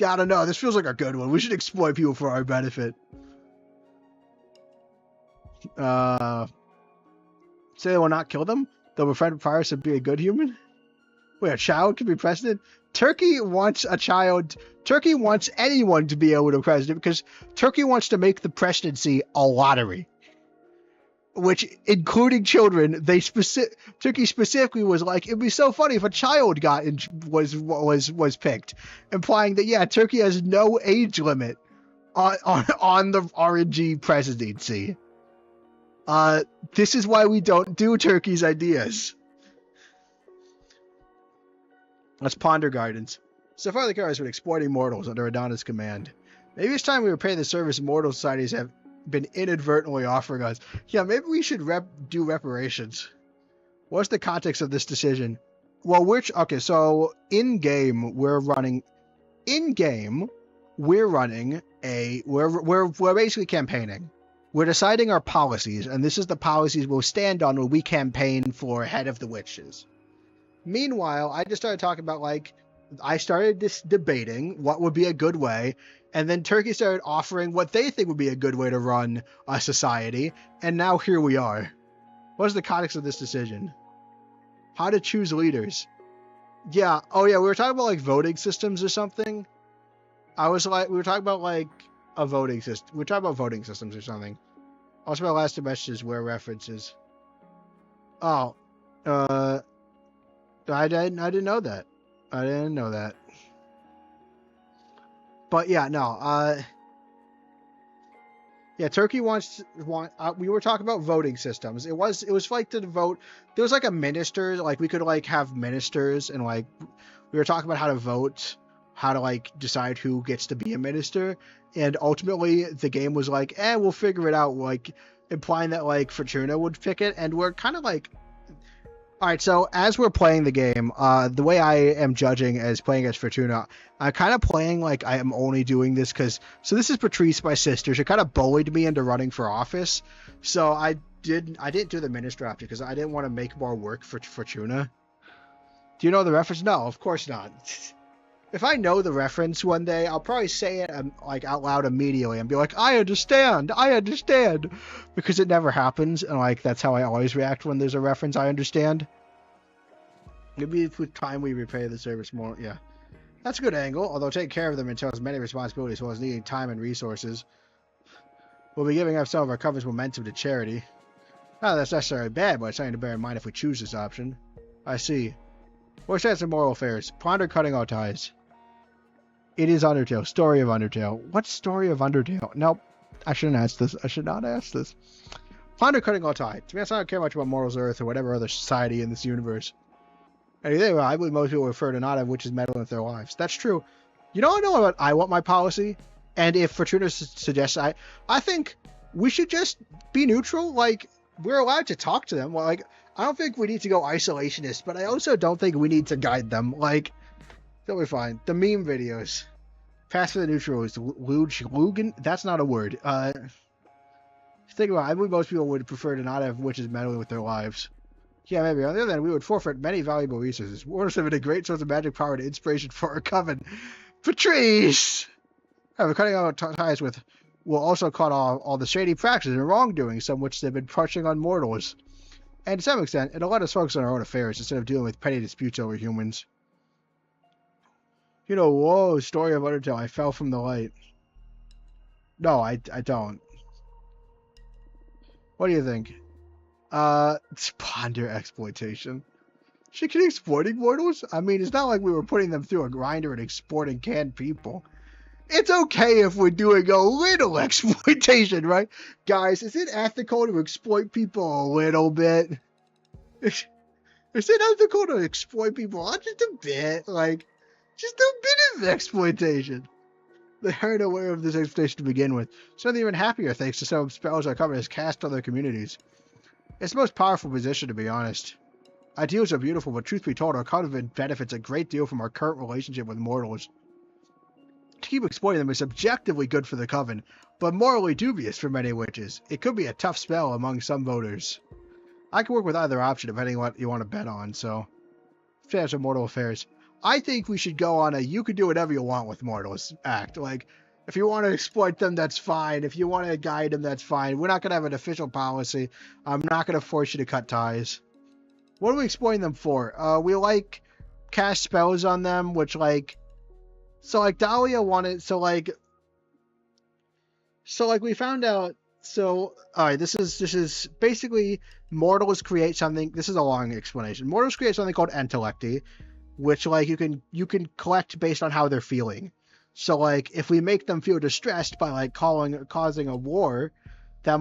I don't know. This feels like a good one. We should exploit people for our benefit. Say they will not kill them? They'll befriend Pyrus and be a good human? Wait, a child can be president? Turkey wants a child. Turkey wants anyone to be able to be president because Turkey wants to make the presidency a lottery. Which, including children, Turkey specifically was like, it'd be so funny if a child was picked, implying that yeah, Turkey has no age limit on the RNG presidency. This is why we don't do Turkey's ideas. Let's ponder guidance. So far, the Chaos has been exploiting mortals under Adonna's command. Maybe it's time we repay the service mortal societies have been inadvertently offering us. Yeah, maybe we should do reparations. What's the context of this decision? Well, so in-game, we're basically campaigning. We're deciding our policies, and this is the policies we'll stand on when we campaign for Head of the Witches. Meanwhile, I just started talking about, I started debating what would be a good way, and then Turkey started offering what they think would be a good way to run a society, and now here we are. What's the context of this decision? How to choose leaders. Yeah, we were talking about, voting systems or something. We were talking about, a voting system. We were talking about voting systems or something. Also, my last two messages were references. Oh, I didn't know that. I didn't know that. But yeah, no. Yeah, Turkey we were talking about voting systems. It was like to vote. There was a minister. We could have ministers, and we were talking about how to vote, how to decide who gets to be a minister, and ultimately the game was we'll figure it out. Implying that Fortuna would pick it, and we're kind of all right, so as we're playing the game, the way I am judging as playing as Fortuna, I'm kind of playing I am only doing this because... So this is Patrice, my sister. She kind of bullied me into running for office. So I didn't do the minister option because I didn't want to make more work for Fortuna. Do you know the reference? No, of course not. If I know the reference one day, I'll probably say it out loud immediately and be like, I understand, because it never happens, and that's how I always react when there's a reference I understand. Maybe with time we repay the service more. Yeah, that's a good angle. Although taking care of them entails many responsibilities, as well as needing time and resources. We'll be giving up some of our covenant's momentum to charity. Not that that's necessarily bad, but it's something to bear in mind if we choose this option. I see. What's that in moral affairs? Ponder cutting all ties. It is Undertale. Story of Undertale. What story of Undertale? Nope. I shouldn't ask this. I should not ask this. Ponder cutting all ties. To be honest, I don't care much about Mortals Earth or whatever other society in this universe. Anyway, I believe most people refer to not have witches meddling with their lives. That's true. You know what I want my policy? And if Fortuna suggests I think we should just be neutral. We're allowed to talk to them. I don't think we need to go isolationist, but I also don't think we need to guide them. They'll be fine. The meme videos. Pass for the neutral is Lugan. That's not a word. Think about it. I believe most people would prefer to not have witches meddling with their lives. Yeah, maybe. On the other hand, we would forfeit many valuable resources. Warners have been a great source of magic power and inspiration for our coven. Patrice! However, cutting out ties with will also cut off all the shady practices and wrongdoing, some which they've been pushing on mortals. And to some extent, it'll let us focus on our own affairs instead of dealing with petty disputes over humans. You know, whoa, story of Undertale, I fell from the light. No, I don't. What do you think? Ponder exploitation. She can exploiting mortals? I mean, it's not like we were putting them through a grinder and exporting canned people. It's okay if we're doing a little exploitation, right? Guys, is it ethical to exploit people a little bit? Is it ethical to exploit people just a bit? Like, just a bit of exploitation. They aren't aware of this exploitation to begin with, so they're even happier thanks to some spells our coven has cast on their communities. It's the most powerful position, to be honest. Ideals are beautiful, but truth be told, our coven benefits a great deal from our current relationship with mortals. To keep exploiting them is objectively good for the coven, but morally dubious for many witches. It could be a tough spell among some voters. I can work with either option depending on what you want to bet on, so... Financial mortal affairs. I think we should go on a you can do whatever you want with mortals act. Like, if you want to exploit them, that's fine. If you want to guide them, that's fine. We're not going to have an official policy. I'm not going to force you to cut ties. What are we exploiting them for? We, like, cast spells on them, which, like... So, like, Dahlia wanted... So, like, we found out... So, alright, this is basically... Mortals create something... This is a long explanation. Mortals create something called intellecty, which, like, you can collect based on how they're feeling. So, like, if we make them feel distressed by, like, causing a war, that'll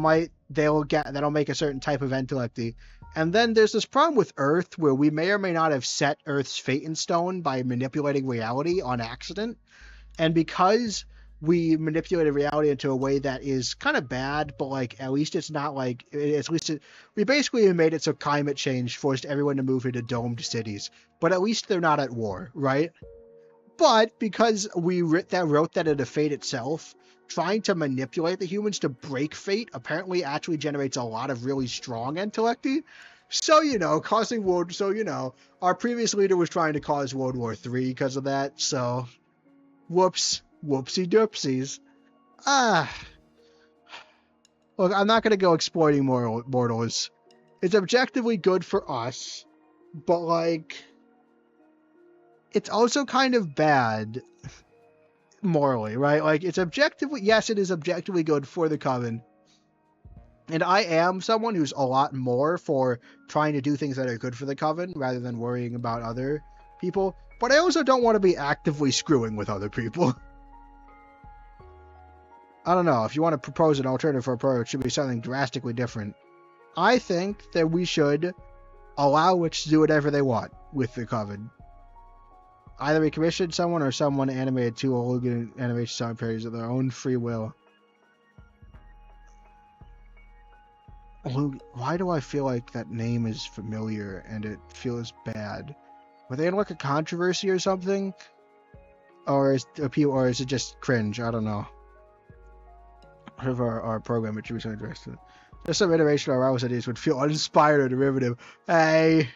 make a certain type of intellecty. And then there's this problem with Earth where we may or may not have set Earth's fate in stone by manipulating reality on accident. And because we manipulated reality into a way that is kind of bad, but, like, at least it's not like, we basically made it so climate change forced everyone to move into domed cities. But at least they're not at war, right? But because we wrote that into fate itself, trying to manipulate the humans to break fate apparently actually generates a lot of really strong intellecty. So, you know, our previous leader was trying to cause World War III because of that, so, whoopsie doopsies. Look, I'm not going to go exploiting mortals. It's objectively good for us, but, like, it's also kind of bad morally, right? Like, it's objectively, yes, it is objectively good for the coven. And I am someone who's a lot more for trying to do things that are good for the coven rather than worrying about other people. But I also don't want to be actively screwing with other people. I don't know. If you want to propose an alternative approach, it should be something drastically different. I think that we should allow witches to do whatever they want with the coven. Either we commission someone or someone animated 2 Logan animation song parodies of their own free will. Why do I feel like that name is familiar and it feels bad? Were they in like a controversy or something? Or is it just cringe? I don't know. Of our program, it should be so interesting. Just some iteration of our Rouse ideas would feel uninspired or derivative. Hey!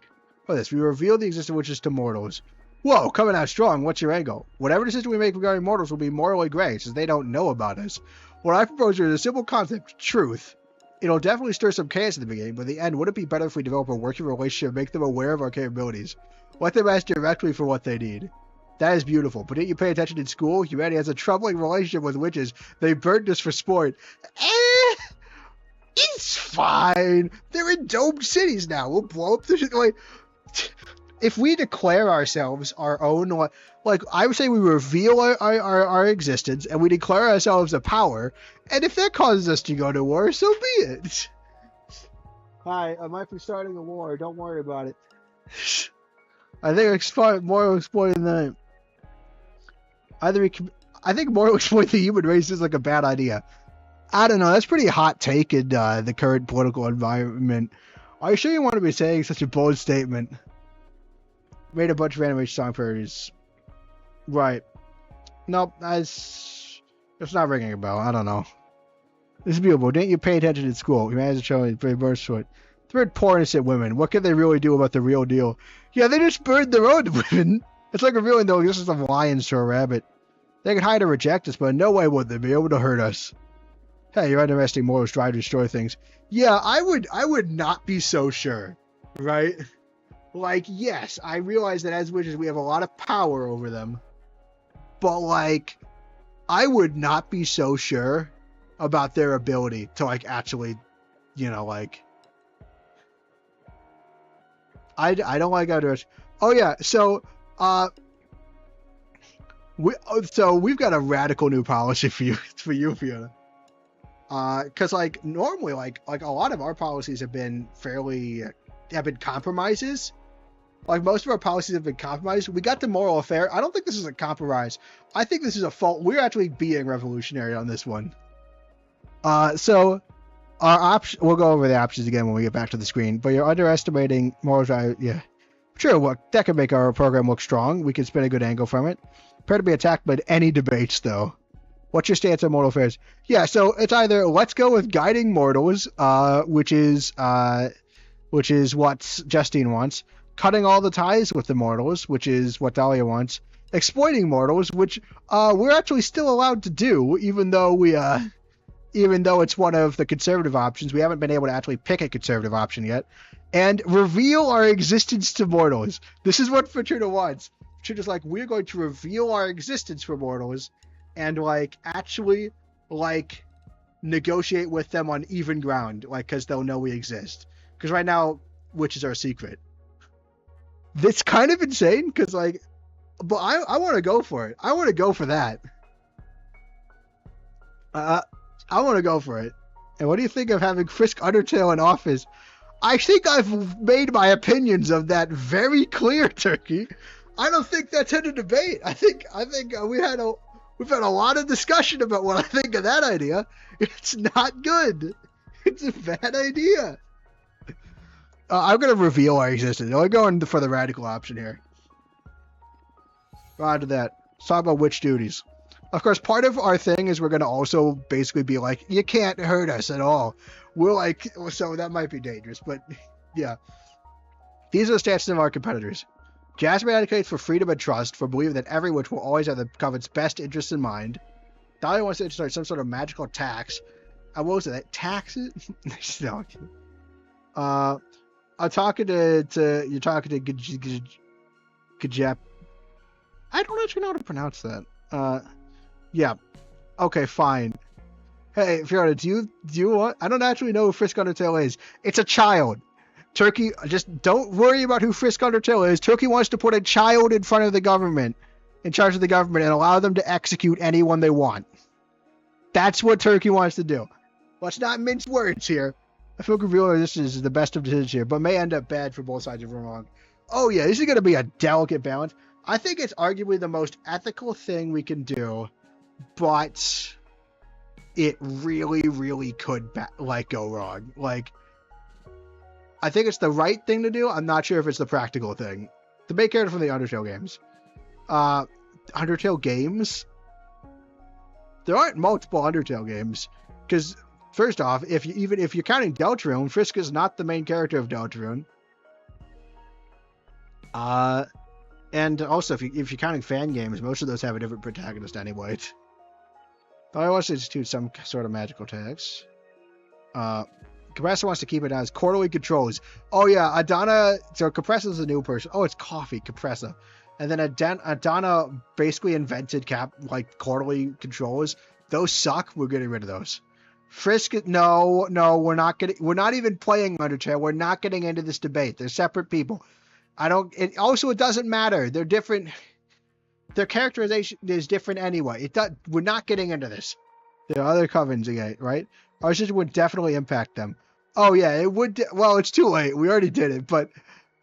For this, we reveal the existence of witches to mortals. Whoa, coming out strong, what's your angle? Whatever decision we make regarding mortals will be morally gray, since they don't know about us. What I propose here is a simple concept, truth. It'll definitely stir some chaos at the beginning, but in the end, would it be better if we develop a working relationship and make them aware of our capabilities? Let them ask directly for what they need. That is beautiful, but didn't you pay attention in school? Humanity has a troubling relationship with witches. They burned us for sport. It's fine. They're in domed cities now. We'll blow up the... Like, if we declare ourselves our own... Like, I would say we reveal our existence, and we declare ourselves a power, and if that causes us to go to war, so be it. Hi, I might be starting a war. Don't worry about it. I think moral exploiting the... I think moral exploit the human race is like a bad idea. I don't know. That's pretty hot take in the current political environment. Are you sure you want to be saying such a bold statement? Made a bunch of animation song parodies. Right. Nope. It's not ringing a bell. I don't know. This is beautiful. Didn't you pay attention in school? Your man's showing very burst short. They're poor innocent women. What can they really do about the real deal? Yeah, they just burned their own women. It's like revealing the existence of lions to a rabbit. They can hide or reject us, but in no way would they be able to hurt us. Hey, you're underestimating mortals try to destroy things. Yeah, I would not be so sure, right? Like, yes, I realize that as witches we have a lot of power over them, but like, I would not be so sure about their ability to like actually, like, I don't like others. Oh yeah, so we've got a radical new policy for you, Fiona. Because like normally, like a lot of our policies have been compromises. Like most of our policies have been compromised. We got the moral affair. I don't think this is a compromise. I think this is a fault. We're actually being revolutionary on this one. So our option. We'll go over the options again when we get back to the screen. But you're underestimating moral drive. Yeah, sure. Look, that could make our program look strong. We can spin a good angle from it. Prepare to be attacked by any debates, though. What's your stance on mortal affairs? Yeah, so it's either let's go with guiding mortals, which is what Justine wants. Cutting all the ties with the mortals, which is what Dahlia wants. Exploiting mortals, which we're actually still allowed to do, even though it's one of the conservative options. We haven't been able to actually pick a conservative option yet. And reveal our existence to mortals. This is what Fortuna wants. Fortuna's like, we're going to reveal our existence for mortals, and like actually like negotiate with them on even ground, like because they'll know we exist. Because right now, witches are a secret. That's kind of insane. Because like, but I want to go for it. I want to go for that. I want to go for it. And what do you think of having Frisk Undertale in office? I think I've made my opinions of that very clear, Turkey. I don't think that's in a debate. I think we've had a lot of discussion about what I think of that idea. It's not good. It's a bad idea. I'm going to reveal our existence. I'm going for the radical option here. On to that. Let's talk about witch duties. Of course, part of our thing is we're going to also basically be like, you can't hurt us at all. We're like, so that might be dangerous, but yeah. These are the stances of our competitors. Jasmine advocates for freedom and trust, for believing that every witch will always have the covenant's best interests in mind. Dahlia wants to institute some sort of magical tax. What was it? That taxes? No. I'm talking to you're talking to Gajep. I don't actually know how to pronounce that. Yeah. Okay, fine. Hey, Fiona, do you want? I don't actually know who Frisk Undertale is. It's a child. Turkey, just don't worry about who Frisk Undertale is. Turkey wants to put a child in front of the government, in charge of the government, and allow them to execute anyone they want. That's what Turkey wants to do. Let's not mince words here. I feel revealing this is the best of decisions here, but may end up bad for both sides if we're wrong. Oh yeah, this is going to be a delicate balance. I think it's arguably the most ethical thing we can do, but it really, really could go wrong. Like, I think it's the right thing to do. I'm not sure if it's the practical thing. The main character from the Undertale games. Undertale games? There aren't multiple Undertale games. Because, first off, if you're counting Deltarune, Frisk is not the main character of Deltarune. And also, if you're counting fan games, most of those have a different protagonist anyway. But I want to institute some sort of magical tax. Compressor wants to keep it as quarterly controls. Oh yeah, Adana. So Compressor is a new person. Oh, it's coffee, Compressor. And then Adana basically invented quarterly controls. Those suck. We're getting rid of those. Frisk, no, we're not even playing Undertale. We're not getting into this debate. They're separate people. It doesn't matter. They're different. Their characterization is different anyway. We're not getting into this. There are other covens again, right? Our system would definitely impact them. Oh yeah, it would. Well, it's too late. We already did it, but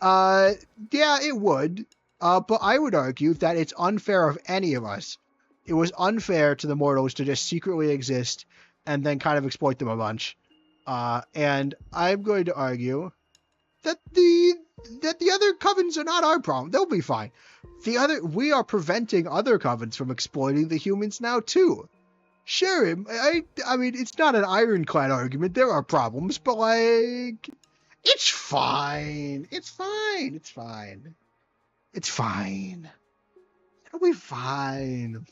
yeah, it would. But I would argue that it's unfair of any of us. It was unfair to the mortals to just secretly exist and then kind of exploit them a bunch. And I'm going to argue that the other covens are not our problem. They'll be fine. We are preventing other covens from exploiting the humans now too. Sure, I mean, it's not an ironclad argument. There are problems, but like, it's fine. It's fine. It's fine. It's fine. It'll be fine.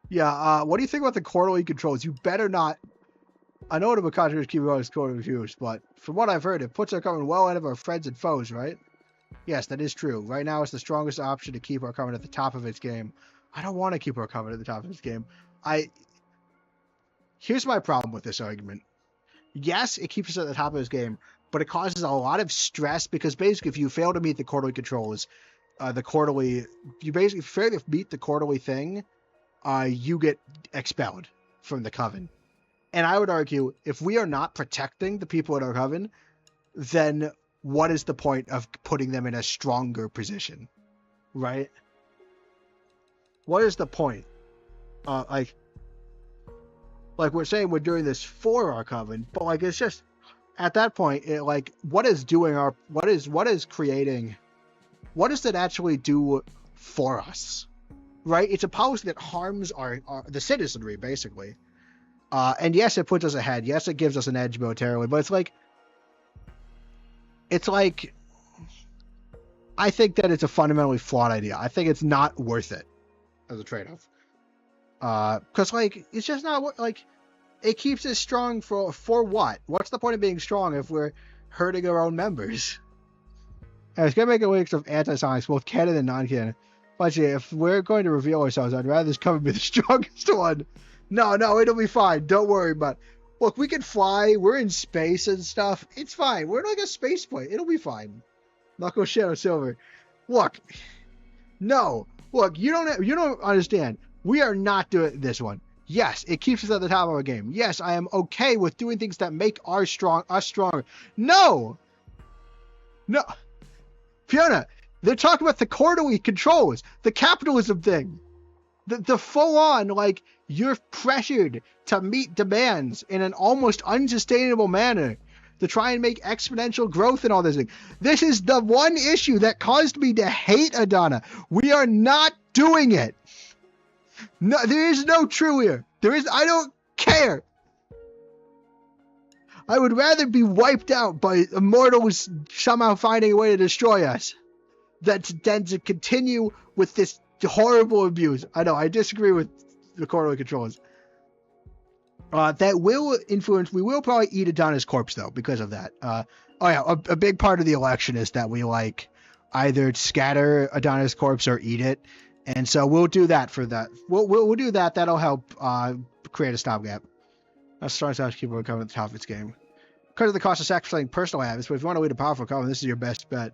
Yeah, what do you think about the quarterly controls? You better not. I know what about controversy keep going quarterly reviews, but from what I've heard, it puts our covenant well ahead of our friends and foes, right? Yes, that is true. Right now, it's the strongest option to keep our covenant at the top of its game. I don't want to keep our covenant at the top of its game. Here's my problem with this argument. Yes, it keeps us at the top of its game, but it causes a lot of stress because basically, if you fail to meet the quarterly controls, you basically fail to meet the quarterly thing, you get expelled from the coven. And I would argue, if we are not protecting the people in our coven, then what is the point of putting them in a stronger position, right? What is the point? Like we're saying we're doing this for our coven, but like it's just at that point, what does it actually do for us, right? It's a policy that harms the citizenry basically. And yes, it puts us ahead. Yes, it gives us an edge militarily, but it's like, I think that it's a fundamentally flawed idea. I think it's not worth it as a trade-off. Because it's just not it keeps us strong for what? What's the point of being strong if we're hurting our own members? And it's gonna make a mix of anti-sonics, both canon and non-canon. But if we're going to reveal ourselves, I'd rather this cover be the strongest one. No, it'll be fine. Don't worry about it. Look, we can fly. We're in space and stuff. It's fine. We're like a space plane. It'll be fine. Knuckle Shadow Silver. Look. No. Look, you don't understand. We are not doing this one. Yes, it keeps us at the top of our game. Yes, I am okay with doing things that make us stronger. No. Fiona, they're talking about the quarterly controls, the capitalism thing. The full-on, you're pressured to meet demands in an almost unsustainable manner to try and make exponential growth and all this thing. This is the one issue that caused me to hate Adana. We are not doing it. No, there is no true here. I don't care. I would rather be wiped out by immortals somehow finding a way to destroy us than to continue with this horrible abuse. I know, I disagree with the quarterly controls. That will influence. We will probably eat Adonis' corpse though because of that. A big part of the election is that we either scatter Adonis' corpse or eat it, and so we'll do that for that. We'll do that. That'll help create a stopgap. That's strong to keep it coming at the top of its game. Because of the cost of sacrificing personal habits, but if you want to lead a powerful coven, this is your best bet.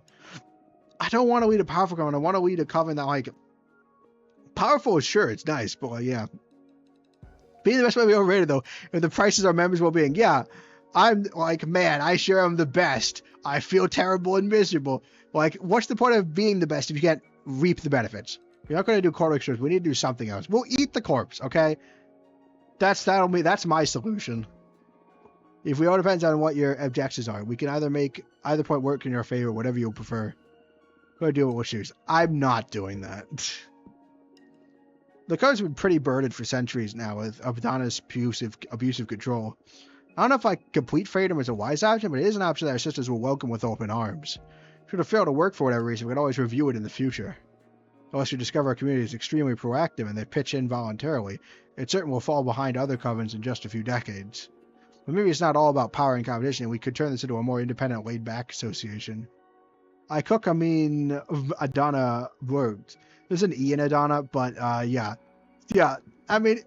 I don't want to lead a powerful coven. I want to lead a coven that powerful is sure, it's nice, but yeah. Being the best might be overrated though. If the price is our members' well-being, yeah. I'm man, I sure am the best. I feel terrible and miserable. What's the point of being the best if you can't reap the benefits? You're not going to do quarterly extras. We need to do something else. We'll eat the corpse, okay? That's my solution. If we all depends on what your objectives are, we can either make either point work in your favor, whatever you prefer. Go do what we'll choose. I'm not doing that. The covenant's been pretty burdened for centuries now with Abdana's abusive control. I don't know if complete freedom is a wise option, but it is an option that our sisters will welcome with open arms. Should it fail to work for whatever reason, we can always review it in the future. Unless we discover our community is extremely proactive and they pitch in voluntarily, it certainly will fall behind other covens in just a few decades. But maybe it's not all about power and competition, and we could turn this into a more independent, laid-back association. Adana worked. There's an E in Adana, but yeah. I mean,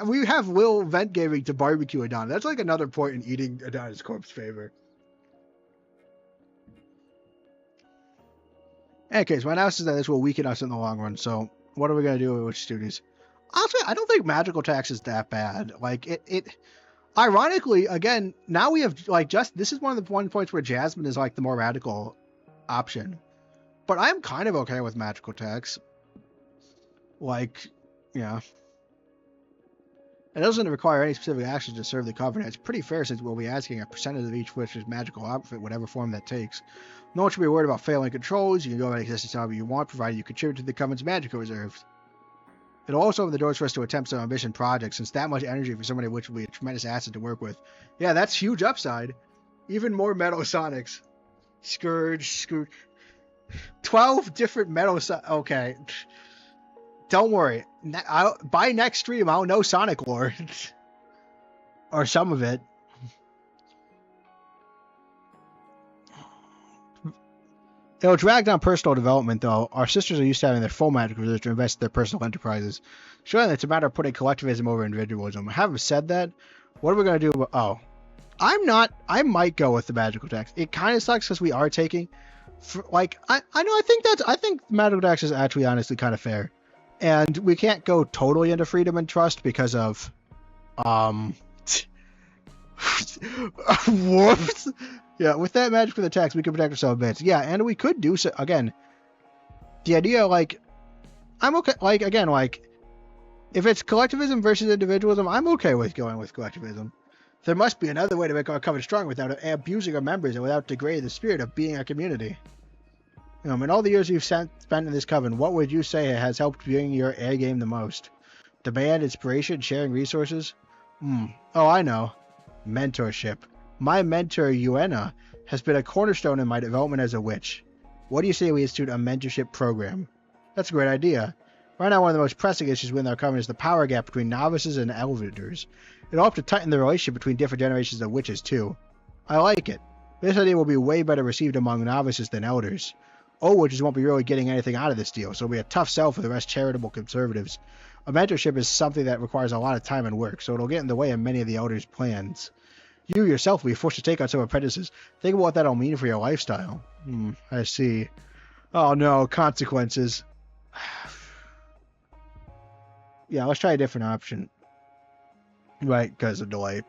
we have Will Vent Gaming to barbecue Adana. That's another point in eating Adana's corpse favor. Anyways, my analysis is that this will weaken us in the long run. So, what are we gonna do with which studios? Honestly, I don't think magical tax is that bad. Ironically, again, now we have this is one of the points where Jasmine is the more radical option. But I'm kind of okay with magical tax. Yeah. It doesn't require any specific actions to serve the covenant. It's pretty fair since we'll be asking a percentage of each wish's magical outfit, whatever form that takes. No one should be worried about failing controls. You can go about existence however you want, provided you contribute to the covenant's magical reserves. It'll also open the doors for us to attempt some ambitious projects, since that much energy for somebody which will be a tremendous asset to work with. Yeah, that's huge upside. Even more Metal Sonics. Scourge. 12 different Metal Sonics. Okay. Don't worry. By next stream, I'll know Sonic lore. Or some of it. It'll drag down personal development, though. Our sisters are used to having their full magic reserves to invest in their personal enterprises. Surely it's a matter of putting collectivism over individualism. Having said that, what are we going to do about... Oh. I might go with the magical tax. It kind of sucks because we are taking... I think magical tax is actually honestly kind of fair. And we can't go totally into freedom and trust because of... Whoops! Yeah, with that magic for the tax, we can protect ourselves a bit. Yeah, and we could do so again. The idea, I'm okay. If it's collectivism versus individualism, I'm okay with going with collectivism. There must be another way to make our coven strong without abusing our members and without degrading the spirit of being a community. In all the years you've spent in this coven, what would you say has helped bring your A game the most? Demand, inspiration, sharing resources? Oh, I know. Mentorship. My mentor, Yuena, has been a cornerstone in my development as a witch. What do you say we institute a mentorship program? That's a great idea. Right now, one of the most pressing issues within our coven is the power gap between novices and elders. It'll help to tighten the relationship between different generations of witches, too. I like it. This idea will be way better received among novices than elders. Old witches won't be really getting anything out of this deal, so it'll be a tough sell for the rest charitable conservatives. A mentorship is something that requires a lot of time and work, so it'll get in the way of many of the elders' plans. You yourself will be forced to take on some apprentices. Think about what that'll mean for your lifestyle. I see. Oh no, consequences. Yeah, let's try a different option. Right, because of delay.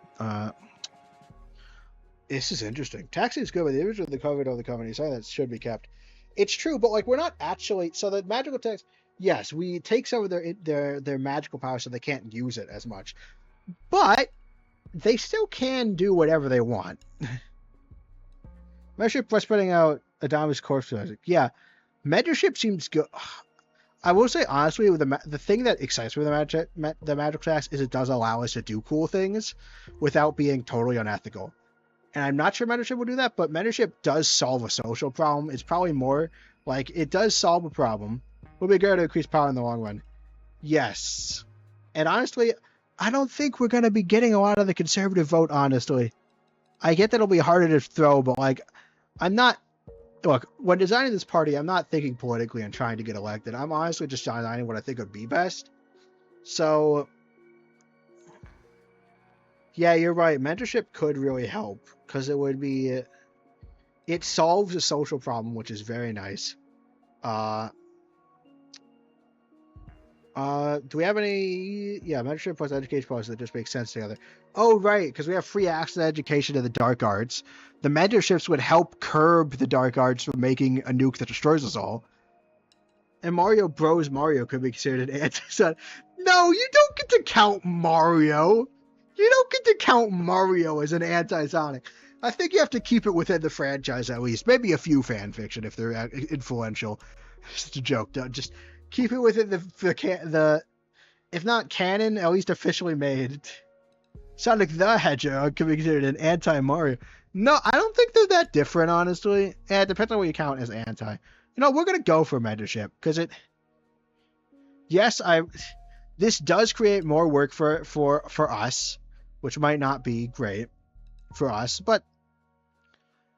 This is interesting. Taxing is good, but the image of the covenant of the company, something that should be kept. It's true, but we're not actually. So the magical tax, yes, we take some of their magical power, so they can't use it as much. But they still can do whatever they want. Mentorship was putting out Adamus corpse music. Yeah, mentorship seems good. I will say honestly, with the thing that excites me with the magical tax is it does allow us to do cool things without being totally unethical. And I'm not sure mentorship will do that, but mentorship does solve a social problem. It's probably more like it does solve a problem. Will be good to increase power in the long run. Yes. And honestly, I don't think we're going to be getting a lot of the conservative vote, honestly. I get that it'll be harder to throw, but I'm not... Look, when designing this party, I'm not thinking politically and trying to get elected. I'm honestly just designing what I think would be best. So... Yeah, you're right. Mentorship could really help because it would be... It solves a social problem, which is very nice. Do we have any... Yeah, mentorship plus education policy that just makes sense together. Oh, right, because we have free access to education to the dark arts. The mentorships would help curb the dark arts from making a nuke that destroys us all. And Mario Bros. Mario could be considered an anti-Sonic. No, you don't get to count Mario. You don't get to count Mario as an anti-Sonic. I think you have to keep it within the franchise at least. Maybe a few fan fiction if they're influential. Just a joke. Just keep it within the if not canon, at least officially made. Sonic the Hedgehog could be considered an anti-Mario. No, I don't think they're that different, honestly. And it depends on what you count as anti. We're going to go for mentorship because it... Yes, this does create more work for us, which might not be great for us, but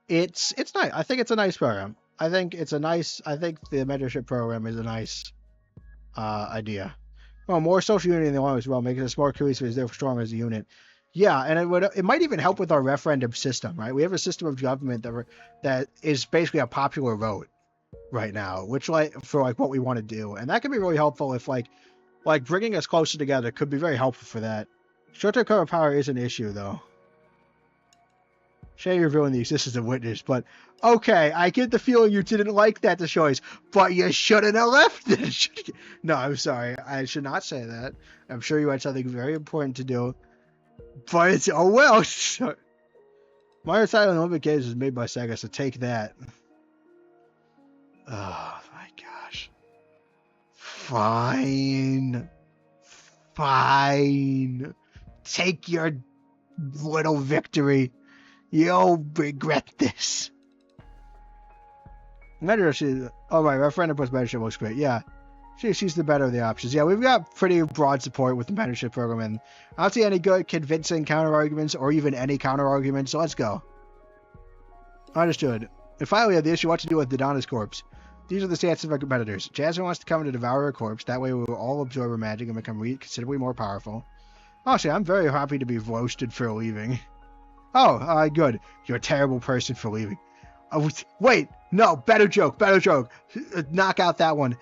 it's nice. I think it's a nice program. I think the mentorship program is a nice idea. Well, more social unity in the long as well, making us more cohesive as they're strong as a unit. Yeah, and it might even help with our referendum system, right? We have a system of government that is basically a popular vote right now, which for what we want to do, and that could be really helpful if bringing us closer together could be very helpful for that. Short-term cover power is an issue, though. Shame you're revealing the existence of witness, but okay, I get the feeling you didn't like that choice, but you shouldn't have left it. No, I'm sorry. I should not say that. I'm sure you had something very important to do, but it's, oh well. Mario Silent Olympic Games was made by Sega, so take that. Oh my gosh. Fine. Take your little victory. You'll regret this. Mentorship. Oh, right. Referendum plus mentorship looks great. Yeah. She's the better of the options. Yeah, we've got pretty broad support with the mentorship program, and I don't see any good convincing counter arguments or even any counter arguments. So let's go. Understood. And finally, we have the issue what to do with Dodonna's corpse. These are the stances of our competitors. Jasmine wants to come to devour her corpse. That way, we will all absorb her magic and become considerably more powerful. Honestly, I'm very happy to be roasted for leaving. Oh, good. You're a terrible person for leaving. Wait, no, better joke. Knock out that one.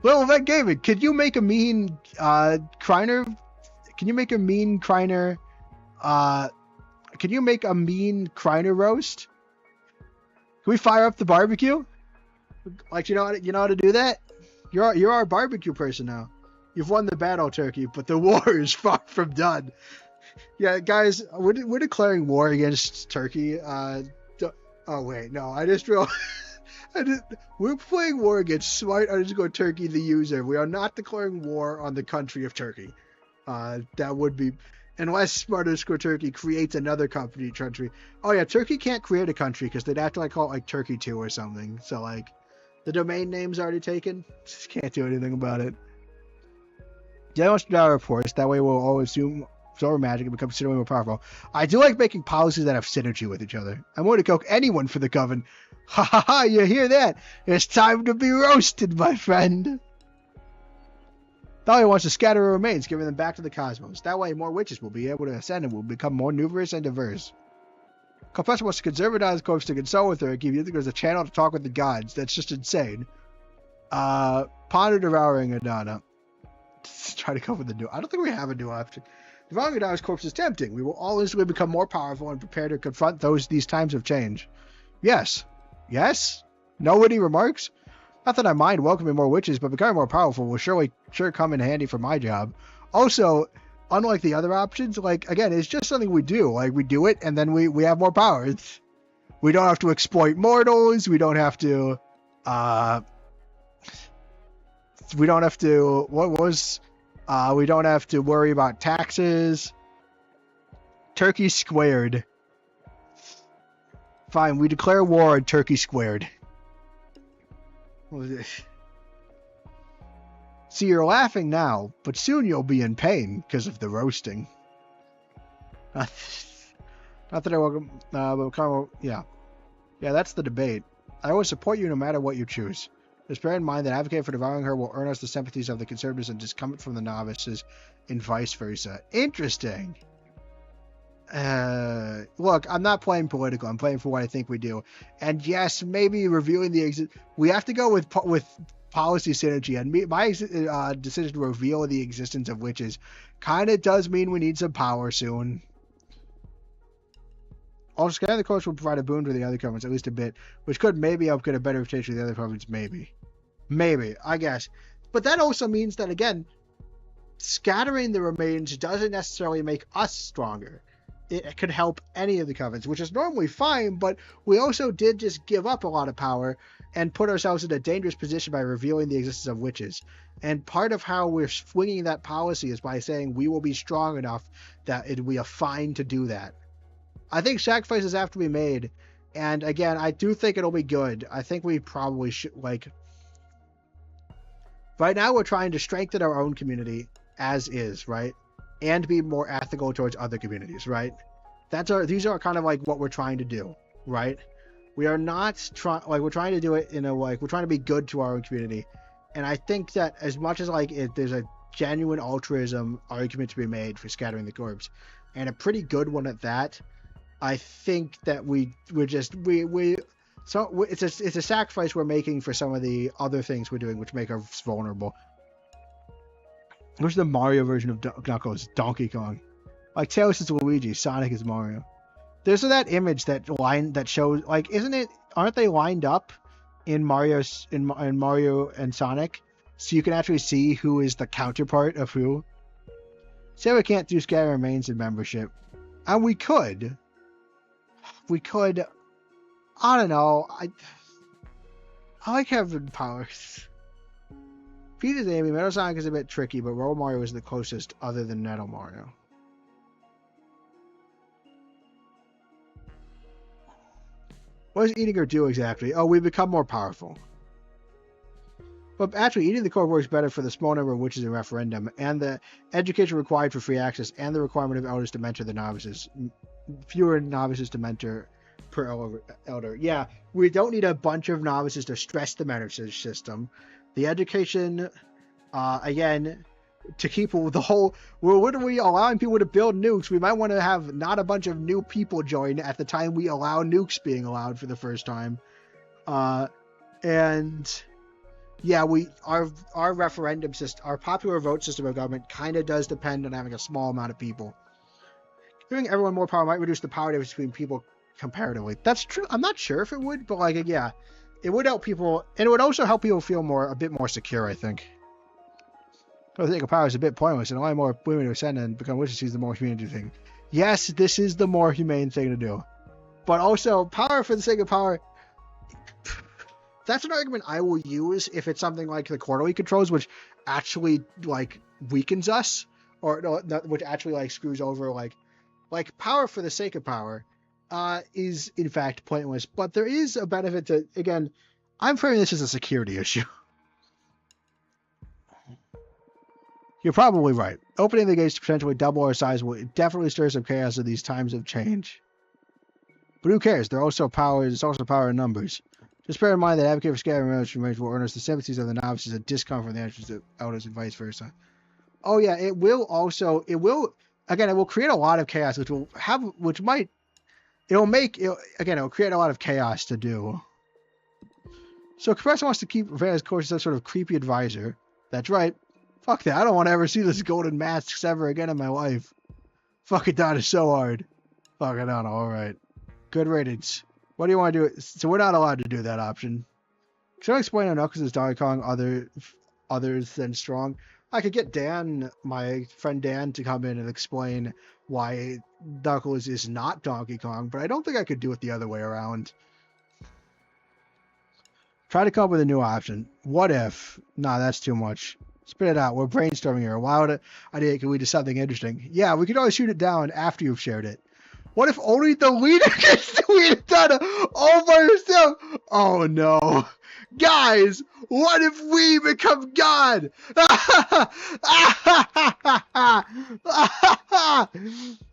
Little Vet Gaming, could you make a mean Kreiner? Can you make a mean Kreiner? Can you make a mean Kreiner roast? Can we fire up the barbecue? Like you know how to do that? You're our barbecue person now. You've won the battle, Turkey, but the war is far from done. Yeah, guys, we're declaring war against Turkey. Oh wait, no, I just realized. We're playing war against smart_Turkey the user. We are not declaring war on the country of Turkey. That would be, unless smart_Turkey creates another country. Oh yeah, Turkey can't create a country because they'd have to call it Turkey 2 or something. So the domain name's already taken. Just can't do anything about it. Yeah, let's do our reports. That way we'll always assume absorb magic and become considerably more powerful. I do like making policies that have synergy with each other. I'm going to cook anyone for the coven. Ha ha ha, you hear that? It's time to be roasted, my friend. Thalia wants to scatter her remains, giving them back to the cosmos. That way more witches will be able to ascend and will become more numerous and diverse. Confessor wants to conserve Adonna's corpse to console with her and give you a channel to talk with the gods. That's just insane. Ponder devouring Adonna. Try to come with a new. I don't think we have a new option. Devouring Adonna's corpse is tempting. We will all instantly become more powerful and prepare to confront these times of change. Yes. Yes? Nobody remarks? Not that I mind welcoming more witches, but becoming more powerful will sure come in handy for my job. Also, unlike the other options, again, it's just something we do. We do it, and then we have more power. We don't have to exploit mortals. We don't have to, we don't have to worry about taxes. Turkey squared. Fine, we declare war on Turkey squared. See, you're laughing now, but soon you'll be in pain because of the roasting. Not that I welcome, but kind of, yeah. Yeah, that's the debate. I always support you no matter what you choose. Just bear in mind that advocating for devouring her will earn us the sympathies of the conservatives and discomfort from the novices, and vice versa. Interesting. Look, I'm not playing political. I'm playing for what I think we do. And yes, maybe reviewing we have to go with policy synergy. And my decision to reveal the existence of witches kind of does mean we need some power soon. Also, scanning the course will provide a boon to the other covenants, at least a bit, which could maybe help get a better reputation with the other covenants. Maybe, I guess. But that also means that, again, scattering the remains doesn't necessarily make us stronger. It could help any of the covenants, which is normally fine, but we also did just give up a lot of power and put ourselves in a dangerous position by revealing the existence of witches. And part of how we're swinging that policy is by saying we will be strong enough that it will be fine to do that. I think sacrifices have to be made, and again, I do think it'll be good. I think we probably should, right now we're trying to strengthen our own community as is, right? And be more ethical towards other communities, right? These are kind of what we're trying to do, right? We are not we're trying to do it in a we're trying to be good to our own community. And I think that as much as there's a genuine altruism argument to be made for scattering the corpse, and a pretty good one at that, I think that it's a sacrifice we're making for some of the other things we're doing which make us vulnerable. Where's the Mario version of Knuckles? Donkey Kong. Tails is Luigi, Sonic is Mario. There's that image that shows aren't they lined up in Mario and Sonic, so you can actually see who is the counterpart of who. Say we can't do scatter remains in membership, and we could. I don't know. I like having powers. Pete is Amy. Metal Sonic is a bit tricky, but Roll Mario is the closest other than Nettle Mario. What does eating her do exactly? Oh, we become more powerful. But actually, eating the core works better for the small number of witches in referendum, and the education required for free access, and the requirement of elders to mentor the novices. Fewer novices to mentor per elder. Yeah, we don't need a bunch of novices to stress the mentor system. The education, again, to keep the whole. Well, what are we allowing people to build nukes? We might want to have not a bunch of new people join at the time we allow nukes being allowed for the first time. And yeah, our referendum system, our popular vote system of government kind of does depend on having a small amount of people. Giving everyone more power might reduce the power difference between people comparatively. That's true. I'm not sure if it would, but like, yeah, it would help people, and it would also help people feel a bit more secure, I think. I think power is a bit pointless, and the more women who ascend and become witches is the more humane thing. Yes, this is the more humane thing to do. But also, power for the sake of power, that's an argument I will use if it's something like the quarterly controls, which actually, like, weakens us, or which actually, like, screws over, like power for the sake of power is, in fact, pointless. But there is a benefit to, again, I'm framing this as a security issue. You're probably right. Opening the gates to potentially double our size will definitely stir some chaos in these times of change. But who cares? There's also power in numbers. Just bear in mind that advocate for scattering remains will earn us the sympathies of the novices and discount from the actions of elders and vice versa. Oh yeah, it will create a lot of chaos, it'll create a lot of chaos to do. So Compressor wants to keep Vanna's course as some sort of creepy advisor. That's right. Fuck that. I don't want to ever see this golden masks ever again in my life. Fuck it down is so hard. Fuck it down. Alright. Good ratings. What do you want to do? So we're not allowed to do that option. Can I explain how Knuckles is Donkey Kong others than strong? I could get Dan, my friend Dan, to come in and explain why Knuckles is not Donkey Kong, but I don't think I could do it the other way around. Try to come up with a new option. What if? Nah, that's too much. Spit it out. We're brainstorming here. Why would idea can lead to something interesting? Yeah, we could always shoot it down after you've shared it. What if only the leader gets to lead it down all by herself? Oh no. Guys, what if we become God?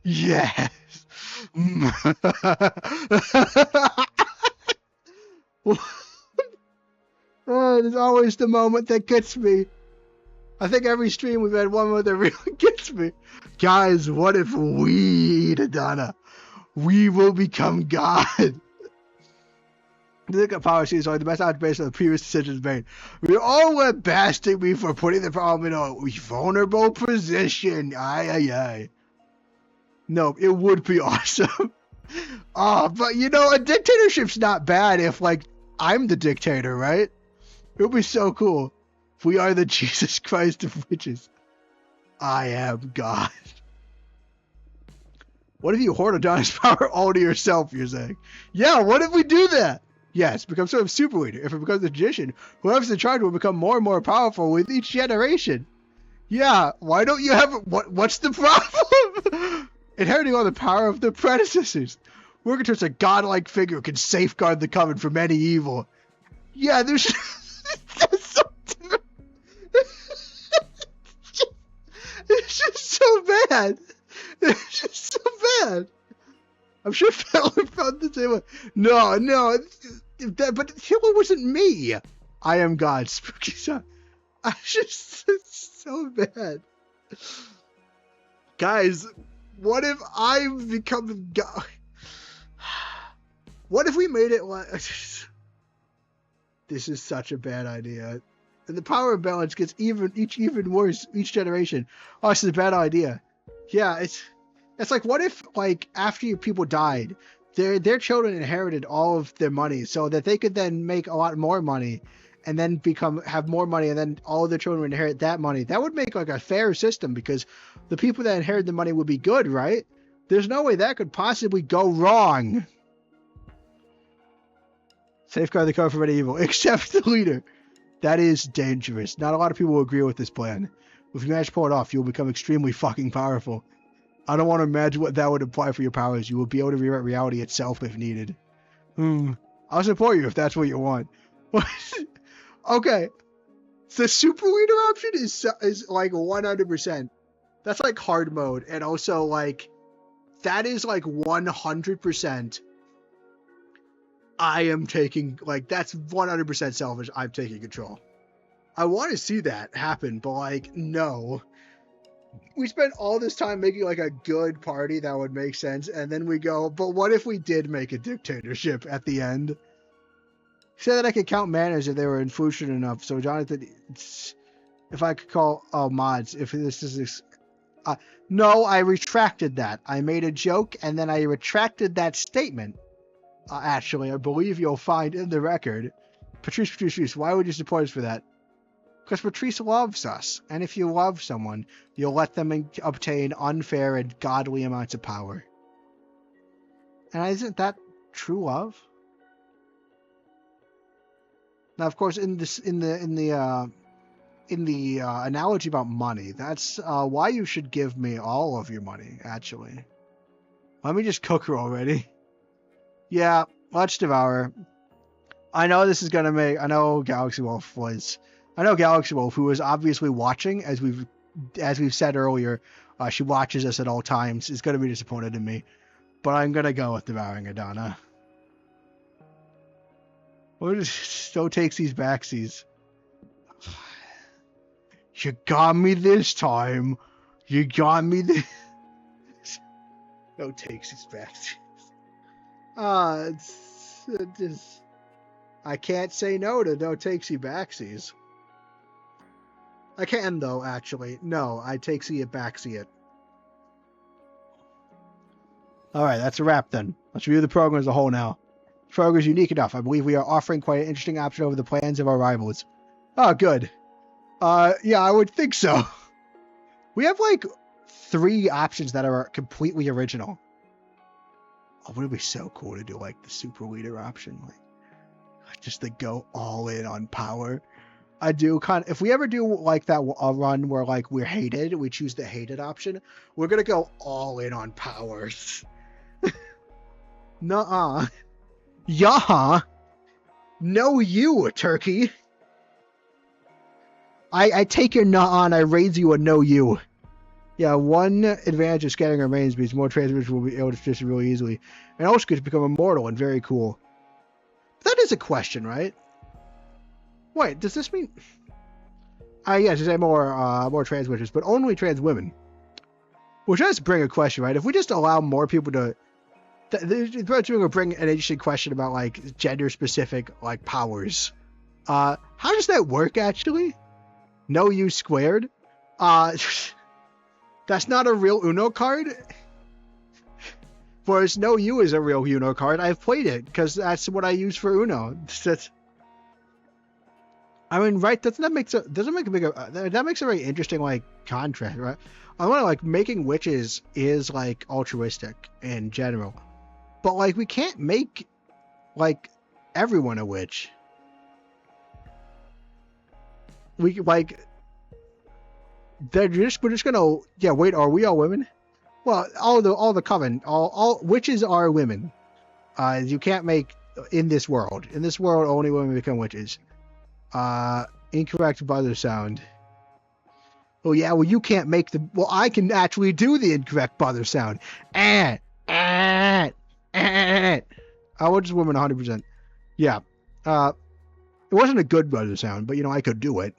Yes. There's always the moment that gets me. I think every stream we've had one moment that really gets me. Guys, what if we, Donna, we will become God? The Look Power series are the best out based on the previous decisions made. We all were blasting me for putting the problem in a vulnerable position. Aye. No, it would be awesome. But you know, a dictatorship's not bad if, like, I'm the dictator, right? It would be so cool. If we are the Jesus Christ of witches. I am God. What if you hoard Adonis power all to yourself, you're saying? Yeah, what if we do that? Yes, become sort of super leader. If it becomes a magician, whoever's in charge will become more and more powerful with each generation. Yeah, why don't you have... What's the problem? Inheriting all the power of the predecessors. Working towards a godlike figure who can safeguard the coven from any evil. Yeah, there's... It's just so bad. It's just so bad. I'm sure Hitler felt the same way. No. But Hitler wasn't me. I am God. Spooky son. It's so bad. Guys, what if I become God? What if we made it like... This is such a bad idea. And the power imbalance gets even worse each generation. Oh, this is a bad idea. Yeah, it's like, what if, like, after your people died, their children inherited all of their money so that they could then make a lot more money and then have more money, and then all of their children would inherit that money. That would make, like, a fair system, because the people that inherit the money would be good, right? There's no way that could possibly go wrong. Safeguard the code from any evil, except the leader. That is dangerous. Not a lot of people will agree with this plan. If you manage to pull it off, you'll become extremely fucking powerful. I don't want to imagine what that would imply for your powers. You will be able to rewrite reality itself if needed. I'll support you if that's what you want. Okay. The super leader option is like 100%. That's like hard mode, and also like that is like 100%. I am taking like that's 100% selfish. I'm taking control. I want to see that happen, but like no. We spent all this time making like a good party that would make sense, and then we go, but what if we did make a dictatorship at the end? Say that I could count manners if they were influential enough. So Jonathan, if I could call mods, if this is no, I retracted that. I made a joke and then I retracted that statement. Actually, I believe you'll find in the record. Patrice, why would you support us for that? Because Patrice loves us, and if you love someone, you'll let them obtain unfair and godly amounts of power. And isn't that true love? Now, of course, in the analogy about money, that's why you should give me all of your money. Actually, let me just cook her already. Yeah, let's devour. I know this is gonna make. I know Galaxy Wolf, who was obviously watching, as we've said earlier, she watches us at all times, is gonna be disappointed in me. But I'm gonna go with devouring Adana. What still takes these backsies? You got me this time. You got me this. No takes these backsies. It's just, I can't say no to no takesy backsies. I can though, actually. No, I takesy it backsy it. Alright, that's a wrap then. Let's review the program as a whole now. The program is unique enough. I believe we are offering quite an interesting option over the plans of our rivals. Oh, good. Yeah, I would think so. We have like 3 options that are completely original. Oh, would it be so cool to do like the super leader option? Like just to go all in on power. I do if we ever do like that a run where like we're hated, we choose the hated option, we're gonna go all in on powers. Nuh-uh. Yaha. No you, turkey. I take your nuh-uh and I raise you a no you. Yeah, one advantage of scattering our main means more transmitters will be able to fish really easily. And also could become immortal and very cool. That is a question, right? Wait, does this mean... yes, there's more transmitters, but only trans women. Which does bring a question, right? If we just allow more people to... It's going to bring an interesting question about, like, gender-specific, like, powers. How does that work, actually? No U squared? That's not a real Uno card? Whereas No U is a real Uno card. I've played it, because that's what I use for Uno. I mean, right? That makes a very interesting, like, contrast, right? I want to, like, making witches is, like, altruistic in general. But, like, we can't make, like, everyone a witch. We, like... we're just gonna, yeah, wait, are we all women? Well, all the coven, all witches are women. You can't make, in this world, only women become witches. Incorrect buzzer sound. Oh yeah, well you can't make I can actually do the incorrect buzzer sound. I was just women 100%. Yeah. It wasn't a good buzzer sound, but I could do it.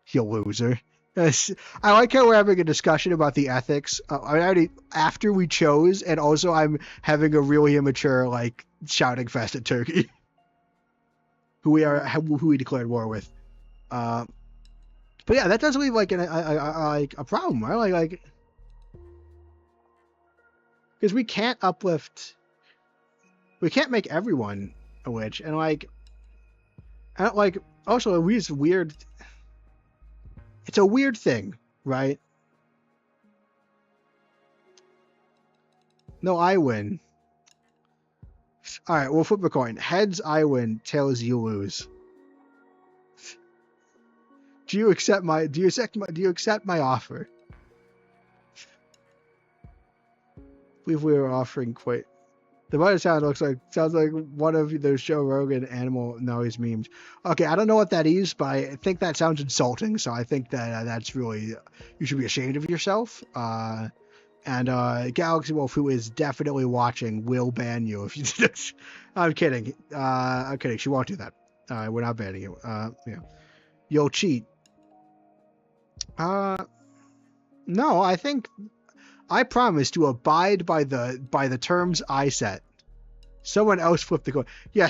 You loser. I like how we're having a discussion about the ethics. After we chose, and also I'm having a really immature, like, shouting fest at Turkey. who we declared war with. But yeah, that does leave, like, a problem, right? Like, because we can't make everyone a witch, and, like, also, it's weird. It's a weird thing, right? No, I win. Alright, we'll flip a coin. Heads, I win. Tails, you lose. Do you accept my offer? I believe we were offering quite... The button sound sounds like one of those Joe Rogan animal noise memes. Okay, I don't know what that is, but I think that sounds insulting. So I think that that's really you should be ashamed of yourself. And Galaxy Wolf, who is definitely watching, will ban you if you do this. I'm kidding. I'm kidding. She won't do that. We're not banning you. Yeah, you'll cheat. No, I promise to abide by the terms I set. Someone else flipped the coin. Yeah,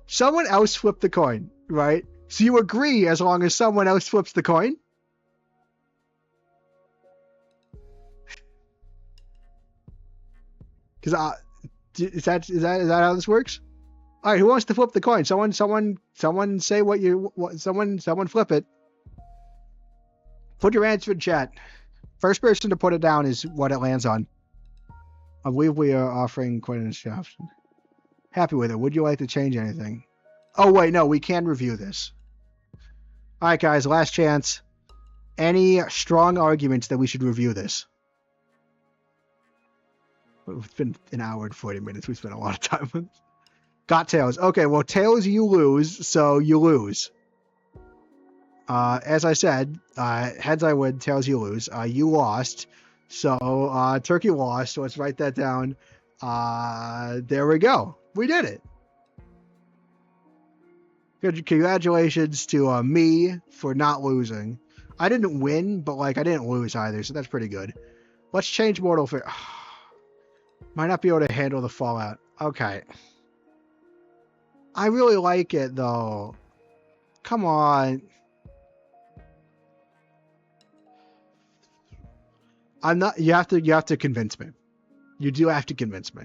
someone else flipped the coin, right? So you agree as long as someone else flips the coin? Because is that how this works? All right, who wants to flip the coin? Someone say someone flip it. Put your answer in chat. First person to put it down is what it lands on. I believe we are offering quite an option. Happy with it. Would you like to change anything? Oh wait, no, we can review this. All right, guys, last chance. Any strong arguments that we should review this? It's been an hour and 40 minutes. We spent a lot of time with this. Got tails. Okay, well, tails you lose, so you lose. As I said, heads I win, tails you lose. You lost, so turkey lost. So let's write that down. There we go. We did it. Congratulations to me for not losing. I didn't win, but I didn't lose either, so that's pretty good. Let's change Mortal Fear. Might not be able to handle the fallout. Okay. I really like it though. Come on. I'm not. You have to convince me. You do have to convince me.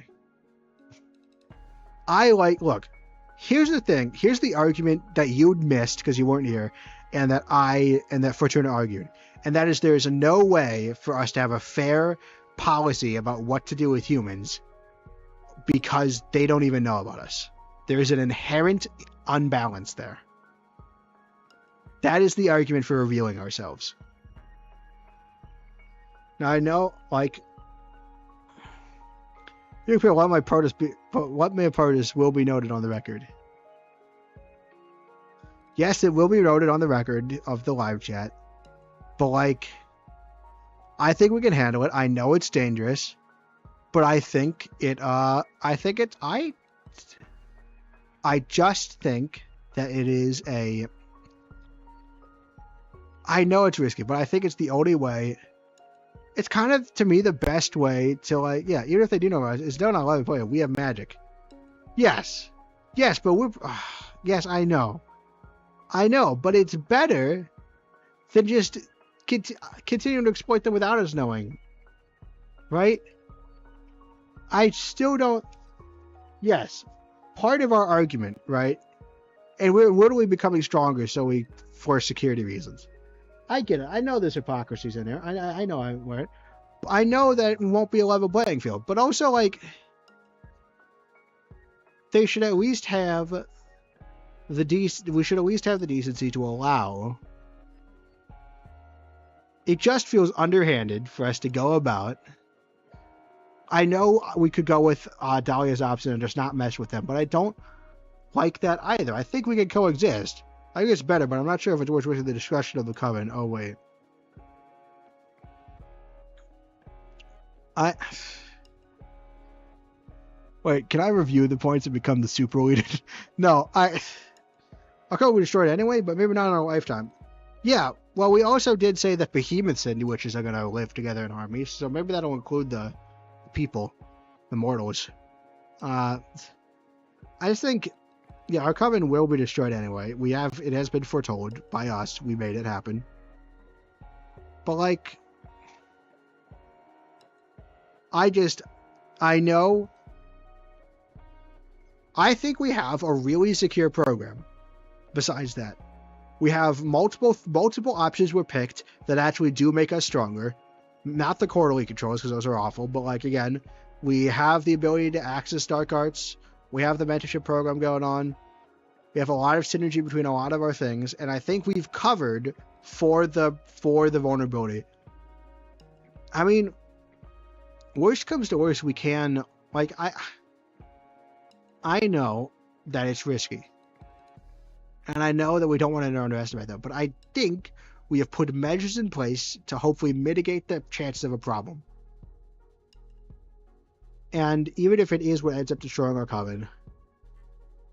Look. Here's the thing. Here's the argument that you'd missed because you weren't here, and that Fortuna argued, and that is there is no way for us to have a fair policy about what to do with humans because they don't even know about us. There is an inherent unbalance there. That is the argument for revealing ourselves. Now I know, you can let my protest will be noted on the record. Yes, it will be noted on the record of the live chat, but I think we can handle it. I know it's dangerous, but I just think that it is I know it's risky, but I think it's the only way. It's kind of, to me, the best way to, even if they do know about us, it's done on 11 player. We have magic. Yes, but yes, I know, but it's better than just continuing to exploit them without us knowing, right? I still don't. Yes, part of our argument, right? And we're literally becoming stronger, for security reasons. I get it. I know there's hypocrisies in there. I know I know that it won't be a level playing field, but also they should at least have we should at least have the decency to allow. It just feels underhanded for us to go about. I know we could go with Dahlia's option and just not mess with them, but I don't like that either. I think we can coexist. I think it's better, but I'm not sure if it's worth the discussion of the coven. Oh, wait. Wait, can I review the points and become the super leader? No, I'll probably destroy it anyway, but maybe not in our lifetime. Yeah, well, we also did say that behemoths and witches are going to live together in armies, so maybe that'll include the people, the mortals. I just think, yeah, our coven will be destroyed anyway. It has been foretold by us. We made it happen. But I think we have a really secure program. Besides that, we have multiple options were picked that actually do make us stronger. Not the quarterly controls, because those are awful, but again, we have the ability to access dark arts. We have the mentorship program going on. We have a lot of synergy between a lot of our things, and I think we've covered for the vulnerability. I mean, worst comes to worst, we can I know that it's risky. And I know that we don't want to underestimate them, but I think we have put measures in place to hopefully mitigate the chances of a problem. And even if it is what ends up destroying our coven,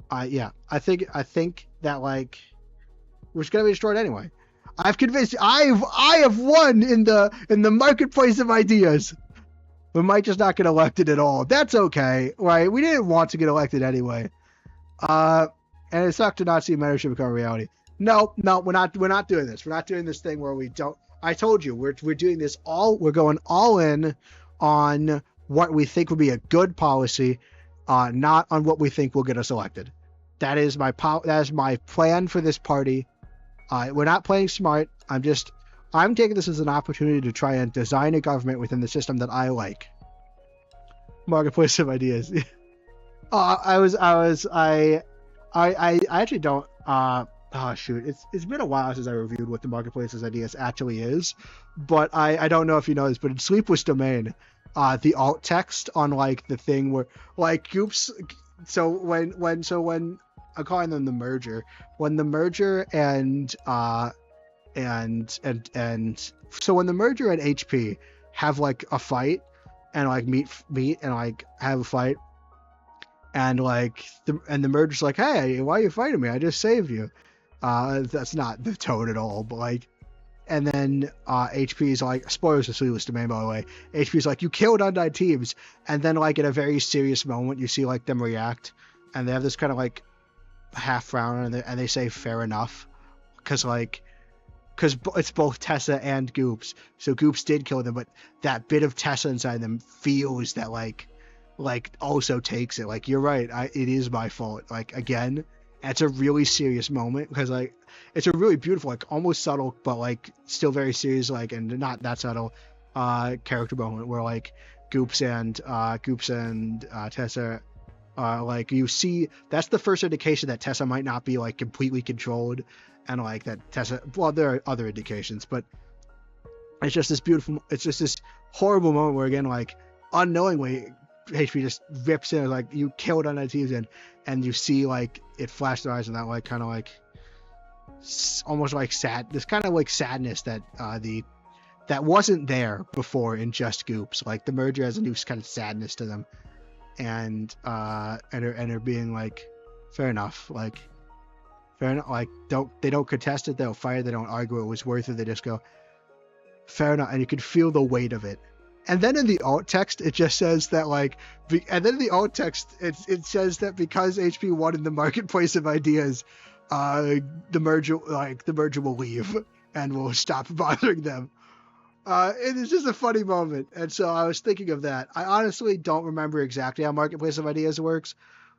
I think that like we're going to be destroyed anyway. I've convinced I have won in the marketplace of ideas. We might just not get elected at all. That's okay, right? We didn't want to get elected anyway. And it sucked to not see mentorship become a reality. No, we're not doing this. We're not doing this thing where we don't. I told you we're doing this we're going all in on what we think would be a good policy, not on what we think will get us elected. That is my plan for this party. We're not playing smart. I'm taking this as an opportunity to try and design a government within the system that I like. Marketplace of ideas. I actually don't. Shoot, it's been a while since I reviewed what the marketplace of ideas actually is, but I don't know if you know this, but in Sleepless Domain, the alt text on like the thing where like Goops. So when I'm calling them the merger, when the merger and so when the merger and HP have like a fight and like meet and like have a fight and like the merger's like, hey, why are you fighting me? I just saved you. That's not the tone at all, but like, and then HP's like, spoilers for Sleepless Domain, by the way. HP's like, you killed Undyne Teams, and then like in a very serious moment, you see like them react, and they have this kind of like half frown, and they say fair enough, because it's both Tessa and Goops. So Goops did kill them, but that bit of Tessa inside them feels that like also takes it. Like, you're right, it is my fault. Like, again, it's a really serious moment because like it's a really beautiful, like almost subtle, but like still very serious, like, and not that subtle character moment where like Goops and Tessa. Like you see, that's the first indication that Tessa might not be like completely controlled, and like that Tessa. Well, there are other indications, but it's just this horrible moment where again, like unknowingly, HP just rips in like you killed on that team, and you see like it flash their eyes and that like kind of like almost like sad. This kind of like sadness that that wasn't there before in Just Goops. Like the merger has a new kind of sadness to them. And they're being like, fair enough, like they don't contest it, they'll fight it, they don't argue it was worth it, they just go fair enough, and you can feel the weight of it. And then in the alt text it just says that like, and then in the alt text it says that because HP won in the marketplace of ideas, the merger will leave and will stop bothering them. It is just a funny moment, and so I was thinking of that. I honestly don't remember exactly how Marketplace of Ideas works.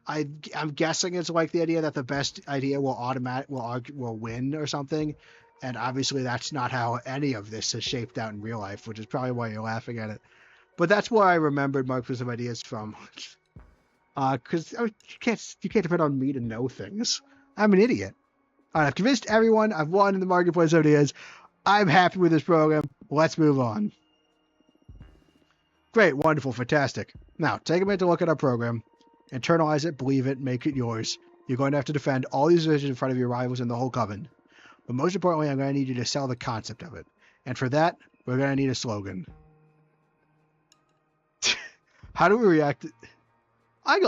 I'm guessing it's like the idea that the best idea will win or something, and obviously that's not how any of this is shaped out in real life, which is probably why you're laughing at it. But that's where I remembered Marketplace of Ideas from, because you can't depend on me to know things. I'm an idiot. All right, I've convinced everyone. I've won in the Marketplace of Ideas. I'm happy with this program. Let's move on. Great, wonderful, fantastic. Now, take a minute to look at our program. Internalize it, believe it, make it yours. You're going to have to defend all these visions in front of your rivals and the whole coven. But most importantly, I'm going to need you to sell the concept of it. And for that, we're going to need a slogan. How do we react? I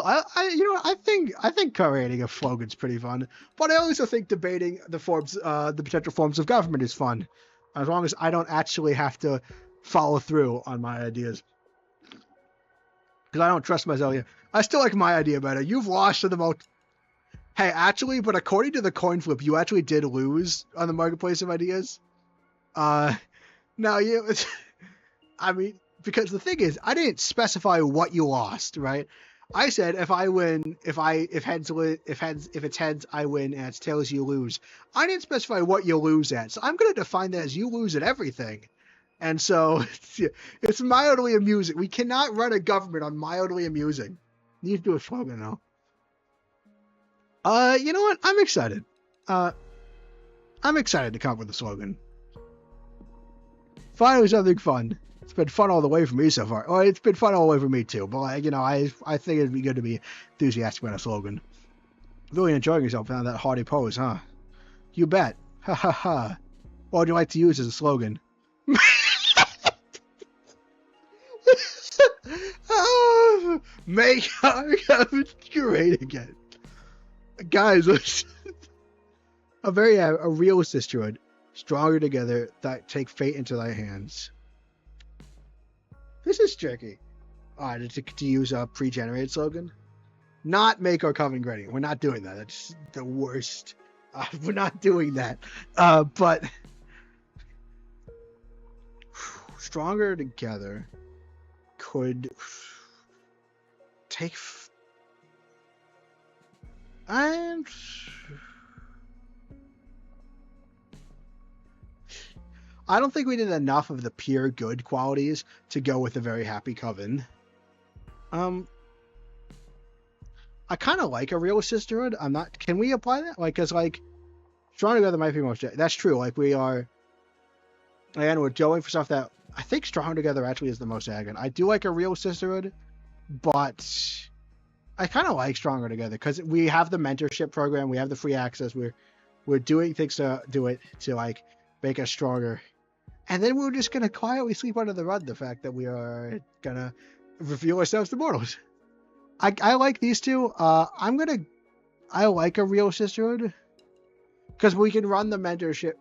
think creating a slogan's pretty fun, but I also think debating the potential forms of government is fun, as long as I don't actually have to follow through on my ideas. Because I don't trust myself yet. I still like my idea better. You've lost to the most. Hey, actually, but according to the coin flip, you actually did lose on the Marketplace of Ideas. Now you. I mean, because the thing is, I didn't specify what you lost, right? I said if it's heads I win and it's tails you lose. I didn't specify what you lose at, so I'm going to define that as you lose at everything. And so it's mildly amusing. We cannot run a government on mildly amusing. You need to do a slogan though. You know what? I'm excited. I'm excited to come up with a slogan. Finally, something fun. It's been fun all the way for me so far. Well, it's been fun all the way for me too. But like, I think it'd be good to be enthusiastic about a slogan. Really enjoying yourself on that haughty pose, huh? You bet. Ha ha ha. What would you like to use as a slogan? Oh, make our government great again. Guys, listen. A real sisterhood, stronger together, that take fate into thy hands. This is tricky. Alright, to use a pre-generated slogan. Not make our coven great. We're not doing that. That's the worst. We're not doing that. But stronger together could take. And I don't think we did enough of the pure good qualities to go with a very happy coven. I kind of like a real sisterhood. I'm not. Can we apply that? Like, cause like, strong together might be most. That's true. Like we are. And we're going for stuff that I think strong together actually is the most arrogant. I do like a real sisterhood, but I kind of like stronger together because we have the mentorship program. We have the free access. We're doing things to do it to like make us stronger. And then we're just gonna quietly sleep under the rug the fact that we are gonna reveal ourselves to mortals. I like these two. I like a real sisterhood because we can run the mentorship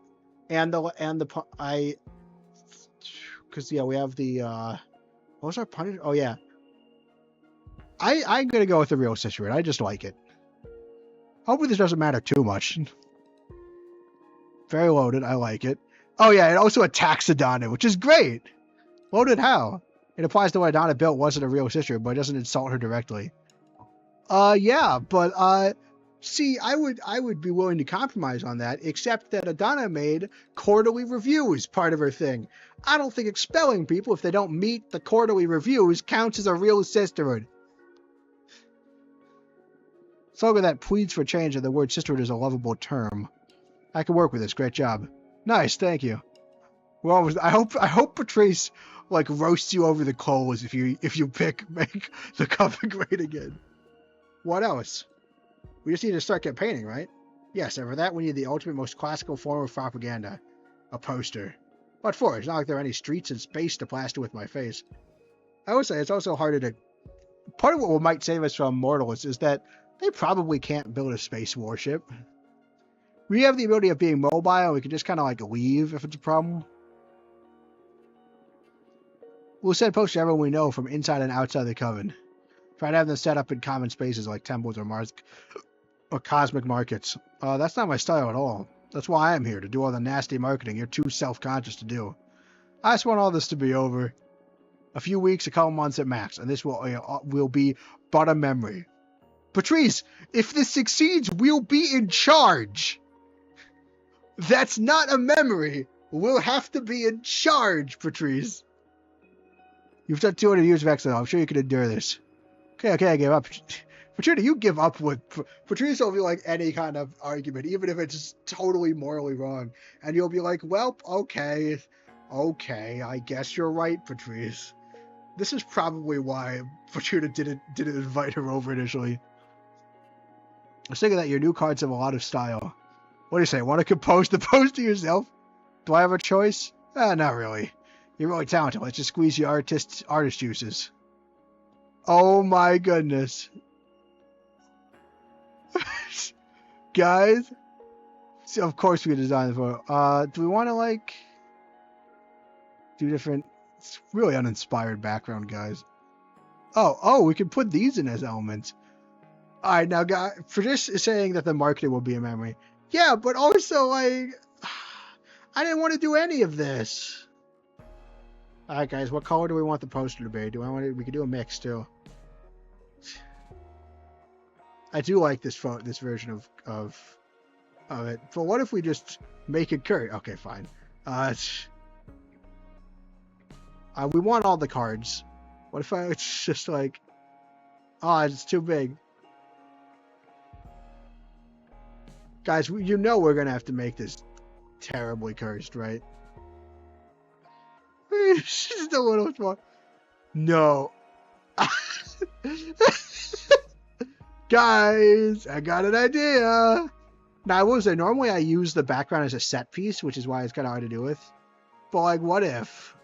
because we have the what was our punish? Oh yeah, I'm gonna go with the real sisterhood. I just like it. Hopefully this doesn't matter too much. Very loaded. I like it. Oh yeah, it also attacks Adana, which is great. Loaded how? It implies that what Adana built wasn't a real sister, but it doesn't insult her directly. Yeah, but see, I would be willing to compromise on that, except that Adana made quarterly reviews part of her thing. I don't think expelling people if they don't meet the quarterly reviews counts as a real sisterhood. Slogan that pleads for change and the word sisterhood is a lovable term. I can work with this. Great job. Nice, thank you. Well, I hope Patrice like roasts you over the coals if you make the coven great again. What else? We just need to start campaigning, right? Yes, and for that we need the ultimate, most classical form of propaganda. A poster. What for? It's not like there are any streets in space to plaster with my face. I would say it's also harder to... Part of what might save us from mortals is that they probably can't build a space warship. We have the ability of being mobile, and we can just kind of like leave if it's a problem. We'll send posts to everyone we know from inside and outside the coven. Try to have them set up in common spaces like temples or cosmic markets. That's not my style at all. That's why I'm here, to do all the nasty marketing you're too self-conscious to do. I just want all this to be over. A few weeks, a couple months at max, and this will be but a memory. Patrice, if this succeeds, we'll be in charge. That's not a memory. We'll have to be in charge, Patrice. You've done 200 years of excellence. I'm sure you can endure this. Okay, I give up. Patricia, you give up with... Patrice will be like any kind of argument, even if it's totally morally wrong. And you'll be like, well, okay, I guess you're right, Patrice. This is probably why Patricia didn't invite her over initially. I was thinking that your new cards have a lot of style. What do you say? Want to compose the poster yourself? Do I have a choice? Not really. You're really talented. Let's just squeeze your artist juices. Oh my goodness. Guys. So of course we can design the photo. Do we want to like do different... It's really uninspired background, guys. Oh, we can put these in as elements. Alright, now guys, Patrice is saying that the marketing will be a memory. Yeah, but also like I didn't want to do any of this. Alright guys, what color do we want the poster to be? We could do a mix too. I do like this version of it. But what if we just make it current? Okay, fine. We want all the cards. What if it's just like, it's too big. Guys, you know we're gonna have to make this terribly cursed, right? Just a little small. No. Guys, I got an idea. Now, I will say, normally I use the background as a set piece, which is why it's kind of hard to do with. But, like, what if...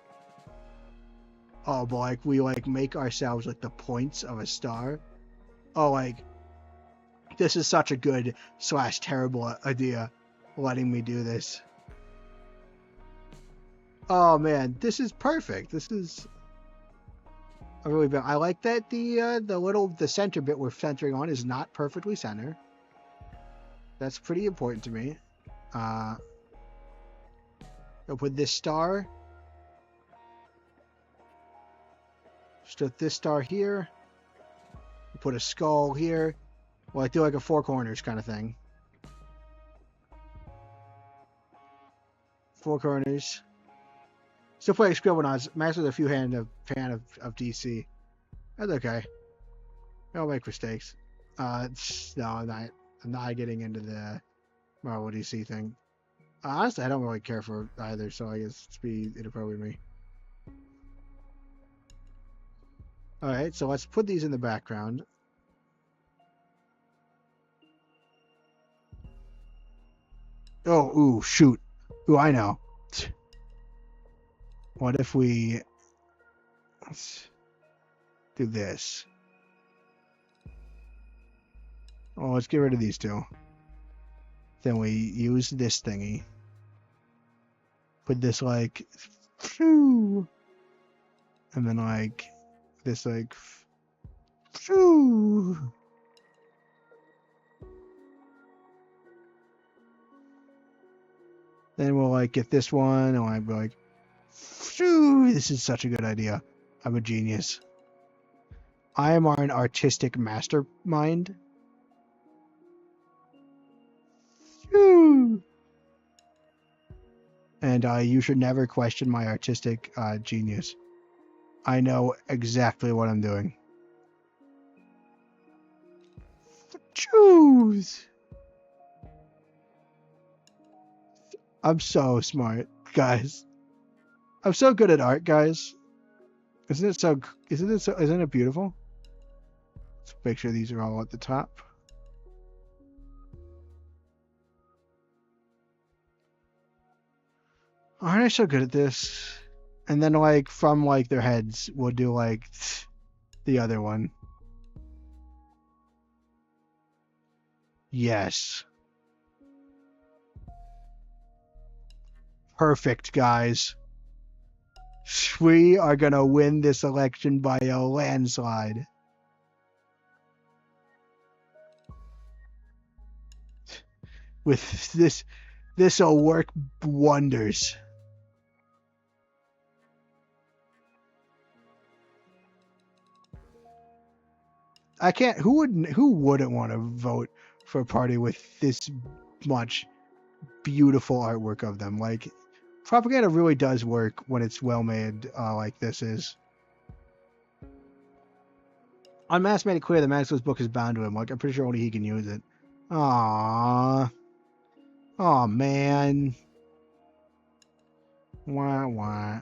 Oh, but, like, we, like, make ourselves, like, the points of a star? Oh, like, this is such a good / terrible idea, letting me do this. Oh, man, this is perfect. This is... I like that the center bit we're centering on is not perfectly center. That's pretty important to me. I'll put this star. Put this star here. Put a skull here. Well, I do like a 4 corners kind of thing. 4 corners. Still playing Scribblenauts. Max with a few fan of DC. That's okay. I'll make mistakes. No, I'm not getting into the Marvel DC thing. Honestly, I don't really care for either, so I guess it's be inappropriate of me. Alright, so let's put these in the background. Oh, ooh, shoot. Ooh, I know. What if we... Let's do this. Oh, let's get rid of these two. Then we use this thingy. Put this like... And then like... This like... Then we'll like get this one and I'll be like... This is such a good idea. I'm a genius. I am an artistic mastermind. And you should never question my artistic genius. I know exactly what I'm doing. Choose. I'm so smart, guys. I'm so good at art, guys. Isn't it beautiful? Let's make sure these are all at the top. Aren't I so good at this? And then like from like their heads, we'll do like the other one. Yes. Perfect, guys. We are gonna win this election by a landslide. With this'll work wonders. I can't. Who wouldn't want to vote for a party with this much beautiful artwork of them? Like, propaganda really does work when it's well made, like this is. Unmasked made it clear that Maxwell's book is bound to him. Like, I'm pretty sure only he can use it. Aww. Aw, man. Wah, wah.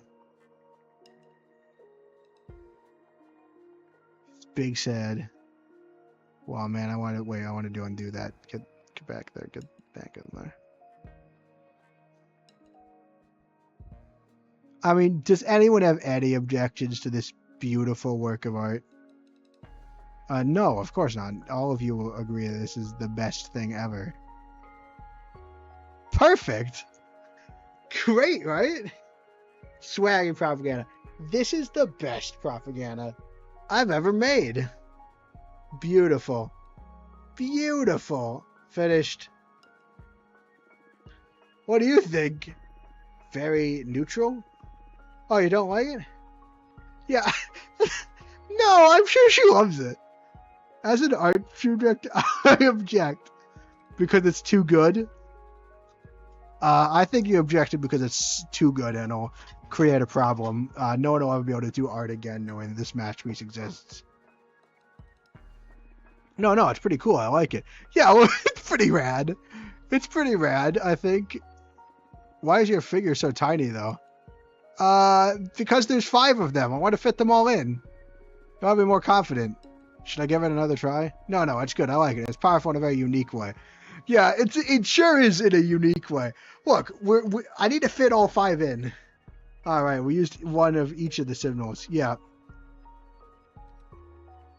It's big sad. Wow, man, I want to undo that. Get back there. Get back in there. I mean, does anyone have any objections to this beautiful work of art? No, of course not. All of you will agree that this is the best thing ever. Perfect! Great, right? Swag and propaganda. This is the best propaganda I've ever made. Beautiful. Beautiful. Finished. What do you think? Very neutral? Oh, you don't like it? Yeah. No, I'm sure she loves it. As an art subject, I object because it's too good. I think you objected because it's too good and it'll create a problem. No one will ever be able to do art again knowing this masterpiece exists. No, it's pretty cool. I like it. Yeah, well, it's pretty rad. It's pretty rad, I think. Why is your figure so tiny, though? Because there's 5 of them. I want to fit them all in. I want to be more confident. Should I give it another try? No, it's good. I like it. It's powerful in a very unique way. Yeah, it sure is in a unique way. Look, I need to fit all 5 in. All right, we used one of each of the signals. Yeah.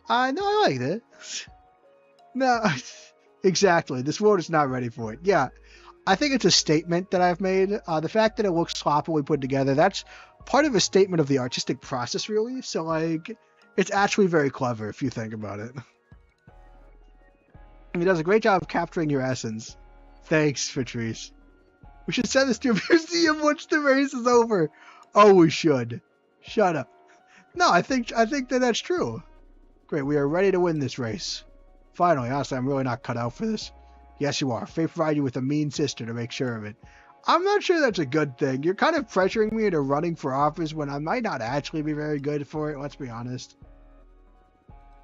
No, I like this. No, exactly. This world is not ready for it. Yeah, I think it's a statement that I've made. The fact that it looks sloppily put together, that's part of a statement of the artistic process, really. So, like, it's actually very clever if you think about it. He does a great job of capturing your essence. Thanks, Patrice. We should send this to a museum once the race is over. Oh, we should. Shut up. No, I think that that's true. Great, we are ready to win this race. Finally, honestly, I'm really not cut out for this. Yes, you are. Fate provided you with a mean sister to make sure of it. I'm not sure that's a good thing. You're kind of pressuring me into running for office when I might not actually be very good for it, let's be honest.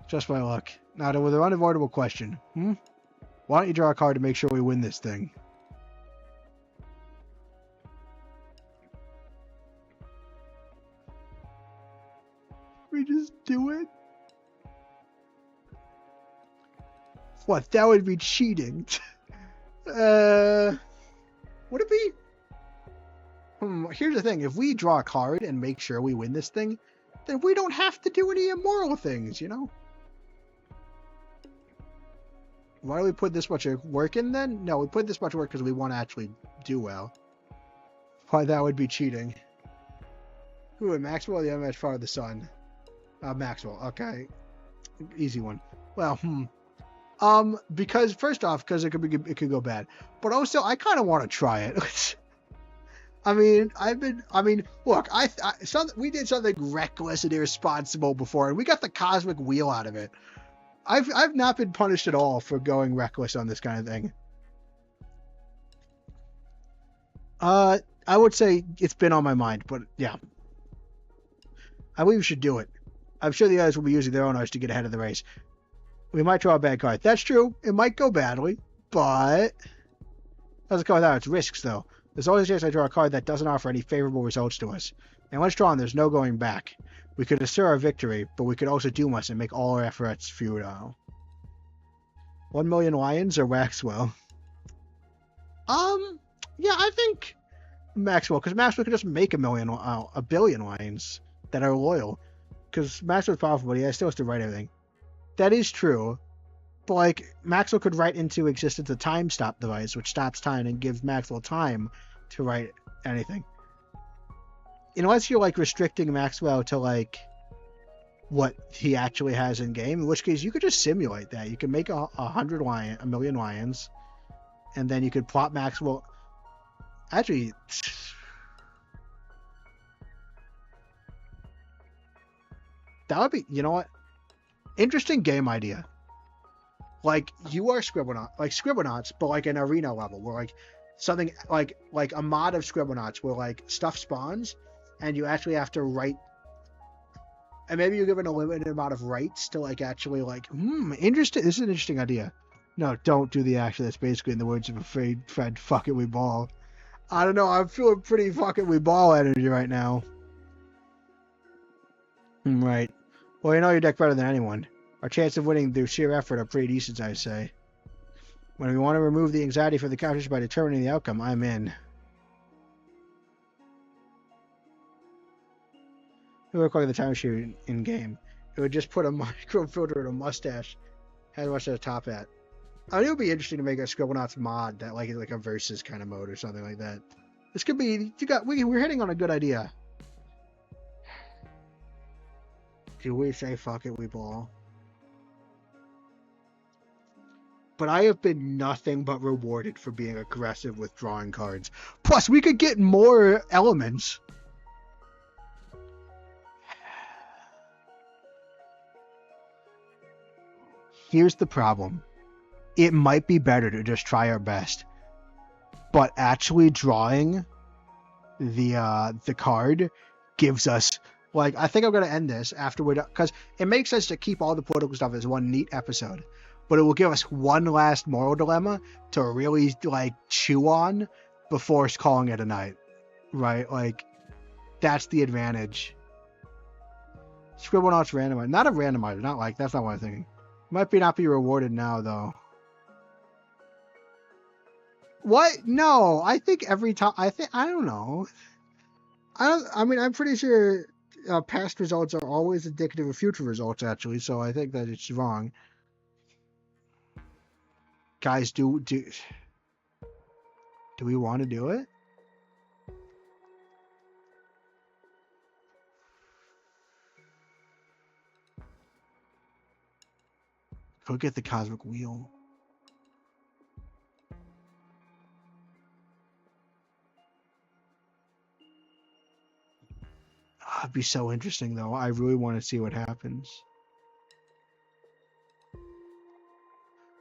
Just my luck. Now, with an unavoidable question. Why don't you draw a card to make sure we win this thing? We just do it? What? That would be cheating. Would it be? Here's the thing. If we draw a card and make sure we win this thing, then we don't have to do any immoral things, you know? Why do we put this much work in then? No, we put this much work because we want to actually do well. Why, that would be cheating. Who would Maxwell, the unmatched father of the sun? Maxwell, okay. Easy one. Well, because first off, because it could go bad. But also, I kind of want to try it. Look, we did something reckless and irresponsible before, and we got the cosmic wheel out of it. I've not been punished at all for going reckless on this kind of thing. I would say it's been on my mind, but yeah. I believe we should do it. I'm sure the others will be using their own eyes to get ahead of the race. We might draw a bad card. That's true. It might go badly, but doesn't go without its risks, though. There's always a chance I draw a card that doesn't offer any favorable results to us. And once drawn, there's no going back. We could assure our victory, but we could also doom us and make all our efforts futile. 1 million lions or Maxwell? Yeah, I think Maxwell, because Maxwell could just make a billion lions that are loyal. Because Maxwell's powerful, but he still has to write everything. That is true. But, like, Maxwell could write into existence a time stop device, which stops time and gives Maxwell time to write anything. Unless you're, like, restricting Maxwell to, like, what he actually has in game, in which case you could just simulate that. You could make a million lions, and then you could plot Maxwell. Actually, that would be, you know what? Interesting game idea. Like, you are Scribblenauts, but like an arena level, where like something like a mod of Scribblenauts where like stuff spawns and you actually have to write, and maybe you're given a limited amount of rights to like actually like, interesting. This is an interesting idea. No, don't do the action. That's basically in the words of a Fred, fuck it, we ball. I don't know. I'm feeling pretty fuck it, we ball energy right now. Right. Well, you know your deck better than anyone. Our chance of winning through sheer effort are pretty decent, I say. When we want to remove the anxiety from the competition by determining the outcome, I'm in. It would look like the time machine in game. It would just put a micro filter in a mustache. Has a much at a top hat. I mean, it would be interesting to make a Scribblenauts mod that like a versus kind of mode or something like that. This could be. We're hitting on a good idea. Do we say fuck it, we ball? But I have been nothing but rewarded for being aggressive with drawing cards. Plus, we could get more elements. Here's the problem. It might be better to just try our best. But actually drawing the card gives us... Like, I think I'm going to end this after we're done. Because it makes sense to keep all the political stuff as one neat episode. But it will give us one last moral dilemma to really, like, chew on before calling it a night. Right? Like, That's the advantage. Scribblenauts randomizer. Not a randomizer. Not like, that's not what I'm thinking. Might not be rewarded now, though. What? No, I think every time, I don't know. I mean, I'm pretty sure past results are always indicative of future results, actually, so I think that it's wrong. Guys, do we want to do it? Go get the cosmic wheel. It'd be so interesting, though. I really want to see what happens.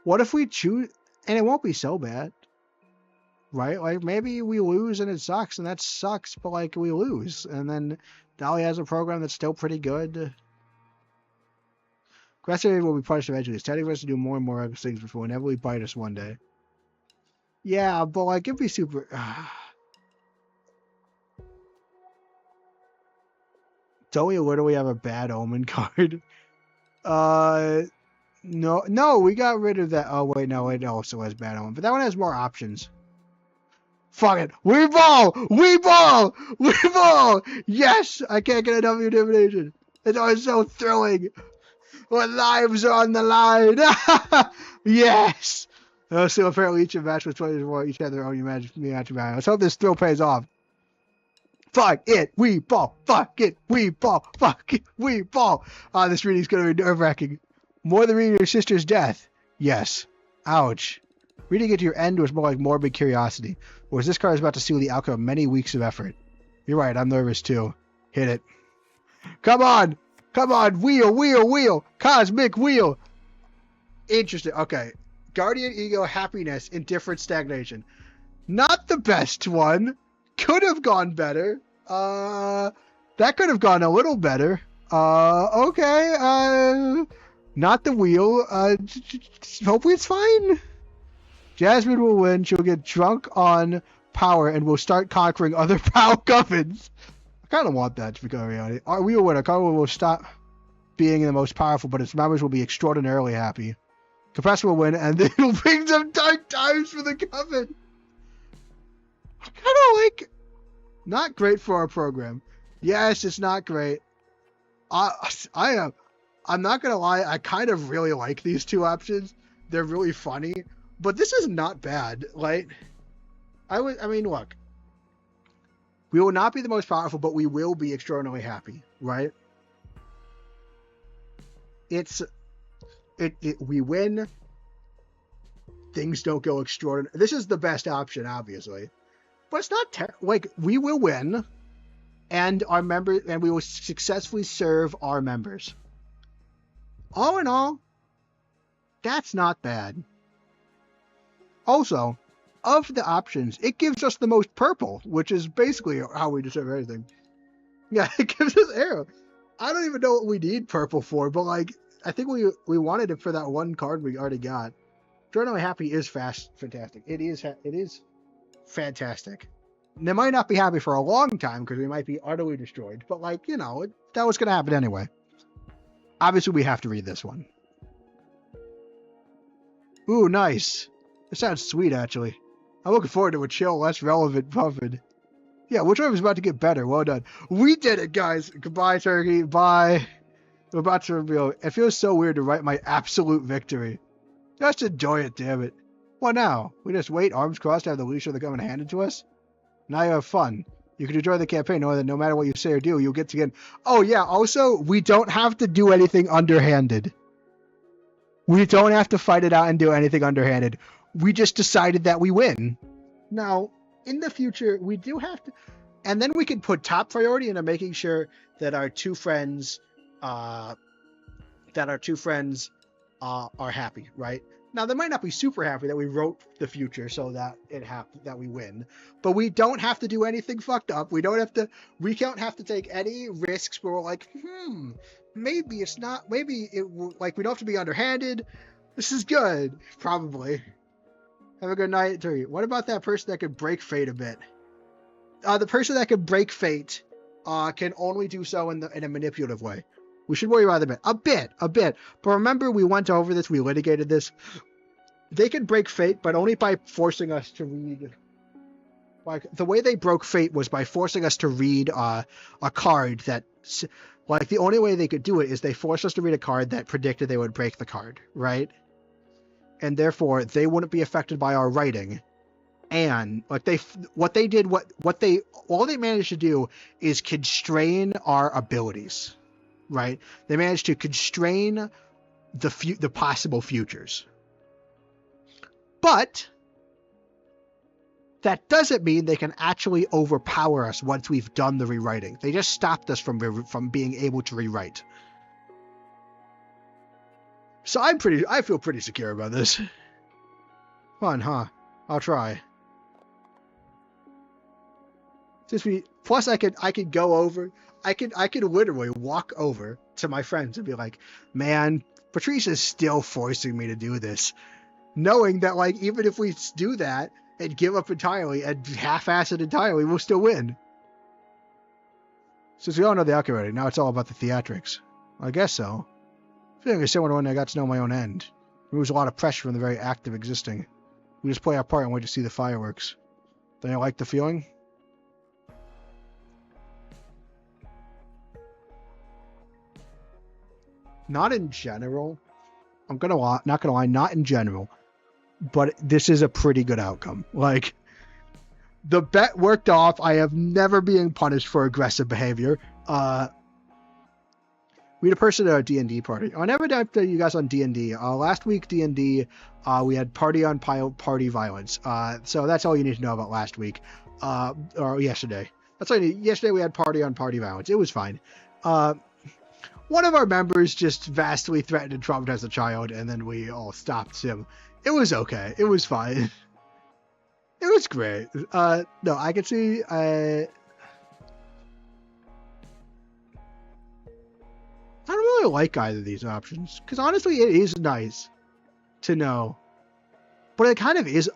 What if we choose... And it won't be so bad. Right? Like, maybe we lose and it sucks, and that sucks, but, like, we lose. And then Dolly has a program that's still pretty good. Aggressive will be punished eventually. It's telling us to do more and more things before inevitably bite us one day. Yeah, but, like, it'd be super... Don't we literally have a bad omen card? No, we got rid of that. Oh, wait, no, it also has bad omen. But that one has more options. Fuck it. We ball! We ball! We ball! Yes! I can't get enough intimidation. It's always so thrilling. When lives are on the line. Yes! So apparently each match was 24. Each had their own match. Let's hope this thrill pays off. Fuck it, we ball. Fuck it, we ball. Fuck it, we ball. This reading's gonna be nerve-wracking. More than reading your sister's death. Yes. Ouch. Reading it to your end was more like morbid curiosity. Whereas this card is about to seal the outcome of many weeks of effort. You're right, I'm nervous too. Hit it. Come on! Come on! Wheel, wheel, wheel! Cosmic wheel! Interesting. Okay. Guardian Ego, happiness, indifferent, stagnation. Not the best one. Could have gone better. That could have gone a little better. Okay. Not the wheel. Hopefully it's fine. Jasmine will win. She'll get drunk on power and will start conquering other power covens. I kind of want that to become a reality. Our wheel winner. Carl will stop being the most powerful, but its members will be extraordinarily happy. Compressor will win, and then it'll bring some dark times for the coven. I kind of like... Not great for our program. Yes, it's not great. I'm not going to lie, I kind of really like these two options. They're really funny. But this is not bad. Like, I mean, look. We will not be the most powerful, but we will be extraordinarily happy, right? We win. Things don't go extraordinary. This is the best option, obviously. But it's not like we will win, and our members, and we will successfully serve our members. All in all, that's not bad. Also, of the options, it gives us the most purple, which is basically how we deserve everything. Yeah, it gives us arrow. I don't even know what we need purple for, but like I think we wanted it for that one card we already got. Journal Happy is fantastic. It is fantastic. And they might not be happy for a long time because we might be utterly destroyed, but like, you know, that was going to happen anyway. Obviously, we have to read this one. Ooh, nice. This sounds sweet, actually. I'm looking forward to a chill, less relevant puffin. Yeah, which one is about to get better? Well done. We did it, guys. Goodbye, Turkey. Bye. We're about to reveal. It feels so weird to write my absolute victory. Just enjoy it, damn it. What now? We just wait, arms crossed, to have the leash of the government handed to us? Now you have fun. You can enjoy the campaign knowing that no matter what you say or do, you'll get to get... Oh, yeah, also, we don't have to do anything underhanded. We don't have to fight it out and do anything underhanded. We just decided that we win. Now, in the future, we do have to... And then we can put top priority into making sure that our two friends... are happy, right? Now, they might not be super happy that we wrote the future so that that we win, but we don't have to do anything fucked up. We don't have to take any risks where we're like, maybe it's not, maybe it will, like, we don't have to be underhanded. This is good. Probably. Have a good night, Terry. What about that person that could break fate a bit? The person that could break fate can only do so in a manipulative way. We should worry about it a bit. But remember, we went over this, we litigated this. They could break fate, but only by forcing us to read. Like, the way they broke fate was by forcing us to read a card that, like, the only way they could do it is they forced us to read a card that predicted they would break the card, right? And therefore, they wouldn't be affected by our writing. And like all they managed to do is constrain our abilities, right? They managed to constrain the possible futures. But that doesn't mean they can actually overpower us once we've done the rewriting. They just stopped us from being able to rewrite. So I feel pretty secure about this. Fun, huh? I'll try. Plus I could go over. I could literally walk over to my friends and be like, "Man, Patrice is still forcing me to do this," knowing that, like, even if we do that and give up entirely and half-ass it entirely, we'll still win. Since we all know the outcome already, now it's all about the theatrics. I guess so. I feel like it's similar to when I got to know my own end. There was a lot of pressure from the very act of existing. We just play our part and wait to see the fireworks. Don't you like the feeling? Not in general. Not gonna lie, not in general. But this is a pretty good outcome. Like, the bet worked off. I have never been punished for aggressive behavior. We had a person at our D&D party. I never updated you guys on D&D. Last week, D&D, we had party violence. So that's all you need to know about last week. Or yesterday. Yesterday we had party violence. It was fine. One of our members just vastly threatened and traumatized a child, and then we all stopped him. It was okay. It was fine. It was great. No, I can see. I don't really like either of these options, because honestly, it is nice to know. But it kind of is.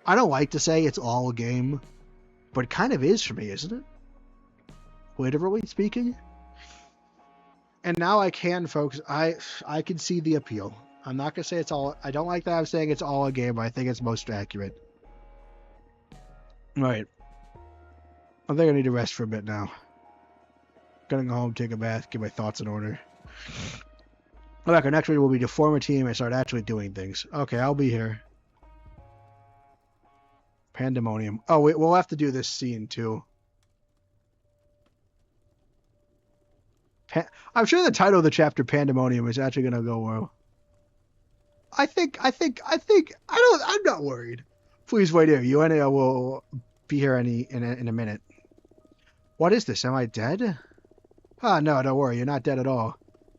I don't like to say it's all a game, but it kind of is for me, isn't it? Literally speaking. And now I can focus. I can see the appeal. I'm not gonna say it's all. I don't like that I'm saying it's all a game, but I think it's most accurate. Right. I think I need to rest for a bit now. Gonna go home, take a bath, get my thoughts in order. Okay, next week will be to form a team and start actually doing things. Okay, I'll be here. Pandemonium. Oh, wait, we'll have to do this scene too. I'm sure the title of the chapter, Pandemonium, is actually gonna go well. I'm not worried. Please wait here. You and I will be here in a minute. What is this? Am I dead? Ah, no, don't worry. You're not dead at all.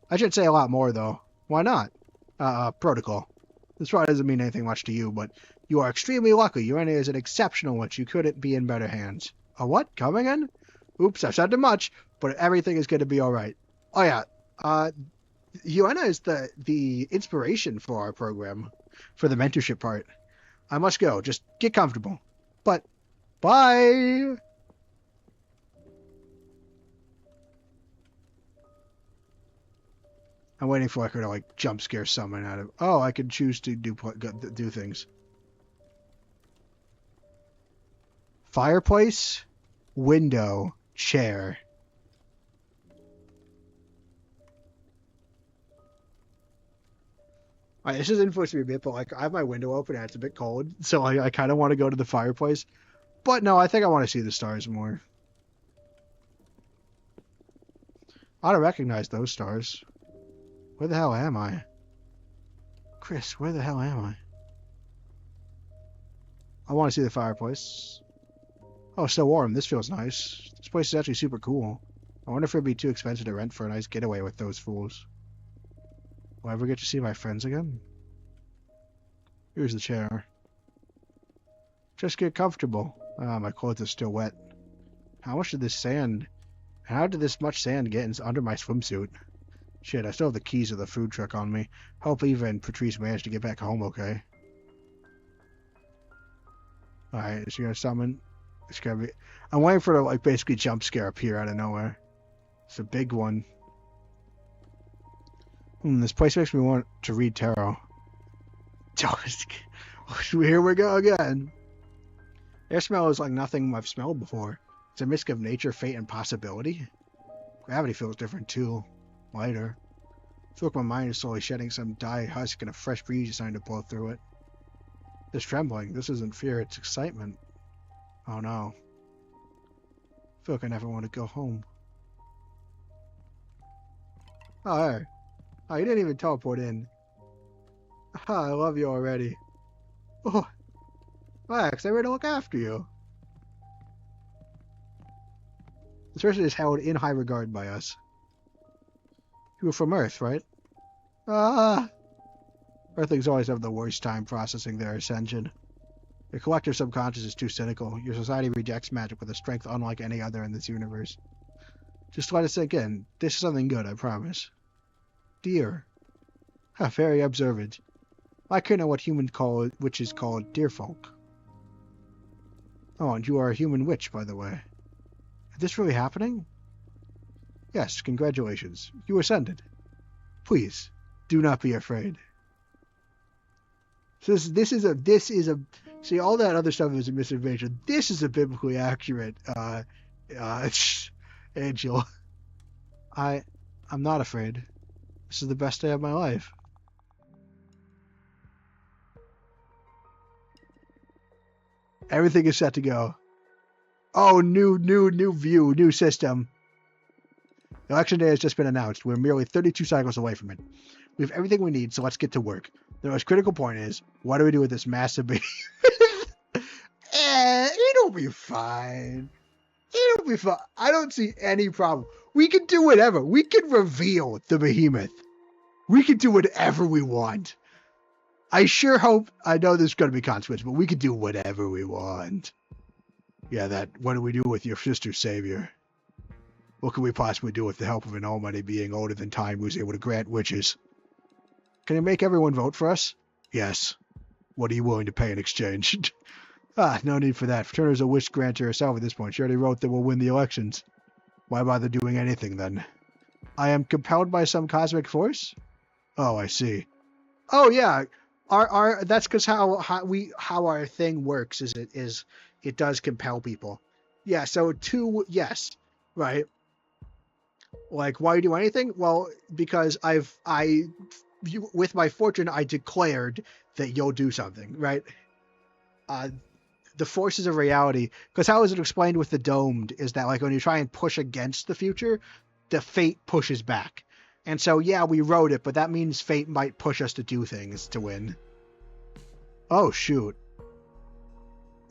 I should say a lot more, though. Why not? Protocol. This probably doesn't mean anything much to you, but you are extremely lucky. Urania is an exceptional one. You couldn't be in better hands. A what? Come again? Oops, I've said too much, but everything is going to be all right. Oh, yeah. Uena is the inspiration for our program, for the mentorship part. I must go. Just get comfortable. But, bye! I'm waiting for her to, like, jump scare someone out of... Oh, I can choose to do things. Fireplace, window, chair. Alright, this is influencing me a bit, but, like, I have my window open and it's a bit cold, so I kind of want to go to the fireplace. But no, I think I want to see the stars more. I don't recognize those stars. Where the hell am I? Chris, where the hell am I? I want to see the fireplace. Oh, it's so warm. This feels nice. This place is actually super cool. I wonder if it'd be too expensive to rent for a nice getaway with those fools. Will I ever get to see my friends again? Here's the chair. Just get comfortable. Ah, my clothes are still wet. How did this much sand get under my swimsuit? Shit, I still have the keys of the food truck on me. Hope Eva and Patrice managed to get back home okay. Alright, is she gonna summon? It's gonna be. I'm waiting for the like basically jump scare appear out of nowhere. It's a big one. This place makes me want to read tarot. Here we go again. Air smell is like nothing I've smelled before. It's a mix of nature, fate, and possibility. Gravity feels different too. Lighter. I feel like my mind is slowly shedding some dry husk and a fresh breeze is starting to blow through it. This trembling, this isn't fear, it's excitement. Oh no. I feel like I never want to go home. Oh, hey. Oh, you didn't even teleport in. I love you already. Oh, Max, I ready to look after you. This person is held in high regard by us. You were from Earth, right? Ah! Earthlings always have the worst time processing their ascension. Your collective subconscious is too cynical. Your society rejects magic with a strength unlike any other in this universe. Just let it sink in. This is something good, I promise. Dear. Very observant. I care know what human witches call dear folk. Oh, and you are a human witch, by the way. Is this really happening? Yes, congratulations. You ascended. Please, do not be afraid. So this is a see, all that other stuff is a misinformation. This is a biblically accurate angel. I'm not afraid. This is the best day of my life. Everything is set to go. Oh, new view, new system. Election day has just been announced. We're merely 32 cycles away from it. We have everything we need, so let's get to work. The most critical point is, what do we do with this massive behemoth? It'll be fine. It'll be fine. I don't see any problem. We can do whatever. We can reveal the behemoth. We can do whatever we want. I sure hope, I know there's going to be consequences, but we can do whatever we want. Yeah, what do we do with your sister's savior? What can we possibly do with the help of an almighty being older than time who's able to grant wishes? Can you make everyone vote for us? Yes. What are you willing to pay in exchange? No need for that. Fraterna's a wish granter herself at this point. She already wrote that we'll win the elections. Why bother doing anything then? I am compelled by some cosmic force? Oh, I see. Oh yeah. That's because how our thing works is it does compel people. Yeah, so yes. Right. Like, why do anything? Well, because with my fortune, I declared that you'll do something, right? The forces of reality, because how is it explained with the domed is that, like, when you try and push against the future, the fate pushes back. And so, yeah, we wrote it, but that means fate might push us to do things to win. Oh, shoot.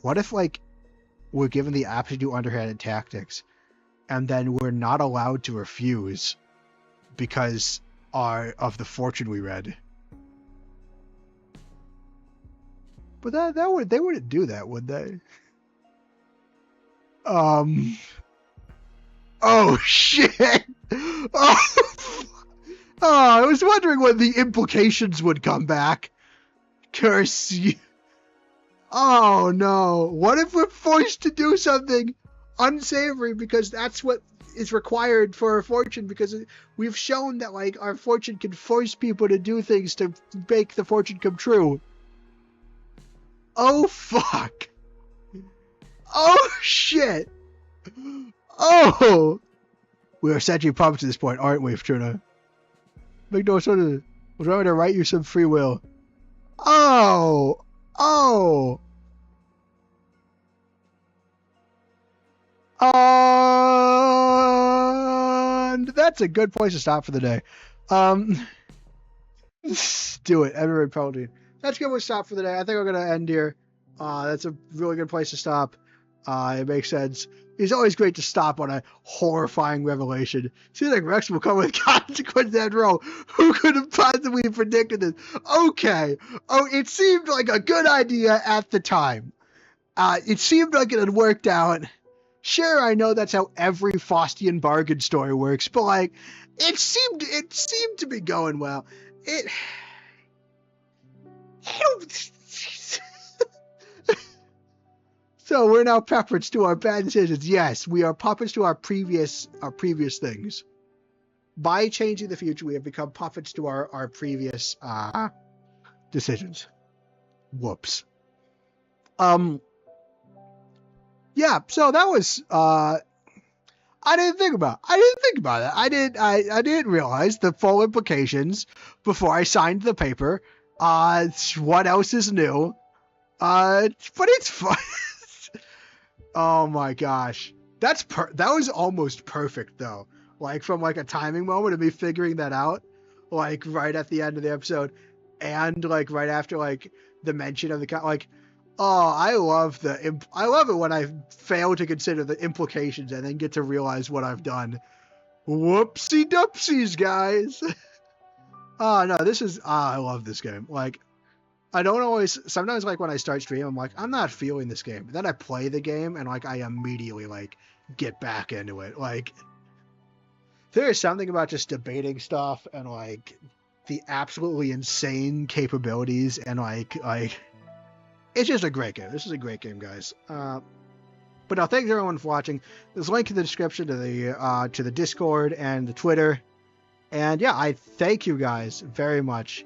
What if, like, we're given the option to do underhanded tactics, and then we're not allowed to refuse because of the fortune we read? But they wouldn't do that, would they? Oh shit! I was wondering when the implications would come back. Curse you! Oh no! What if we're forced to do something unsavory because that's what is required for our fortune? Because we've shown that, like, our fortune can force people to do things to make the fortune come true. Oh fuck! Oh shit! Oh! We are essentially pumped to this point, aren't we, Fortuna? Make no sort of. We're trying to write you some free will. Oh! Oh! And that's a good place to stop for the day. Do it. Everybody probably. That's a good place to stop for the day. I think we're gonna end here. That's a really good place to stop. It makes sense. It's always great to stop on a horrifying revelation. Seems like Rex will come with consequences after all. Who could have possibly predicted this? Okay. Oh, it seemed like a good idea at the time. It seemed like it had worked out. Sure, I know that's how every Faustian bargain story works, but, like, it seemed to be going well. So we're now puppets to our bad decisions. Yes, we are puppets to our previous things. By changing the future, we have become puppets to our previous decisions. Whoops. Yeah, so that was I didn't think about it. I didn't realize the full implications before I signed the paper. What else is new? But it's fun. Oh my gosh. That was almost perfect though. Like from like a timing moment of me figuring that out, like right at the end of the episode, and like right after like the mention of the like, oh, I love it when I fail to consider the implications and then get to realize what I've done. Whoopsie doopsies, guys. Oh no, I love this game. Like I don't always. Sometimes, like when I start streaming, I'm like, I'm not feeling this game. But then I play the game, and like I immediately like get back into it. Like there is something about just debating stuff and like the absolutely insane capabilities and like it's just a great game. This is a great game, guys. But now, thanks everyone for watching. There's a link in the description to the Discord and the Twitter. And yeah, I thank you guys very much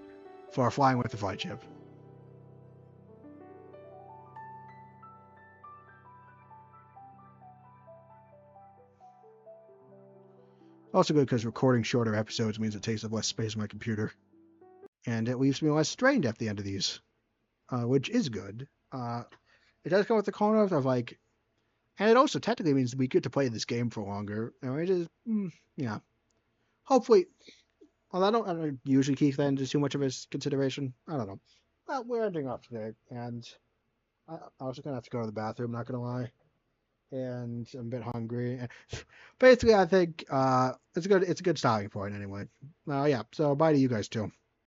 for flying with the Flightship. Also good because recording shorter episodes means it takes up less space on my computer. And it leaves me less strained at the end of these, which is good. It does come with the corner of like, and it also technically means we get to play this game for longer. And it is, yeah. Hopefully, well, I don't usually keep that into too much of a consideration. I don't know. Well, we're ending off today, and I also gonna have to go to the bathroom. Not gonna lie. And I'm a bit hungry. Basically, I think it's a good starting point anyway. Yeah. So bye to you guys too.